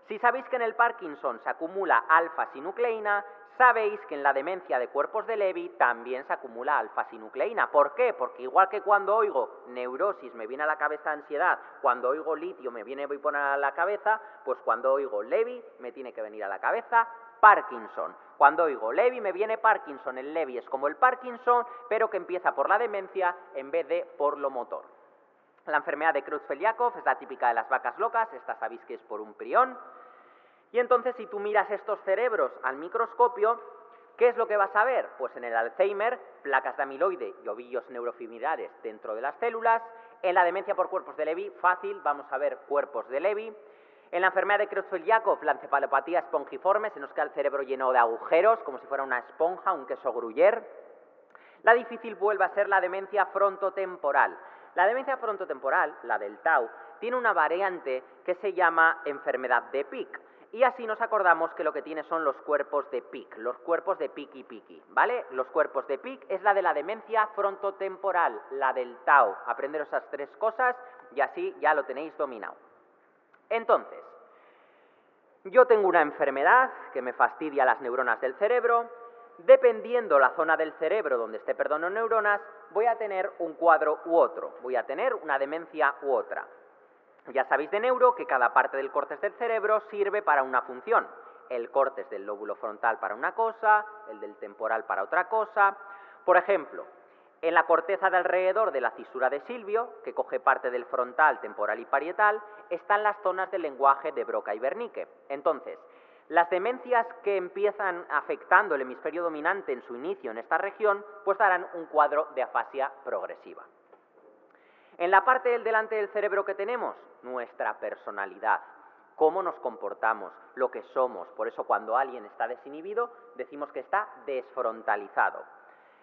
A: Si sabéis que en el Parkinson se acumula alfa-sinucleína, sabéis que en la demencia de cuerpos de Lewy también se acumula alfa-sinucleína. ¿Por qué? Porque igual que cuando oigo neurosis me viene a la cabeza ansiedad, cuando oigo litio me viene bipolar a la cabeza, pues cuando oigo Lewy me tiene que venir a la cabeza Parkinson. Cuando oigo Lewy me viene Parkinson. El Lewy es como el Parkinson, pero que empieza por la demencia en vez de por lo motor. La enfermedad de Creutzfeldt-Jakob es la típica de las vacas locas, esta sabéis que es por un prión. Y entonces si tú miras estos cerebros al microscopio, ¿qué es lo que vas a ver? Pues en el Alzheimer, placas de amiloide y ovillos neurofibrilares dentro de las células. En la demencia por cuerpos de Lewy, fácil, vamos a ver cuerpos de Lewy. En la enfermedad de Creutzfeldt-Jakob, la encefalopatía espongiforme, se nos queda el cerebro lleno de agujeros, como si fuera una esponja, un queso gruyère. La difícil vuelve a ser la demencia frontotemporal. La demencia frontotemporal, la del tau, tiene una variante que se llama enfermedad de Pick. Y así nos acordamos que lo que tiene son los cuerpos de Pick, los cuerpos de Picky-Picky, ¿vale? Los cuerpos de Pick es la de la demencia frontotemporal, la del tau. Aprenderos esas tres cosas y así ya lo tenéis dominado. Entonces, yo tengo una enfermedad que me fastidia las neuronas del cerebro. Dependiendo la zona del cerebro donde esté perdiendo neuronas, voy a tener un cuadro u otro, voy a tener una demencia u otra. Ya sabéis de neuro que cada parte del córtex del cerebro sirve para una función. El córtex del lóbulo frontal para una cosa, el del temporal para otra cosa. Por ejemplo, en la corteza de alrededor de la cisura de Silvio, que coge parte del frontal, temporal y parietal, están las zonas del lenguaje de Broca y Wernicke. Entonces, las demencias que empiezan afectando el hemisferio dominante en su inicio en esta región, pues darán un cuadro de afasia progresiva. En la parte del delante del cerebro que tenemos, nuestra personalidad, cómo nos comportamos, lo que somos. Por eso cuando alguien está desinhibido, decimos que está desfrontalizado.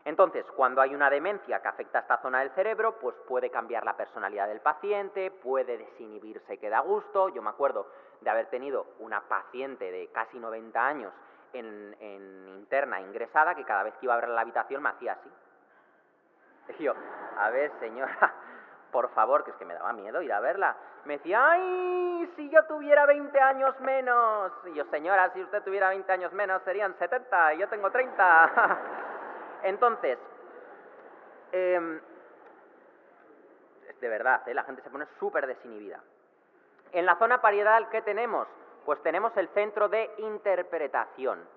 A: Entonces, cuando hay una demencia que afecta a esta zona del cerebro, pues puede cambiar la personalidad del paciente, puede desinhibirse que da gusto. Yo me acuerdo de haber tenido una paciente de casi 90 años en interna, ingresada, que cada vez que iba a ver la habitación me hacía así. Y yo, a ver, señora, por favor, que es que me daba miedo ir a verla. Me decía, ¡ay, si yo tuviera 20 años menos! Y yo, señora, si usted tuviera 20 años menos serían 70 y yo tengo 30. Entonces, de verdad, la gente se pone súper desinhibida. En la zona parietal, ¿qué tenemos? Pues tenemos el centro de interpretación.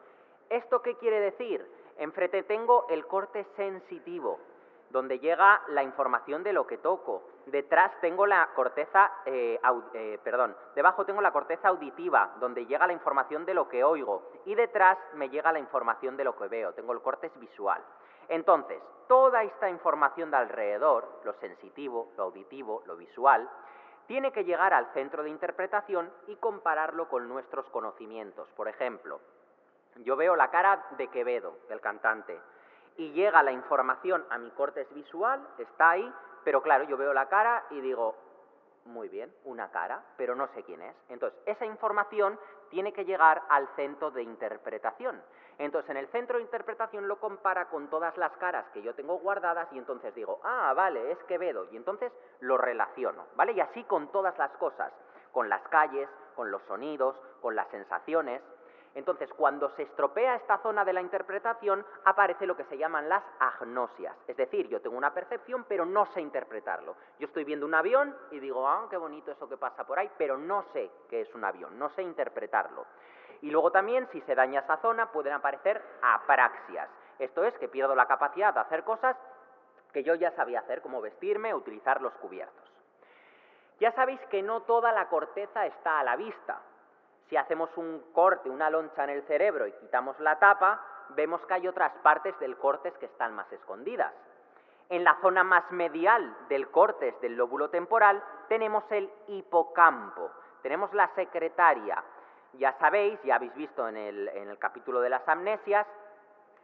A: ¿Esto qué quiere decir? Enfrente tengo el corte sensitivo, donde llega la información de lo que toco, Detrás tengo la corteza, debajo tengo la corteza auditiva, donde llega la información de lo que oigo, y detrás me llega la información de lo que veo, tengo el córtex visual. Entonces, toda esta información de alrededor, lo sensitivo, lo auditivo, lo visual, tiene que llegar al centro de interpretación y compararlo con nuestros conocimientos. Por ejemplo, yo veo la cara de Quevedo, del cantante, y llega la información a mi córtex visual, está ahí, pero claro, yo veo la cara y digo, muy bien, una cara, pero no sé quién es. Entonces, esa información tiene que llegar al centro de interpretación. Entonces, en el centro de interpretación lo compara con todas las caras que yo tengo guardadas y entonces digo, ah, vale, es Quevedo, y entonces lo relaciono, ¿vale? Y así con todas las cosas, con las calles, con los sonidos, con las sensaciones. Entonces, cuando se estropea esta zona de la interpretación, aparece lo que se llaman las agnosias. Es decir, yo tengo una percepción, pero no sé interpretarlo. Yo estoy viendo un avión y digo, ah, qué bonito eso que pasa por ahí, pero no sé qué es un avión, no sé interpretarlo. Y luego también, si se daña esa zona, pueden aparecer apraxias. Esto es, que pierdo la capacidad de hacer cosas que yo ya sabía hacer, como vestirme o utilizar los cubiertos. Ya sabéis que no toda la corteza está a la vista. Si hacemos un corte, una loncha en el cerebro y quitamos la tapa, vemos que hay otras partes del córtex que están más escondidas. En la zona más medial del córtex del lóbulo temporal tenemos el hipocampo, tenemos la secretaria. Ya sabéis, ya habéis visto en el capítulo de las amnesias,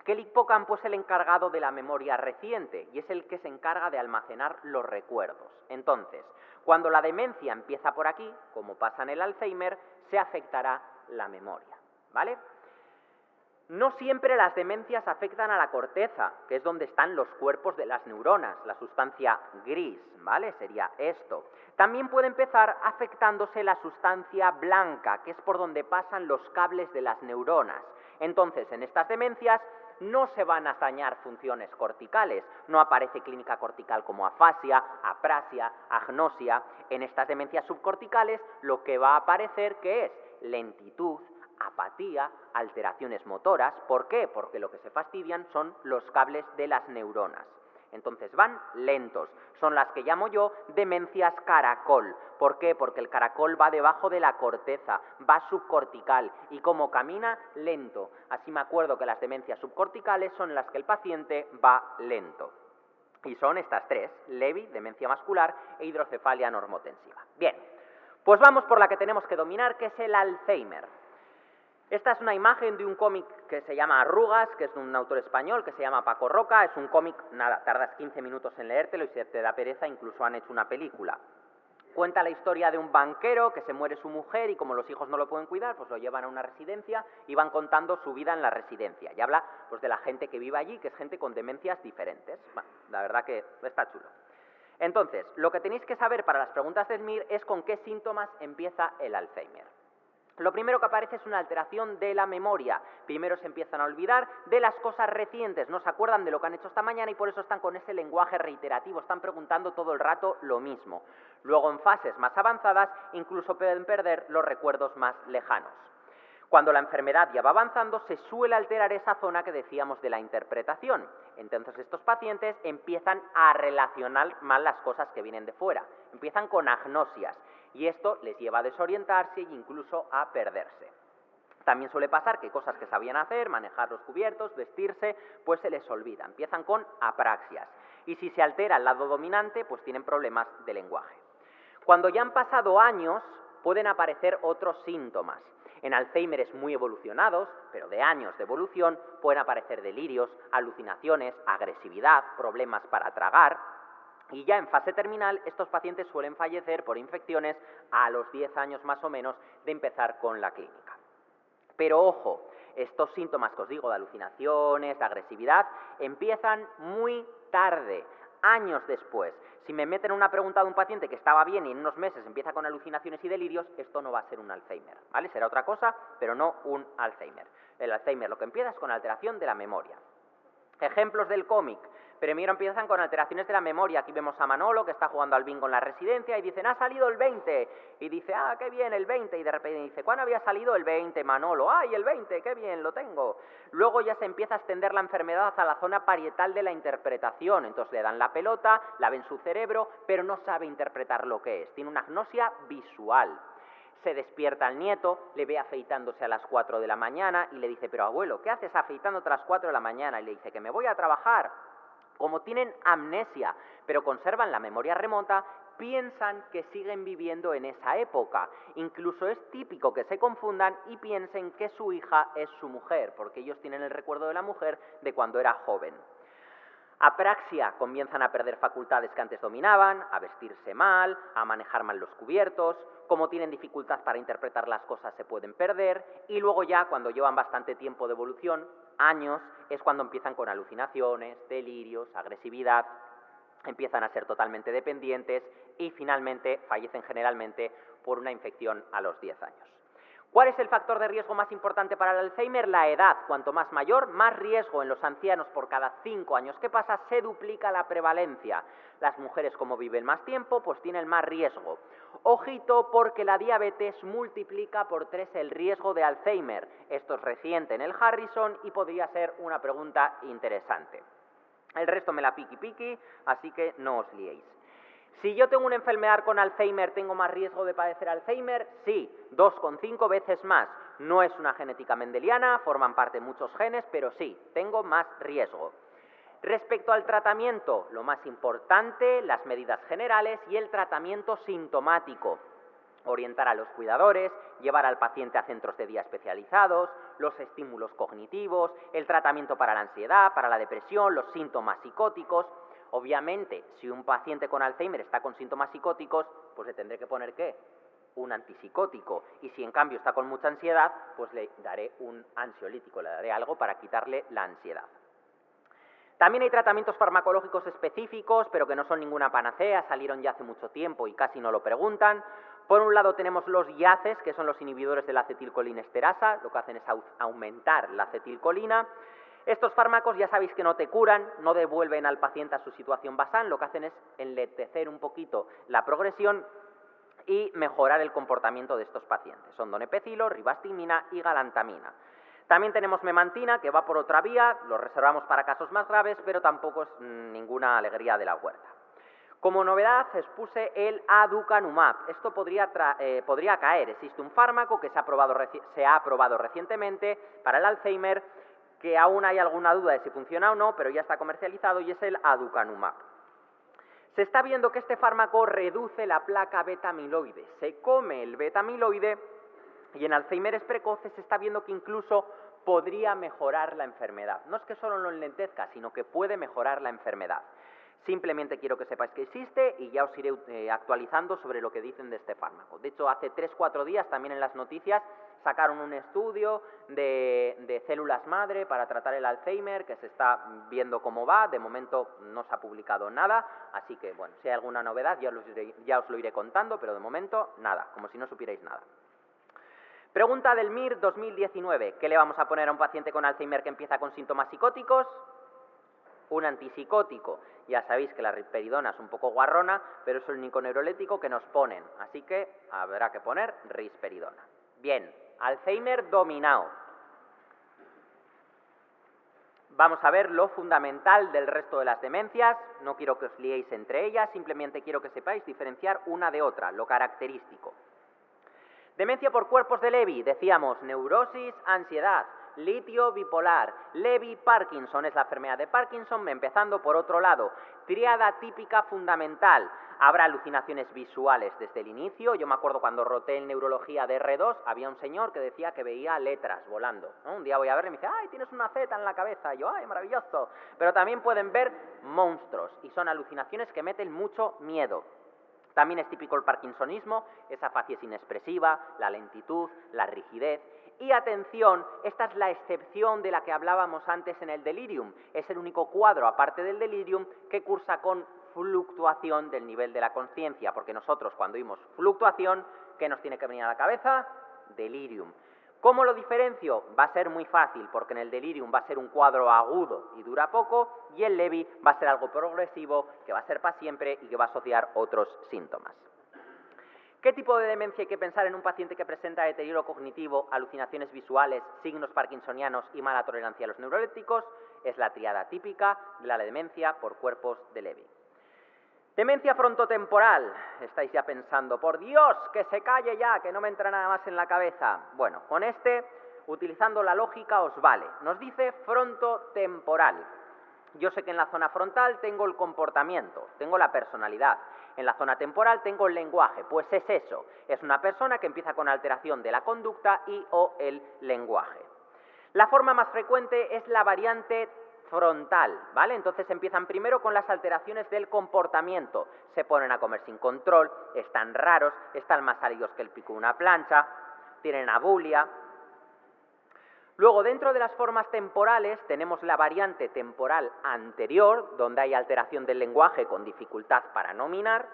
A: que el hipocampo es el encargado de la memoria reciente y es el que se encarga de almacenar los recuerdos. Entonces, cuando la demencia empieza por aquí, como pasa en el Alzheimer, se afectará la memoria, ¿vale? No siempre las demencias afectan a la corteza, que es donde están los cuerpos de las neuronas, la sustancia gris, ¿vale? Sería esto. También puede empezar afectándose la sustancia blanca, que es por donde pasan los cables de las neuronas. Entonces, en estas demencias no se van a dañar funciones corticales, no aparece clínica cortical como afasia, aprasia, agnosia. En estas demencias subcorticales lo que va a aparecer que es lentitud, apatía, alteraciones motoras. ¿Por qué? Porque lo que se fastidian son los cables de las neuronas. Entonces van lentos. Son las que llamo yo demencias caracol. ¿Por qué? Porque el caracol va debajo de la corteza, va subcortical y como camina, lento. Así me acuerdo que las demencias subcorticales son las que el paciente va lento. Y son estas tres: Lewy, demencia muscular, e hidrocefalia normotensiva. Bien, pues vamos por la que tenemos que dominar, que es el Alzheimer. Esta es una imagen de un cómic que se llama Arrugas, que es de un autor español que se llama Paco Roca. Es un cómic, nada, tardas 15 minutos en leértelo y si te da pereza incluso han hecho una película. Cuenta la historia de un banquero que se muere su mujer y como los hijos no lo pueden cuidar, pues lo llevan a una residencia y van contando su vida en la residencia. Y habla pues de la gente que vive allí, que es gente con demencias diferentes. Bueno, la verdad que está chulo. Entonces, lo que tenéis que saber para las preguntas de SMIR es con qué síntomas empieza el Alzheimer. Lo primero que aparece es una alteración de la memoria. Primero se empiezan a olvidar de las cosas recientes, no se acuerdan de lo que han hecho esta mañana y por eso están con ese lenguaje reiterativo, están preguntando todo el rato lo mismo. Luego, en fases más avanzadas, incluso pueden perder los recuerdos más lejanos. Cuando la enfermedad ya va avanzando, se suele alterar esa zona que decíamos de la interpretación. Entonces estos pacientes empiezan a relacionar mal las cosas que vienen de fuera, empiezan con agnosias y esto les lleva a desorientarse e incluso a perderse. También suele pasar que cosas que sabían hacer, manejar los cubiertos, vestirse, pues se les olvida, empiezan con apraxias. Y si se altera el lado dominante, pues tienen problemas de lenguaje. Cuando ya han pasado años, pueden aparecer otros síntomas. En Alzheimer muy evolucionados, pero de años de evolución, pueden aparecer delirios, alucinaciones, agresividad, problemas para tragar. Y ya en fase terminal, estos pacientes suelen fallecer por infecciones a los 10 años más o menos de empezar con la clínica. Pero ojo, estos síntomas que os digo de alucinaciones, de agresividad, empiezan muy tarde, años después. Si me meten una pregunta de un paciente que estaba bien y en unos meses empieza con alucinaciones y delirios, esto no va a ser un Alzheimer, ¿vale? Será otra cosa, pero no un Alzheimer. El Alzheimer lo que empieza es con alteración de la memoria. Ejemplos del cómic. Primero empiezan con alteraciones de la memoria. Aquí vemos a Manolo, que está jugando al bingo en la residencia, y dicen, ha salido el 20. Y dice, ah, qué bien, el 20. Y de repente dice, ¿cuándo había salido el 20, Manolo? ¡Ay, el 20, qué bien, lo tengo! Luego ya se empieza a extender la enfermedad a la zona parietal de la interpretación. Entonces le dan la pelota, la ven su cerebro, pero no sabe interpretar lo que es. Tiene una agnosia visual. Se despierta el nieto, le ve afeitándose a las 4 de la mañana y le dice, pero abuelo, ¿qué haces afeitándote a las 4 de la mañana? Y le dice, que me voy a trabajar. Como tienen amnesia, pero conservan la memoria remota, piensan que siguen viviendo en esa época. Incluso es típico que se confundan y piensen que su hija es su mujer, porque ellos tienen el recuerdo de la mujer de cuando era joven. Apraxia, comienzan a perder facultades que antes dominaban, a vestirse mal, a manejar mal los cubiertos. Como tienen dificultad para interpretar las cosas, se pueden perder. Y luego ya, cuando llevan bastante tiempo de evolución, años, es cuando empiezan con alucinaciones, delirios, agresividad, empiezan a ser totalmente dependientes y finalmente fallecen generalmente por una infección a los 10 años. ¿Cuál es el factor de riesgo más importante para el Alzheimer? La edad. Cuanto más mayor, más riesgo. En los ancianos, por cada 5 años que pasa, se duplica la prevalencia. Las mujeres, como viven más tiempo, pues tienen más riesgo. Ojito, porque la diabetes multiplica por 3 el riesgo de Alzheimer. Esto es reciente en el Harrison y podría ser una pregunta interesante. El resto me la piqui, así que no os liéis. Si yo tengo una enfermedad con Alzheimer, ¿tengo más riesgo de padecer Alzheimer? Sí, 2,5 veces más. No es una genética mendeliana, forman parte muchos genes, pero sí, tengo más riesgo. Respecto al tratamiento, lo más importante, las medidas generales y el tratamiento sintomático. Orientar a los cuidadores, llevar al paciente a centros de día especializados, los estímulos cognitivos, el tratamiento para la ansiedad, para la depresión, los síntomas psicóticos. Obviamente, si un paciente con Alzheimer está con síntomas psicóticos, pues le tendré que poner ¿qué? Un antipsicótico. Y si en cambio está con mucha ansiedad, pues le daré un ansiolítico, le daré algo para quitarle la ansiedad. También hay tratamientos farmacológicos específicos, pero que no son ninguna panacea, salieron ya hace mucho tiempo y casi no lo preguntan. Por un lado tenemos los IACES, que son los inhibidores de la acetilcolinesterasa, lo que hacen es aumentar la acetilcolina. Estos fármacos ya sabéis que no te curan, no devuelven al paciente a su situación basal, lo que hacen es enlentecer un poquito la progresión y mejorar el comportamiento de estos pacientes. Son donepezilo, ribastimina y galantamina. También tenemos memantina, que va por otra vía, lo reservamos para casos más graves, pero tampoco es ninguna alegría de la huerta. Como novedad expuse el aducanumab. Esto podría caer. Existe un fármaco que se ha aprobado recientemente para el Alzheimer, que aún hay alguna duda de si funciona o no, pero ya está comercializado y es el aducanumab. Se está viendo que este fármaco reduce la placa beta-amiloide. Se come el beta-amiloide y en Alzheimer precoces se está viendo que incluso podría mejorar la enfermedad. No es que solo lo enlentezca, sino que puede mejorar la enfermedad. Simplemente quiero que sepáis que existe y ya os iré actualizando sobre lo que dicen de este fármaco. De hecho, hace 3-4 días también en las noticias sacaron un estudio de células madre para tratar el Alzheimer, que se está viendo cómo va. De momento no se ha publicado nada, así que bueno, si hay alguna novedad ya os lo iré contando, pero de momento nada, como si no supierais nada. Pregunta del MIR 2019. ¿Qué le vamos a poner a un paciente con Alzheimer que empieza con síntomas psicóticos? Un antipsicótico. Ya sabéis que la risperidona es un poco guarrona, pero es el único neurolético que nos ponen, así que habrá que poner risperidona. Bien, Alzheimer dominado. Vamos a ver lo fundamental del resto de las demencias. No quiero que os liéis entre ellas, simplemente quiero que sepáis diferenciar una de otra, lo característico. Demencia por cuerpos de Levy, decíamos neurosis, ansiedad. Litio bipolar, Levy-Parkinson es la enfermedad de Parkinson, empezando por otro lado. Tríada típica fundamental. Habrá alucinaciones visuales desde el inicio. Yo me acuerdo cuando roté en neurología de R2, había un señor que decía que veía letras volando, ¿no? Un día voy a verle y me dice, ¡ay, tienes una Z en la cabeza! Y yo, ¡ay, maravilloso! Pero también pueden ver monstruos y son alucinaciones que meten mucho miedo. También es típico el parkinsonismo, esa facies inexpresiva, la lentitud, la rigidez. Y atención, esta es la excepción de la que hablábamos antes en el delirium. Es el único cuadro, aparte del delirium, que cursa con fluctuación del nivel de la conciencia, porque nosotros cuando oímos fluctuación, ¿qué nos tiene que venir a la cabeza? Delirium. ¿Cómo lo diferencio? Va a ser muy fácil, porque en el delirium va a ser un cuadro agudo y dura poco, y el Lewy va a ser algo progresivo, que va a ser para siempre y que va a asociar otros síntomas. ¿Qué tipo de demencia hay que pensar en un paciente que presenta deterioro cognitivo, alucinaciones visuales, signos parkinsonianos y mala tolerancia a los neurolépticos? Es la tríada típica de la demencia por cuerpos de Lewy. Demencia frontotemporal. Estáis ya pensando, por Dios, que se calle ya, que no me entra nada más en la cabeza. Bueno, con utilizando la lógica, os vale. Nos dice frontotemporal. Yo sé que en la zona frontal tengo el comportamiento, tengo la personalidad. En la zona temporal tengo el lenguaje. Pues es eso. Es una persona que empieza con alteración de la conducta y o el lenguaje. La forma más frecuente es la variante frontal, ¿vale? Entonces empiezan primero con las alteraciones del comportamiento. Se ponen a comer sin control, están raros, están más áridos que el pico de una plancha, tienen abulia. Luego, dentro de las formas temporales, tenemos la variante temporal anterior, donde hay alteración del lenguaje con dificultad para nominar,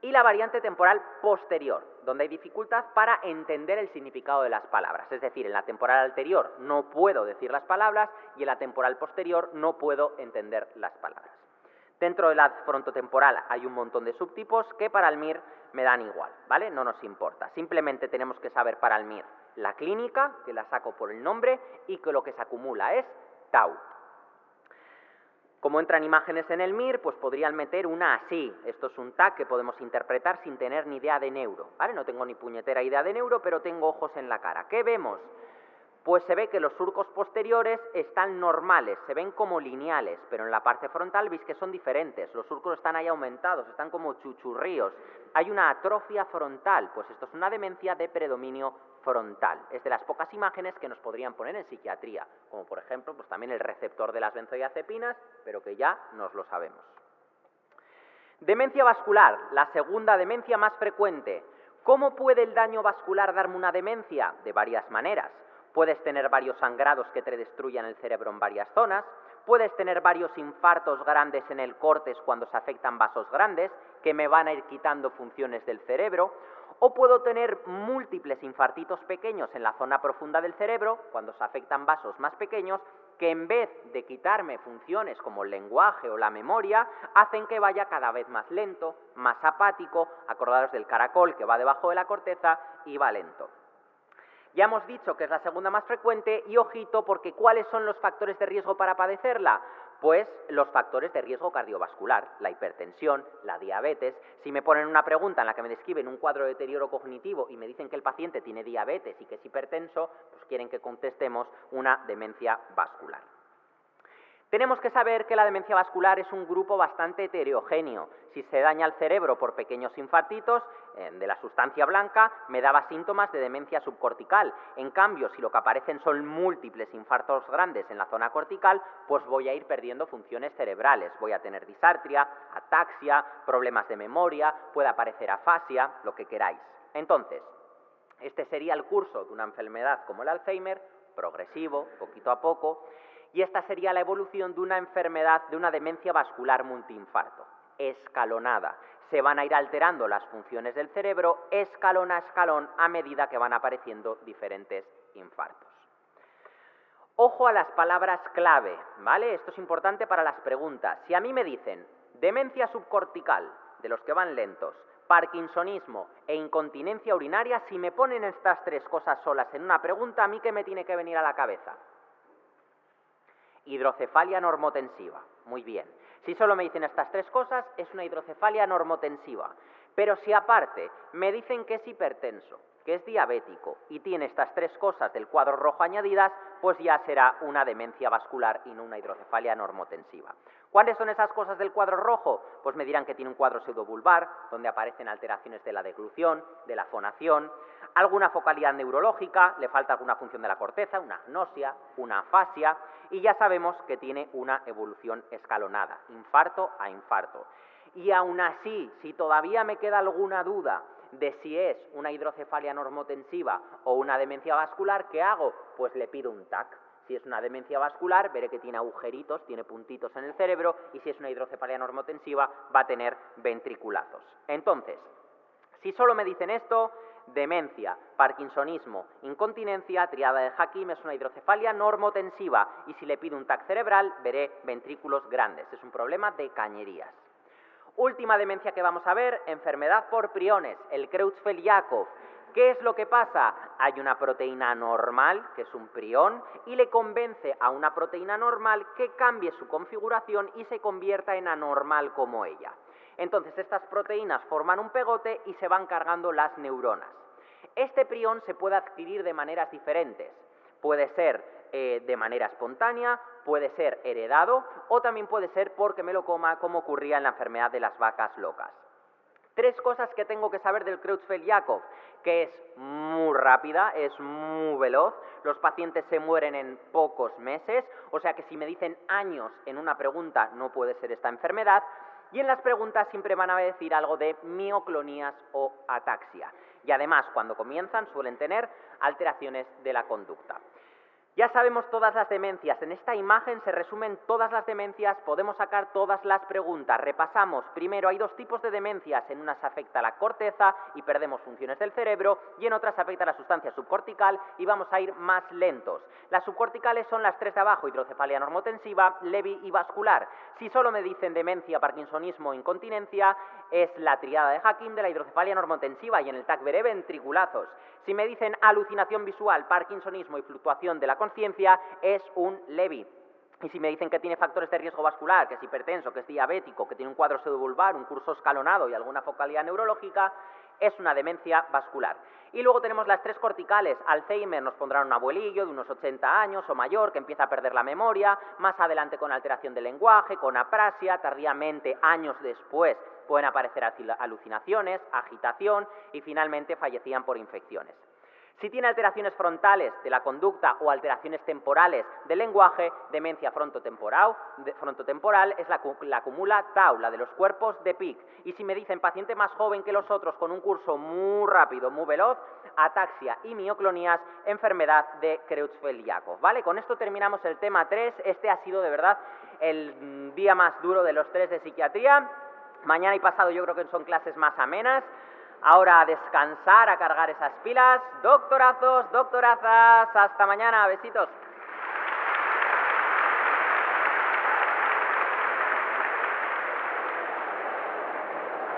A: y la variante temporal posterior, donde hay dificultad para entender el significado de las palabras. Es decir, en la temporal anterior no puedo decir las palabras y en la temporal posterior no puedo entender las palabras. Dentro de la frontotemporal hay un montón de subtipos que para el MIR me dan igual, ¿vale? No nos importa. Simplemente tenemos que saber para el MIR la clínica, que la saco por el nombre, y que lo que se acumula es tau. Como entran imágenes en el MIR, pues podrían meter una así. Esto es un tag que podemos interpretar sin tener ni idea de neuro, ¿vale? No tengo ni puñetera idea de neuro, pero tengo ojos en la cara. ¿Qué vemos? Pues se ve que los surcos posteriores están normales, se ven como lineales, pero en la parte frontal veis que son diferentes. Los surcos están ahí aumentados, están como chuchurríos. Hay una atrofia frontal, pues esto es una demencia de predominio frontal. Es de las pocas imágenes que nos podrían poner en psiquiatría, como por ejemplo pues también el receptor de las benzodiazepinas, pero que ya nos lo sabemos. Demencia vascular, la segunda demencia más frecuente. ¿Cómo puede el daño vascular darme una demencia? De varias maneras. Puedes tener varios sangrados que te destruyan el cerebro en varias zonas, puedes tener varios infartos grandes en el córtex cuando se afectan vasos grandes, que me van a ir quitando funciones del cerebro, o puedo tener múltiples infartitos pequeños en la zona profunda del cerebro, cuando se afectan vasos más pequeños, que en vez de quitarme funciones como el lenguaje o la memoria, hacen que vaya cada vez más lento, más apático. Acordaros del caracol que va debajo de la corteza y va lento. Ya hemos dicho que es la segunda más frecuente y ojito porque ¿cuáles son los factores de riesgo para padecerla? Pues los factores de riesgo cardiovascular, la hipertensión, la diabetes. Si me ponen una pregunta en la que me describen un cuadro de deterioro cognitivo y me dicen que el paciente tiene diabetes y que es hipertenso, pues quieren que contestemos una demencia vascular. Tenemos que saber que la demencia vascular es un grupo bastante heterogéneo. Si se daña el cerebro por pequeños infartitos de la sustancia blanca, me daba síntomas de demencia subcortical. En cambio, si lo que aparecen son múltiples infartos grandes en la zona cortical, pues voy a ir perdiendo funciones cerebrales. Voy a tener disartria, ataxia, problemas de memoria, puede aparecer afasia, lo que queráis. Entonces, este sería el curso de una enfermedad como el Alzheimer, progresivo, poquito a poco. Y esta sería la evolución de una enfermedad, de una demencia vascular multiinfarto, escalonada. Se van a ir alterando las funciones del cerebro escalón a escalón a medida que van apareciendo diferentes infartos. Ojo a las palabras clave, ¿vale? Esto es importante para las preguntas. Si a mí me dicen demencia subcortical, de los que van lentos, parkinsonismo e incontinencia urinaria, si me ponen estas tres cosas solas en una pregunta, ¿a mí qué me tiene que venir a la cabeza? Hidrocefalia normotensiva. Muy bien. Si solo me dicen estas tres cosas, es una hidrocefalia normotensiva. Pero si aparte me dicen que es hipertenso, que es diabético y tiene estas tres cosas del cuadro rojo añadidas, pues ya será una demencia vascular y no una hidrocefalia normotensiva. ¿Cuáles son esas cosas del cuadro rojo? Pues me dirán que tiene un cuadro pseudobulbar, donde aparecen alteraciones de la deglución, de la fonación, alguna focalidad neurológica, le falta alguna función de la corteza, una agnosia, una afasia, y ya sabemos que tiene una evolución escalonada, infarto a infarto. Y aún así, si todavía me queda alguna duda de si es una hidrocefalia normotensiva o una demencia vascular, ¿qué hago? Pues le pido un TAC. Si es una demencia vascular, veré que tiene agujeritos, tiene puntitos en el cerebro, y si es una hidrocefalia normotensiva, va a tener ventriculazos. Entonces, si solo me dicen esto, demencia, parkinsonismo, incontinencia, triada de Hakim es una hidrocefalia normotensiva y si le pido un TAC cerebral veré ventrículos grandes. Es un problema de cañerías. Última demencia que vamos a ver, enfermedad por priones, el Creutzfeldt-Jakob. ¿Qué es lo que pasa? Hay una proteína anormal, que es un prión, y le convence a una proteína normal que cambie su configuración y se convierta en anormal como ella. Entonces estas proteínas forman un pegote y se van cargando las neuronas. Este prión se puede adquirir de maneras diferentes. Puede ser de manera espontánea, puede ser heredado o también puede ser porque me lo coma, como ocurría en la enfermedad de las vacas locas. 3 cosas que tengo que saber del Creutzfeldt-Jakob, que es muy rápida, es muy veloz, los pacientes se mueren en pocos meses, o sea que si me dicen años en una pregunta no puede ser esta enfermedad, y en las preguntas siempre van a decir algo de mioclonías o ataxia. Y además, cuando comienzan, suelen tener alteraciones de la conducta. Ya sabemos todas las demencias, en esta imagen se resumen todas las demencias, podemos sacar todas las preguntas. Repasamos, primero hay 2 tipos de demencias, en unas afecta la corteza y perdemos funciones del cerebro y en otras afecta la sustancia subcortical y vamos a ir más lentos. Las subcorticales son las 3 de abajo, hidrocefalia normotensiva, Lewy y vascular. Si solo me dicen demencia, parkinsonismo o incontinencia, es la triada de Hakim de la hidrocefalia normotensiva y en el TAC veré ventriculazos. Si me dicen alucinación visual, parkinsonismo y fluctuación de la conciencia, es un Lewy. Y si me dicen que tiene factores de riesgo vascular, que es hipertenso, que es diabético, que tiene un cuadro pseudobulbar, un curso escalonado y alguna focalidad neurológica, es una demencia vascular. Y luego tenemos las 3 corticales. Alzheimer nos pondrán un abuelillo de unos 80 años o mayor que empieza a perder la memoria, más adelante con alteración del lenguaje, con aprasia, tardíamente, años después, pueden aparecer alucinaciones, agitación y finalmente fallecían por infecciones. Si tiene alteraciones frontales de la conducta o alteraciones temporales del lenguaje, demencia frontotemporal es la acumula tau, la de los cuerpos de Pick. Y si me dicen paciente más joven que los otros con un curso muy rápido, muy veloz, ataxia y mioclonías, enfermedad de Creutzfeldt-Jakob. ¿Vale? Con esto terminamos el tema 3. Este ha sido de verdad el día más duro de los 3 de psiquiatría. Mañana y pasado yo creo que son clases más amenas. Ahora a descansar, a cargar esas pilas. Doctorazos, doctorazas, hasta mañana, besitos.